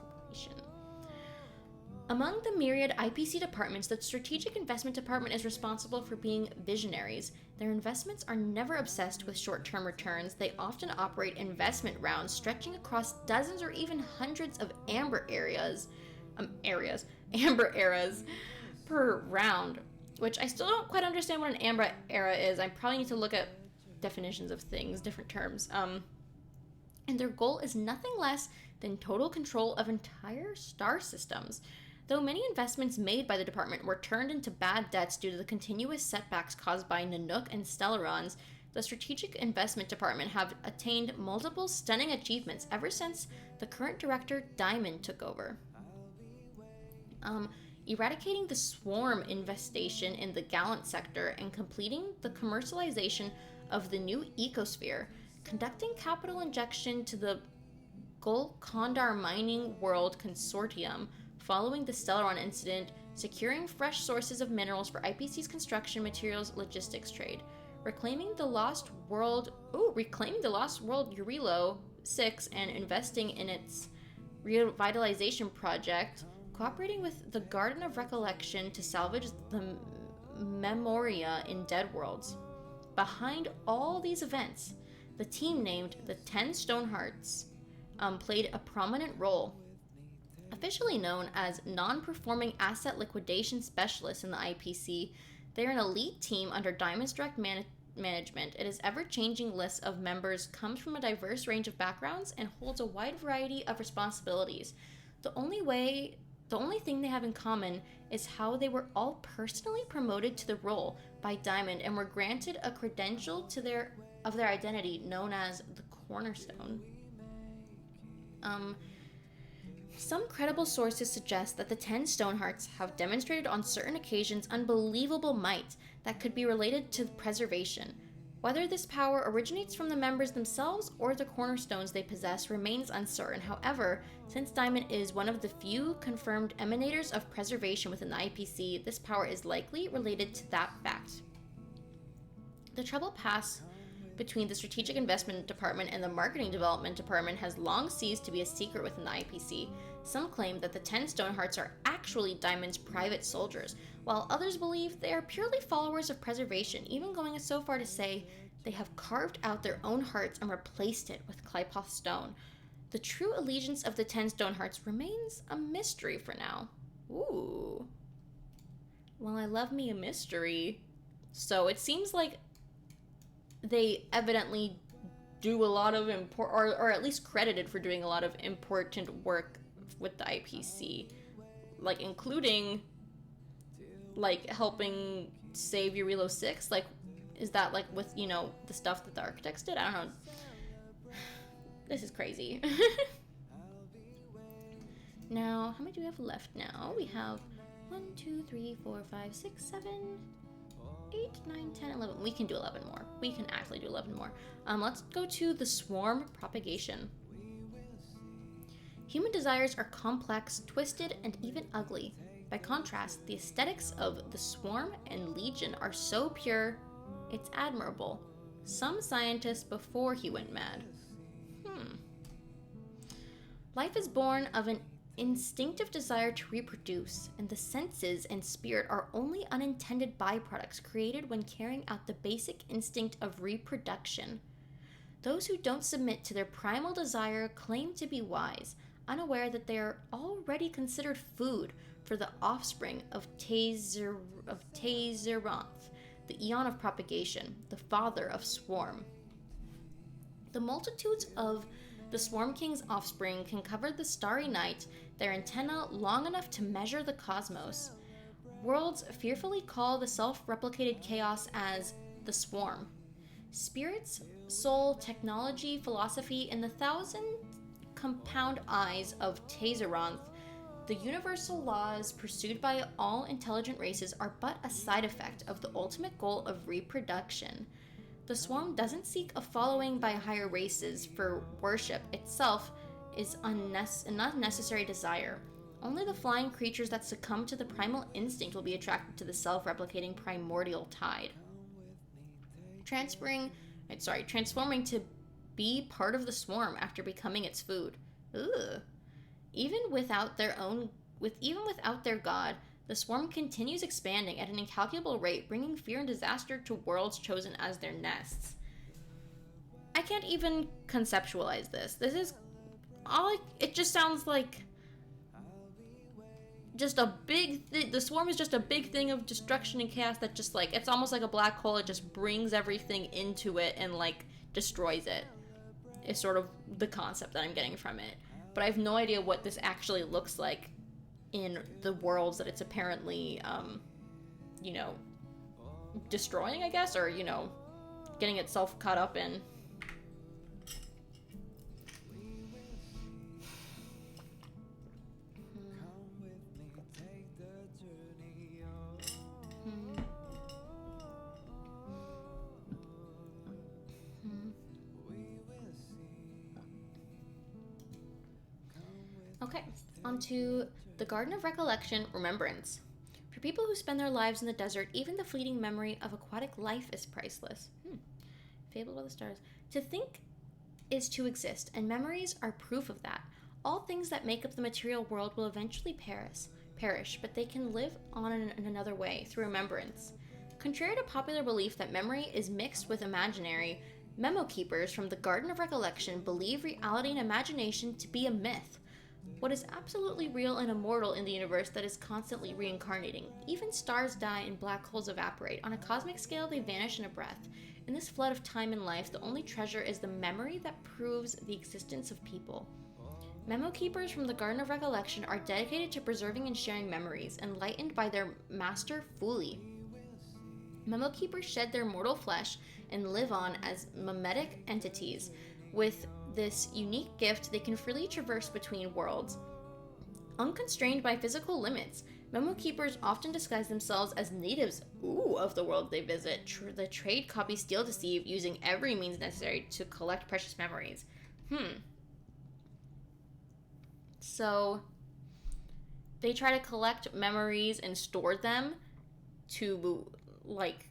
Among the myriad IPC departments, the Strategic Investment Department is responsible for being visionaries. Their investments are never obsessed with short-term returns. They often operate investment rounds stretching across dozens or even hundreds of amber eras per round, which I still don't quite understand what an amber era is. I probably need to look at definitions of things, different terms. And their goal is nothing less than total control of entire star systems. Though many investments made by the department were turned into bad debts due to the continuous setbacks caused by Nanook and Stellarons, the Strategic Investment Department have attained multiple stunning achievements ever since the current director, Diamond, took over. Eradicating the swarm infestation in the Gallant sector and completing the commercialization of the new ecosphere, conducting capital injection to the Golkondar Mining World Consortium following the Stellaron incident, securing fresh sources of minerals for IPC's construction materials logistics trade, reclaiming the lost world Urilo 6 and investing in its revitalization project, cooperating with the Garden of Recollection to salvage the Memoria in Dead Worlds. Behind all these events, the team named the 10 Stonehearts played a prominent role. Officially known as Non-Performing Asset Liquidation Specialists in the IPC, they are an elite team under Diamond's direct management. It is ever-changing list of members, comes from a diverse range of backgrounds, and holds a wide variety of responsibilities. The only thing they have in common is how they were all personally promoted to the role by Diamond and were granted a credential to their identity known as the Cornerstone. Some credible sources suggest that the 10 Stonehearts have demonstrated on certain occasions unbelievable might that could be related to preservation. Whether this power originates from the members themselves or the cornerstones they possess remains uncertain. However, since Diamond is one of the few confirmed emanators of preservation within the IPC, this power is likely related to that fact. The trouble pass between the Strategic Investment Department and the Marketing Development Department has long ceased to be a secret within the IPC. Some claim that the 10 Stonehearts are actually Diamond's private soldiers, while others believe they are purely followers of preservation, even going so far to say they have carved out their own hearts and replaced it with Clypoth stone. The true allegiance of the 10 Stonehearts remains a mystery for now. Ooh. Well, I love me a mystery. So it seems like they evidently do a lot of or at least credited for doing a lot of important work with the IPC, like including like helping save Urilo 6. Like, is that like with, you know, the stuff that the architects did? I don't know. This is crazy. Now, how many do we have left now? We have 1, 2, 3, 4, 5, 6, 7, 8, 9, 10, 11. We can do 11 more. We can actually do 11 more. Let's go to the swarm propagation. Human desires are complex, twisted, and even ugly. By contrast, the aesthetics of the swarm and legion are so pure, it's admirable. Some scientists before he went mad. Life is born of an instinctive desire to reproduce, and the senses and spirit are only unintended byproducts created when carrying out the basic instinct of reproduction. Those who don't submit to their primal desire claim to be wise, unaware that they are already considered food for the offspring of Tazeroth, the Eon of Propagation, the father of Swarm. The multitudes of the Swarm King's offspring can cover the starry night, their antenna long enough to measure the cosmos. Worlds fearfully call the self-replicated chaos as the Swarm. Spirits, soul, technology, philosophy, and the thousand compound eyes of Tazeroth, the universal laws pursued by all intelligent races are but a side effect of the ultimate goal of reproduction. The swarm doesn't seek a following by higher races, for worship itself is an unnecessary desire. Only the flying creatures that succumb to the primal instinct will be attracted to the self-replicating primordial tide. Transforming to be part of the swarm after becoming its food. Ugh. Even without their god, the swarm continues expanding at an incalculable rate, bringing fear and disaster to worlds chosen as their nests. I can't even conceptualize this. This is it just sounds like just a big the swarm is just a big thing of destruction and chaos that just like, it's almost like a black hole. It just brings everything into it and like destroys it. Is sort of the concept that I'm getting from it. But I have no idea what this actually looks like in the worlds that it's apparently, you know, destroying, I guess, or, you know, getting itself caught up in. Okay, on to the Garden of Recollection, Remembrance. For people who spend their lives in the desert, even the fleeting memory of aquatic life is priceless. Fabled by the stars. To think is to exist, and memories are proof of that. All things that make up the material world will eventually perish, but they can live on in another way, through remembrance. Contrary to popular belief that memory is mixed with imaginary, memo keepers from the Garden of Recollection believe reality and imagination to be a myth. What is absolutely real and immortal in the universe that is constantly reincarnating. Even stars die and black holes evaporate. On a cosmic scale, they vanish in a breath. In this flood of time and life, the only treasure is the memory that proves the existence of people. Memo keepers from the Garden of Recollection are dedicated to preserving and sharing memories, enlightened by their master Fuli. Memo keepers shed their mortal flesh and live on as mimetic entities. With this unique gift, they can freely traverse between worlds. Unconstrained by physical limits, memo keepers often disguise themselves as natives of the world they visit. The trade copy steal deceive, using every means necessary to collect precious memories. So they try to collect memories and store them to like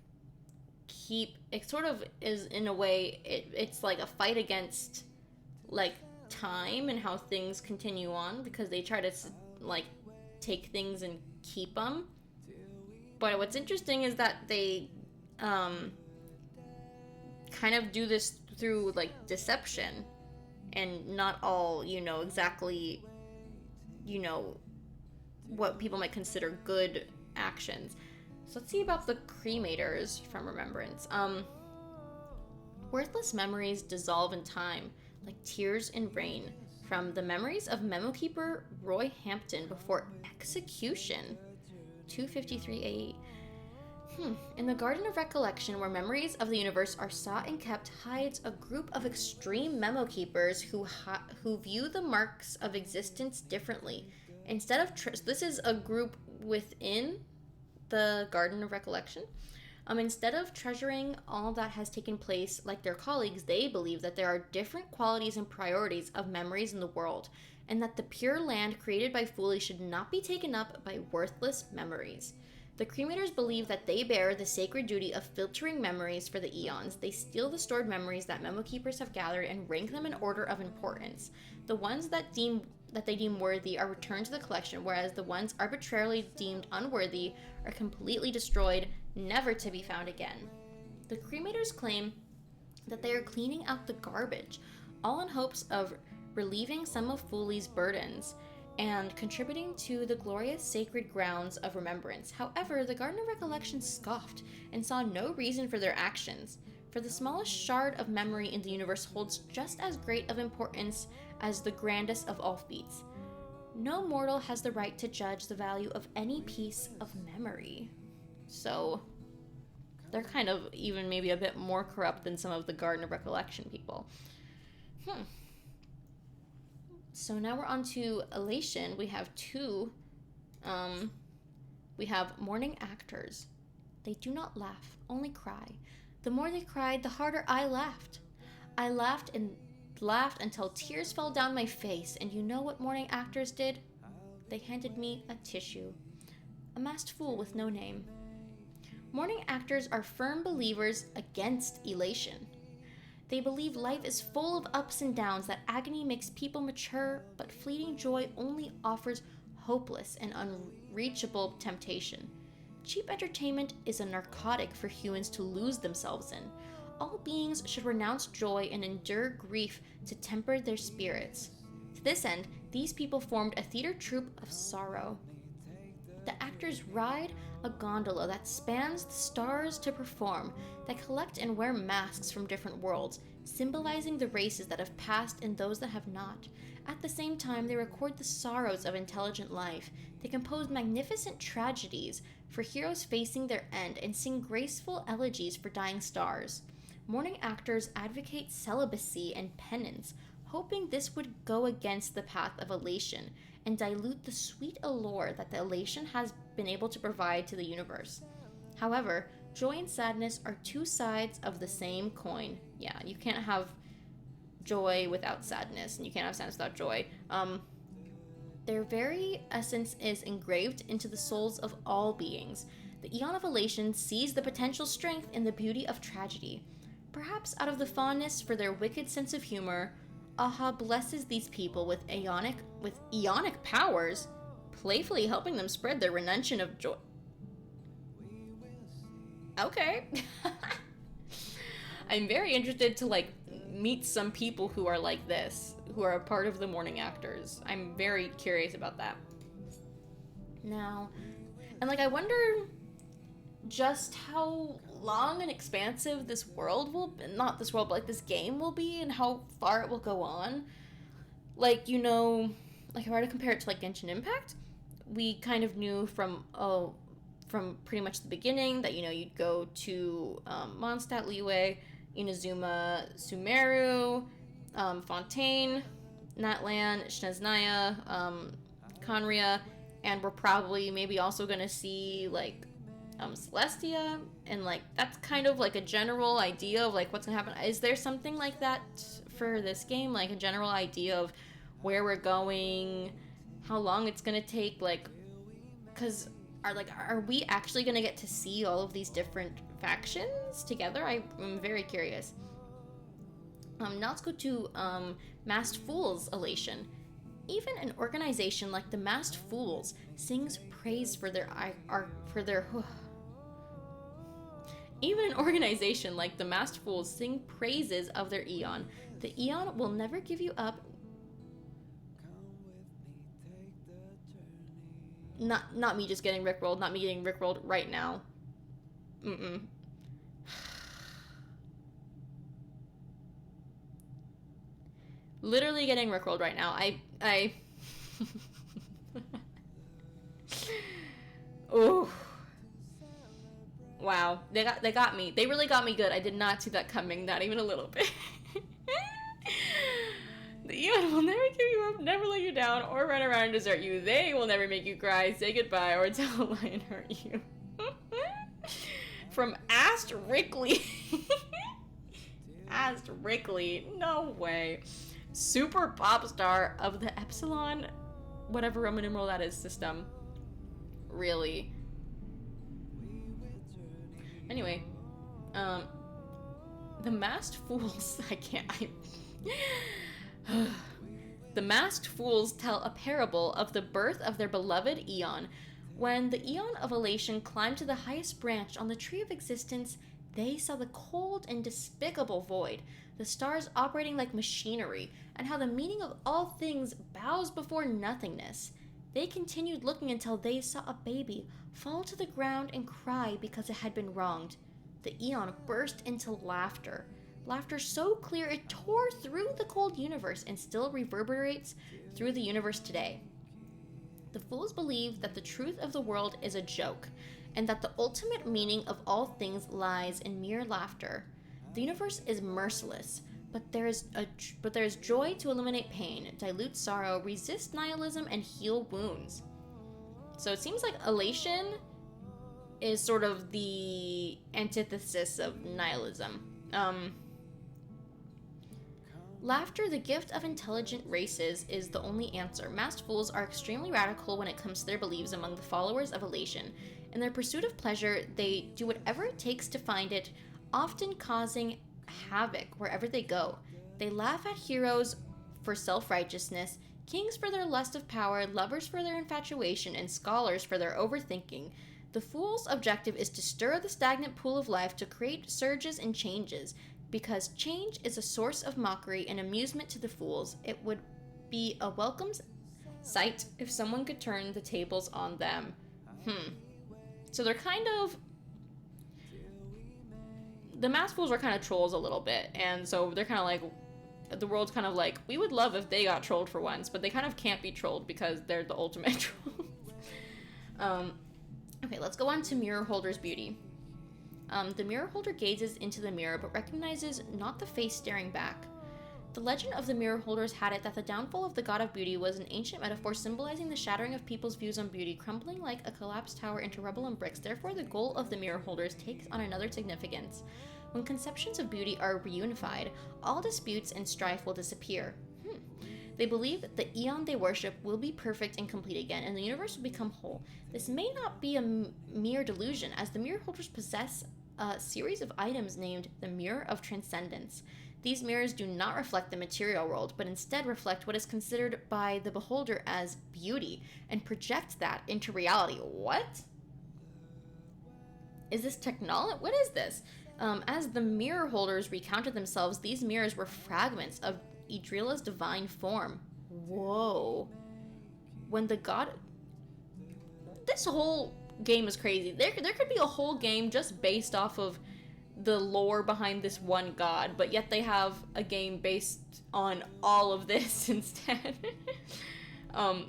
keep, it sort of is in a way, it's like a fight against like time and how things continue on, because they try to like take things and keep them. But what's interesting is that they kind of do this through like deception, and not all, you know, exactly, you know, what people might consider good actions. So let's see about the cremators from Remembrance. Worthless memories dissolve in time, like tears in rain. From the memories of memo keeper Roy Hampton before execution, 253 AE. In the Garden of Recollection, where memories of the universe are sought and kept, hides a group of extreme memo keepers who view the marks of existence differently. Instead of this is a group within the Garden of Recollection. Instead of treasuring all that has taken place like their colleagues, they believe that there are different qualities and priorities of memories in the world, and that the pure land created by Fuli should not be taken up by worthless memories. The cremators believe that they bear the sacred duty of filtering memories for the eons. They steal the stored memories that memo keepers have gathered and rank them in order of importance. The ones that they deem worthy are returned to the collection, whereas the ones arbitrarily deemed unworthy are completely destroyed, never to be found again. The cremators claim that they are cleaning out the garbage, all in hopes of relieving some of Fuli's burdens and contributing to the glorious sacred grounds of remembrance. However, the Garden of Recollection scoffed and saw no reason for their actions, for the smallest shard of memory in the universe holds just as great of importance as the grandest of all feats. No mortal has the right to judge the value of any piece of memory. So they're kind of even maybe a bit more corrupt than some of the Garden of Recollection people. So now we're on to Elation. We have two. We have mourning actors. They do not laugh, only cry. The more they cried, the harder I laughed. I laughed and laughed until tears fell down my face, and you know what mourning actors did? They handed me a tissue. A masked fool with no name. Mourning actors are firm believers against elation. They believe life is full of ups and downs, that agony makes people mature, but fleeting joy only offers hopeless and unreachable temptation. Cheap entertainment is a narcotic for humans to lose themselves in. All beings should renounce joy and endure grief to temper their spirits. To this end, these people formed a theater troupe of sorrow. The actors ride a gondola that spans the stars to perform. They collect and wear masks from different worlds, symbolizing the races that have passed and those that have not. At the same time, they record the sorrows of intelligent life. They compose magnificent tragedies for heroes facing their end and sing graceful elegies for dying stars. Mourning actors advocate celibacy and penance, hoping this would go against the path of elation and dilute the sweet allure that the elation has been able to provide to the universe. However, joy and sadness are two sides of the same coin. Yeah, you can't have joy without sadness, and you can't have sadness without joy. Their very essence is engraved into the souls of all beings. The Eon of Elation sees the potential strength in the beauty of tragedy. Perhaps out of the fondness for their wicked sense of humor, Aha blesses these people with eonic powers, playfully helping them spread their renunciation of joy. Okay. I'm very interested to meet some people who are like this, who are a part of the mourning actors. I'm very curious about that. Now, and I wonder just how long and expansive this world will be, not this world, but this game will be, and how far it will go on. If I were to compare it to Genshin Impact, we kind of knew from pretty much the beginning that, you'd go to Mondstadt, Liyue, Inazuma, Sumeru, Fontaine, Natlan, Snezhnaya, Conria, and we're probably maybe also gonna see Celestia, and that's kind of a general idea of what's gonna happen. Is there something like that for this game, a general idea of where we're going, how long it's gonna take, because are we actually gonna get to see all of these different factions together? I'm very curious. Now let's go to Masked Fools Elation. Even an organization like the Masked Fools sings praise for their Even an organization like the Masked Fools sing praises of their Eon. The Eon will never give you up. Not me just getting rickrolled. Not me getting rickrolled right now. Literally getting rickrolled right now. I Oh. Wow. They got me. They really got me good. I did not see that coming, not even a little bit. The Eon will never give you up, never let you down, or run around and desert you. They will never make you cry, say goodbye, or tell a lie and hurt you. From Ast Rickley. Ast Rickley. No way. Super pop star of the Epsilon, whatever Roman numeral that is, system. Really. Anyway, the Masked Fools, The Masked Fools tell a parable of the birth of their beloved Eon. When the Eon of Elation climbed to the highest branch on the tree of existence, they saw the cold and despicable void, the stars operating like machinery, and how the meaning of all things bows before nothingness. They continued looking until they saw a baby fall to the ground and cry because it had been wronged. The Eon burst into laughter. Laughter so clear it tore through the cold universe and still reverberates through the universe today. The fools believe that the truth of the world is a joke, and that the ultimate meaning of all things lies in mere laughter. The universe is merciless, but there is joy to eliminate pain, dilute sorrow, resist nihilism, and heal wounds. So it seems like elation is sort of the antithesis of nihilism. Laughter, the gift of intelligent races, is the only answer. Masked Fools are extremely radical when it comes to their beliefs among the followers of elation. In their pursuit of pleasure, they do whatever it takes to find it, often causing havoc wherever they go. They laugh at heroes for self-righteousness, kings for their lust of power, lovers for their infatuation, and scholars for their overthinking. The fool's objective is to stir the stagnant pool of life to create surges and changes. Because change is a source of mockery and amusement to the fools, it would be a welcome sight if someone could turn the tables on them. So they're kind of... The mass fools are kind of trolls a little bit, and so they're kind of like... The world's kind of like, we would love if they got trolled for once, but they kind of can't be trolled because they're the ultimate trolls. Okay, let's go on to Mirror Holder's beauty. The mirror holder gazes into the mirror but recognizes not the face staring back. The legend of the mirror holders had it that the downfall of the god of beauty was an ancient metaphor symbolizing the shattering of people's views on beauty, crumbling like a collapsed tower into rubble and bricks. Therefore, the goal of the mirror holders takes on another significance. When conceptions of beauty are reunified, all disputes and strife will disappear. They believe that the eon they worship will be perfect and complete again, and the universe will become whole. This may not be a mere delusion, as the mirror holders possess a series of items named the Mirror of Transcendence. These mirrors do not reflect the material world, but instead reflect what is considered by the beholder as beauty, and project that into reality. What? Is this technology? What is this? As the mirror holders recounted themselves, these mirrors were fragments of Idrila's divine form. Whoa. When the god... This whole game is crazy. There could be a whole game just based off of the lore behind this one god, but yet they have a game based on all of this instead.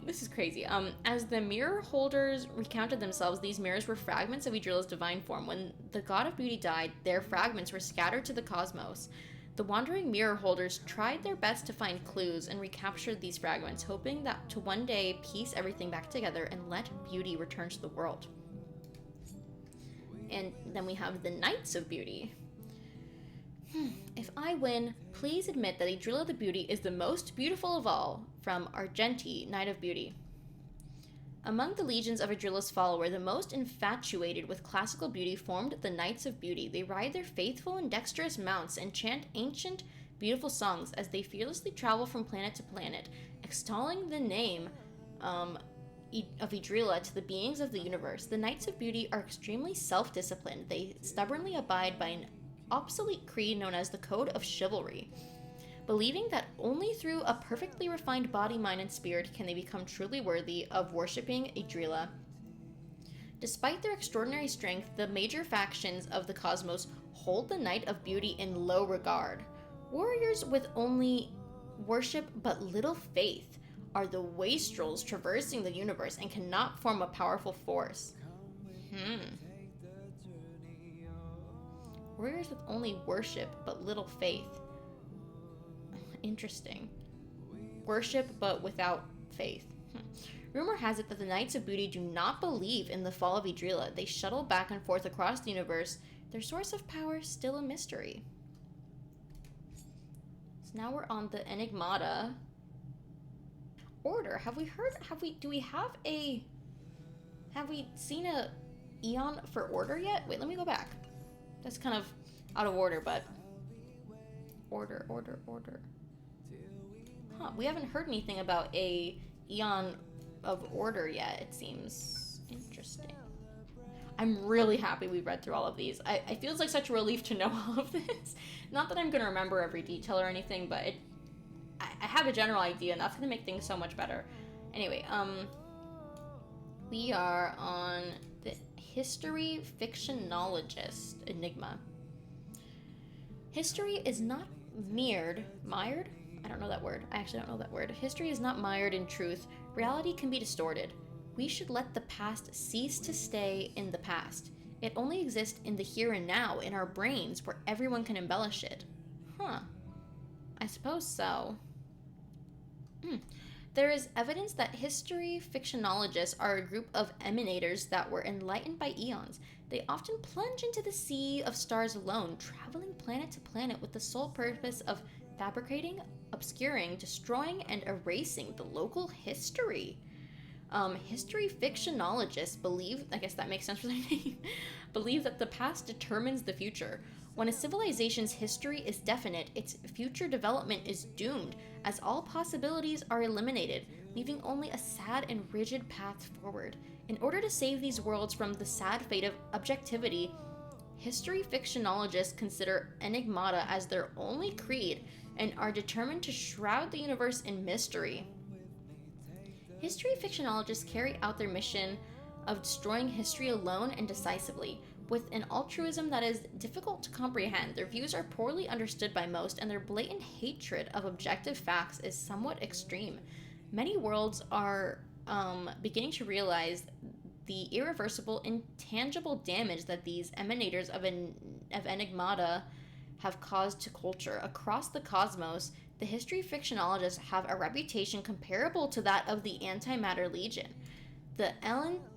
This is crazy. As the mirror holders recounted themselves, these mirrors were fragments of Idrila's divine form. When the god of beauty died, their fragments were scattered to the cosmos. The wandering mirror holders tried their best to find clues and recaptured these fragments, hoping that to one day piece everything back together and let beauty return to the world. And then we have the Knights of Beauty. If I win, please admit that Idrila the Beauty is the most beautiful of all, from Argenti, Knight of Beauty. Among the legions of Idrila's follower, the most infatuated with classical beauty formed the Knights of Beauty. They ride their faithful and dexterous mounts and chant ancient, beautiful songs as they fearlessly travel from planet to planet, extolling the name of Idrila to the beings of the universe. The Knights of Beauty are extremely self-disciplined. They stubbornly abide by an obsolete creed known as the Code of Chivalry, believing that only through a perfectly refined body, mind, and spirit can they become truly worthy of worshipping Idrila. Despite their extraordinary strength, the major factions of the cosmos hold the Knight of Beauty in low regard. Warriors with only worship but little faith are the wastrels traversing the universe and cannot form a powerful force. Warriors with only worship but little faith. Interesting. Worship but without faith. Rumor has it that the Knights of Beauty do not believe in the fall of Idrila. They shuttle back and forth across the universe, their source of power still a mystery. So now we're on the Enigmata Order. Have we seen a Eon for Order yet? Wait, let me go back. That's kind of out of order, but... Order. Huh, we haven't heard anything about a Eon of Order yet, it seems. Interesting. I'm really happy we read through all of these. It feels like such a relief to know all of this. Not that I'm going to remember every detail or anything, but I have a general idea, and that's going to make things so much better. Anyway, we are on the History Fictionologist Enigma. History is not mired? I don't know that word. I actually don't know that word. History is not mired in truth. Reality can be distorted. We should let the past cease to stay in the past. It only exists in the here and now, in our brains, where everyone can embellish it. Huh. I suppose so. There is evidence that history fictionologists are a group of emanators that were enlightened by eons. They often plunge into the sea of stars alone, traveling planet to planet with the sole purpose of fabricating, obscuring, destroying, and erasing the local history. History fictionologists believe, I guess that makes sense for their name, believe that the past determines the future. When a civilization's history is definite, its future development is doomed, as all possibilities are eliminated, leaving only a sad and rigid path forward. In order to save these worlds from the sad fate of objectivity, history fictionologists consider enigmata as their only creed and are determined to shroud the universe in mystery. History fictionologists carry out their mission of destroying history alone and decisively, with an altruism that is difficult to comprehend. Their views are poorly understood by most, and their blatant hatred of objective facts is somewhat extreme. Many worlds are beginning to realize the irreversible, intangible damage that these emanators of enigmata have caused to culture. Across the cosmos, the history fictionologists have a reputation comparable to that of the Antimatter Legion. The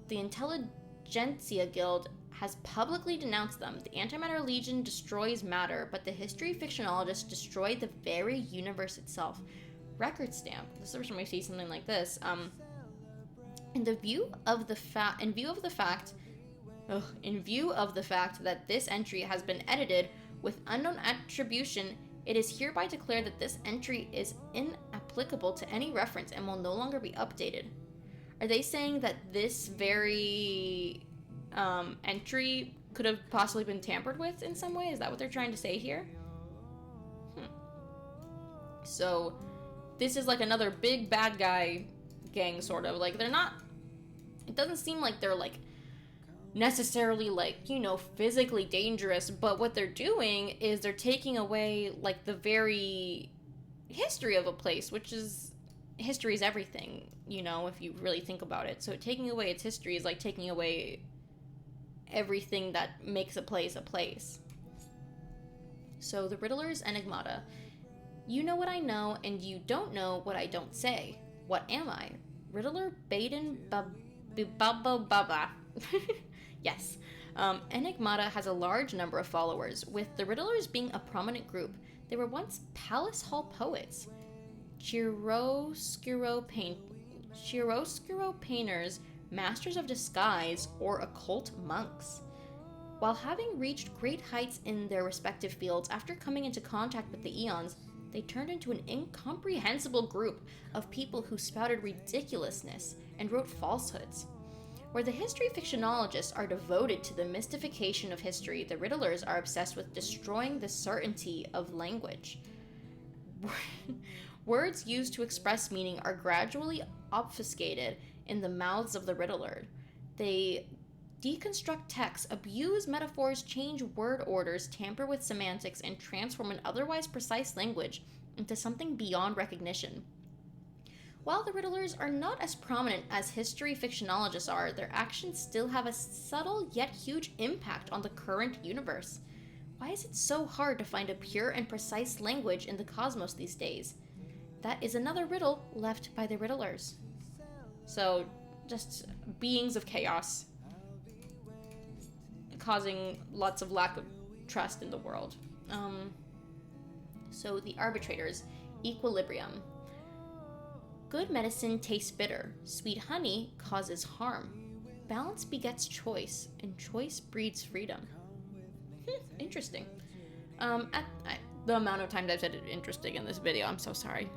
Intelligentsia Guild has publicly denounced them. The Antimatter Legion destroys matter, but the history fictionologists destroy the very universe itself. Record stamp. This is the first time I see something like this. In view of the fact that this entry has been edited with unknown attribution, it is hereby declared that this entry is inapplicable to any reference and will no longer be updated. Are they saying that this very entry could have possibly been tampered with in some way? Is that what they're trying to say here? So this is like another big bad guy gang, sort of. Like, they're not, it doesn't seem like they're like necessarily like, you know, physically dangerous, but what they're doing is they're taking away like the very history of a place, which is, history is everything, you know, if you really think about it. So taking away its history is like taking away everything that makes a place a place. So the Riddler's Enigmata. You know what I know, and you don't know what I don't say. What am I? Riddler Baden Baba. Yes. Enigmata has a large number of followers, with the Riddlers being a prominent group. They were once Palace Hall poets, chiaroscuro painters, masters of disguise, or occult monks. While having reached great heights in their respective fields, after coming into contact with the Eons, they turned into an incomprehensible group of people who spouted ridiculousness and wrote falsehoods. Where the history fictionologists are devoted to the mystification of history, the Riddlers are obsessed with destroying the certainty of language. Words used to express meaning are gradually obfuscated in the mouths of the Riddler. They deconstruct texts, abuse metaphors, change word orders, tamper with semantics, and transform an otherwise precise language into something beyond recognition. While the Riddlers are not as prominent as history fictionologists are, their actions still have a subtle yet huge impact on the current universe. Why is it so hard to find a pure and precise language in the cosmos these days? That is another riddle left by the Riddlers. So, just beings of chaos, causing lots of lack of trust in the world. So the arbitrators, equilibrium. Good medicine tastes bitter. Sweet honey causes harm. Balance begets choice, and choice breeds freedom. Interesting. The amount of times I've said interesting in this video, I'm so sorry.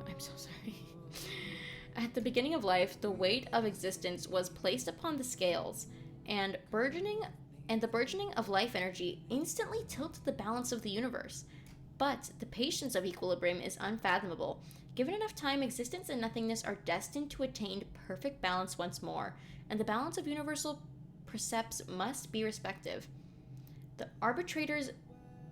At the beginning of life, the weight of existence was placed upon the scales, and the burgeoning of life energy instantly tilted the balance of the universe. But the patience of equilibrium is unfathomable. Given enough time, existence and nothingness are destined to attain perfect balance once more, and the balance of universal precepts must be respective. The arbitrators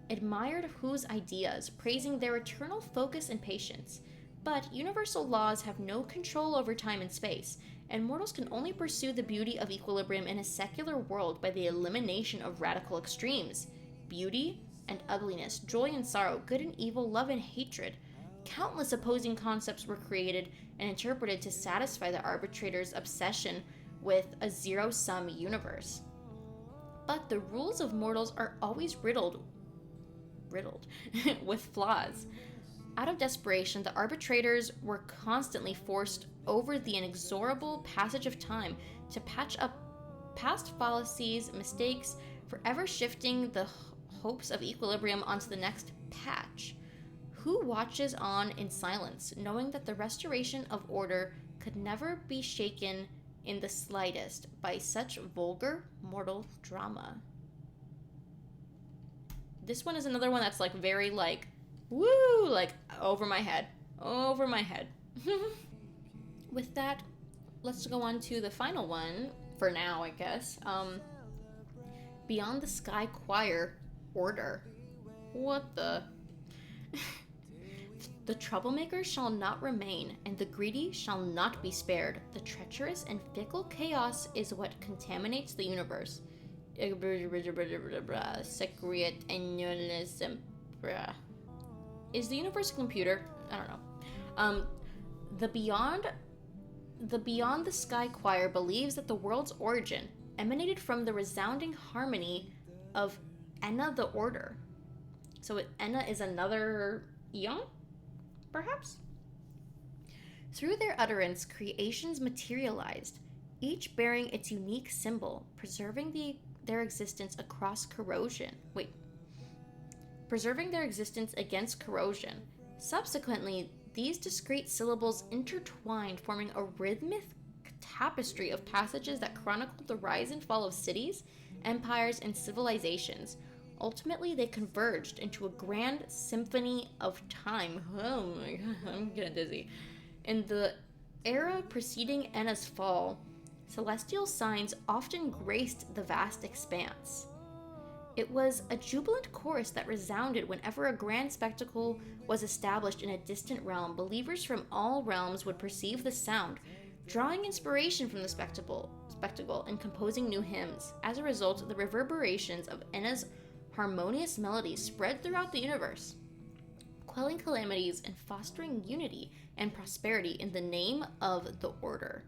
admired Hu's ideas, praising their eternal focus and patience. But universal laws have no control over time and space, and mortals can only pursue the beauty of equilibrium in a secular world by the elimination of radical extremes. Beauty and ugliness, joy and sorrow, good and evil, love and hatred. Countless opposing concepts were created and interpreted to satisfy the arbitrators' obsession with a zero-sum universe. But the rules of mortals are always riddled with flaws. Out of desperation, the arbitrators were constantly forced over the inexorable passage of time to patch up past fallacies, mistakes, forever shifting the hopes of equilibrium onto the next patch. Who watches on in silence, knowing that the restoration of order could never be shaken in the slightest by such vulgar mortal drama? This one is another one that's like very like, woo, like over my head. Over my head. With that, let's go on to the final one, for now, I guess. Beyond the Sky Choir Order. What the? The troublemakers shall not remain, and the greedy shall not be spared. The treacherous and fickle chaos is what contaminates the universe. Secret annualism. Is the universe a computer? I don't know. The Beyond the Sky Choir believes that the world's origin emanated from the resounding harmony of Enna the Order. So Enna is another eon, perhaps? Through their utterance, creations materialized, each bearing its unique symbol, preserving their existence across corrosion. Preserving their existence against corrosion. Subsequently, these discrete syllables intertwined, forming a rhythmic tapestry of passages that chronicled the rise and fall of cities, empires, and civilizations. Ultimately, they converged into a grand symphony of time. Oh my god, I'm getting dizzy. In the era preceding Enna's fall, celestial signs often graced the vast expanse. It was a jubilant chorus that resounded whenever a grand spectacle was established in a distant realm. Believers from all realms would perceive the sound, drawing inspiration from the spectacle and composing new hymns. As a result, the reverberations of Enna's harmonious melodies spread throughout the universe, quelling calamities and fostering unity and prosperity in the name of the Order.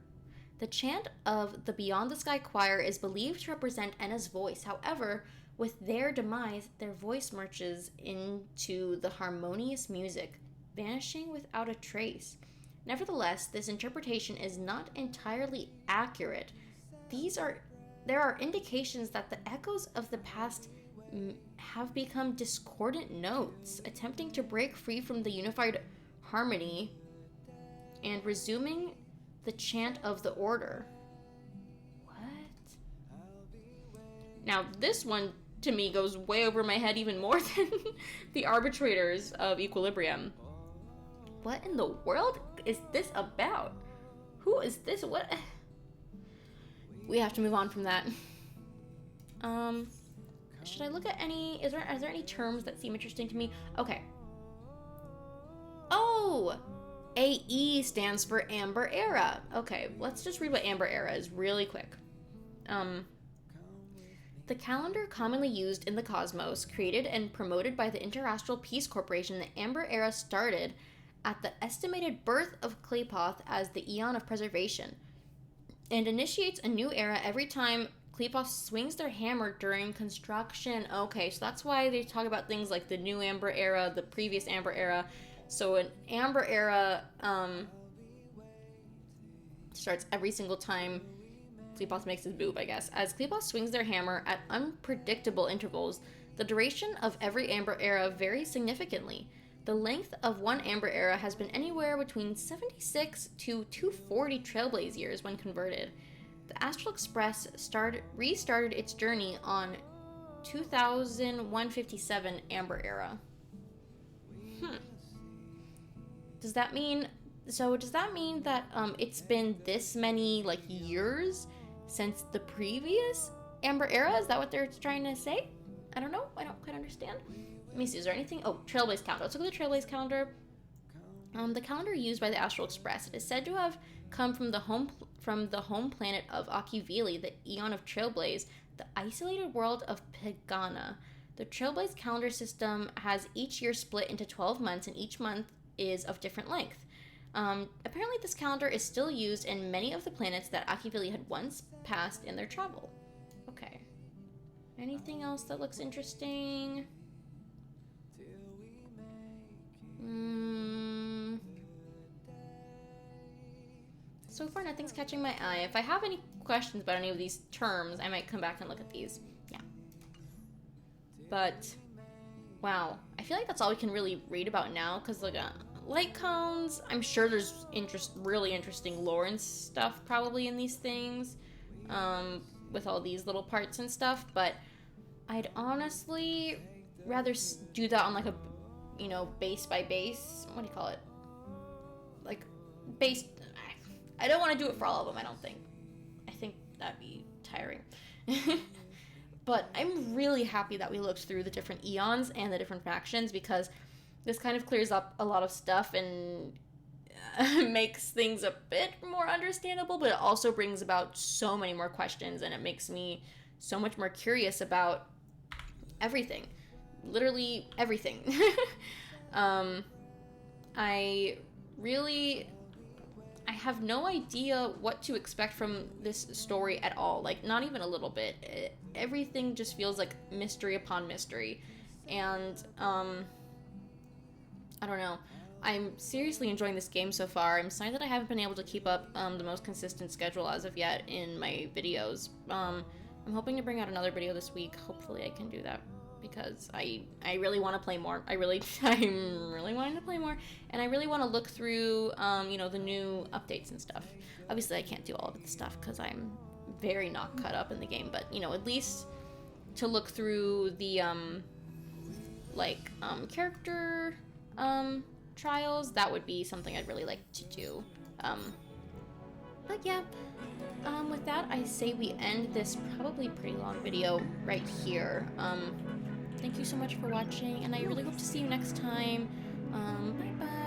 The chant of the Beyond the Sky Choir is believed to represent Enna's voice. However, with their demise, their voice merges into the harmonious music, vanishing without a trace. Nevertheless, this interpretation is not entirely accurate. There are indications that the echoes of the past have become discordant notes, attempting to break free from the unified harmony and resuming the chant of the Order. What? Now, this one, to me, goes way over my head even more than the arbitrators of equilibrium. What in the world is this about? Who is this? What? We have to move on from that. Should I look at any? Are there any terms that seem interesting to me? Okay. Oh, AE stands for Amber Era. Okay, let's just read what Amber Era is really quick. The calendar commonly used in the cosmos, created and promoted by the Interastral Peace Corporation, the Amber Era started at the estimated birth of Klepoth as the Eon of Preservation, and initiates a new era every time Klepoth swings their hammer during construction. Okay, so that's why they talk about things like the new Amber Era, the previous Amber Era. So an Amber Era starts every single time Klepoth makes his move, I guess. As Klepoth swings their hammer at unpredictable intervals, the duration of every Amber Era varies significantly. The length of one Amber Era has been anywhere between 76 to 240 Trailblaze years when converted. The Astral Express restarted its journey on 2157 Amber Era. Does that mean that it's been this many years since the previous Amber Era? Is that what they're trying to say? I don't know. I don't quite understand. Let me see. Is there anything? Oh, Trailblaze calendar. Let's look at the Trailblaze calendar. The calendar used by the Astral Express, it is said to have come from the home planet of Akivili, the Eon of Trailblaze, the isolated world of Pegana. The Trailblaze calendar system has each year split into 12 months, and each month is of different length. Apparently, this calendar is still used in many of the planets that Akivili had once passed in their travel. Okay. Anything else that looks interesting? so far nothing's catching my eye. If I have any questions about any of these terms, I might come back and look at these. Yeah. But, wow. I feel like that's all we can really read about now, because, like, light cones, I'm sure there's really interesting lore and stuff probably in these things, with all these little parts and stuff, but I'd honestly rather do that on, like, a, you know, base by base, what do you call it? Like, base, I don't want to do it for all of them, I don't think. I think that'd be tiring. But I'm really happy that we looked through the different eons and the different factions, because this kind of clears up a lot of stuff and makes things a bit more understandable, but it also brings about so many more questions, and it makes me so much more curious about everything. Literally everything. I have no idea what to expect from this story at all. Like, not even a little bit. Everything just feels like mystery upon mystery. And, I don't know. I'm seriously enjoying this game so far. I'm sorry that I haven't been able to keep up the most consistent schedule as of yet in my videos. I'm hoping to bring out another video this week. Hopefully I can do that, because I really want to play more. I'm really wanting to play more, and I really want to look through, you know, the new updates and stuff. Obviously, I can't do all of the stuff because I'm very not caught up in the game, but, you know, at least to look through the, character, trials, that would be something I'd really like to do. But yeah, with that, I say we end this probably pretty long video right here. Thank you so much for watching, and I really hope to see you next time. Bye bye.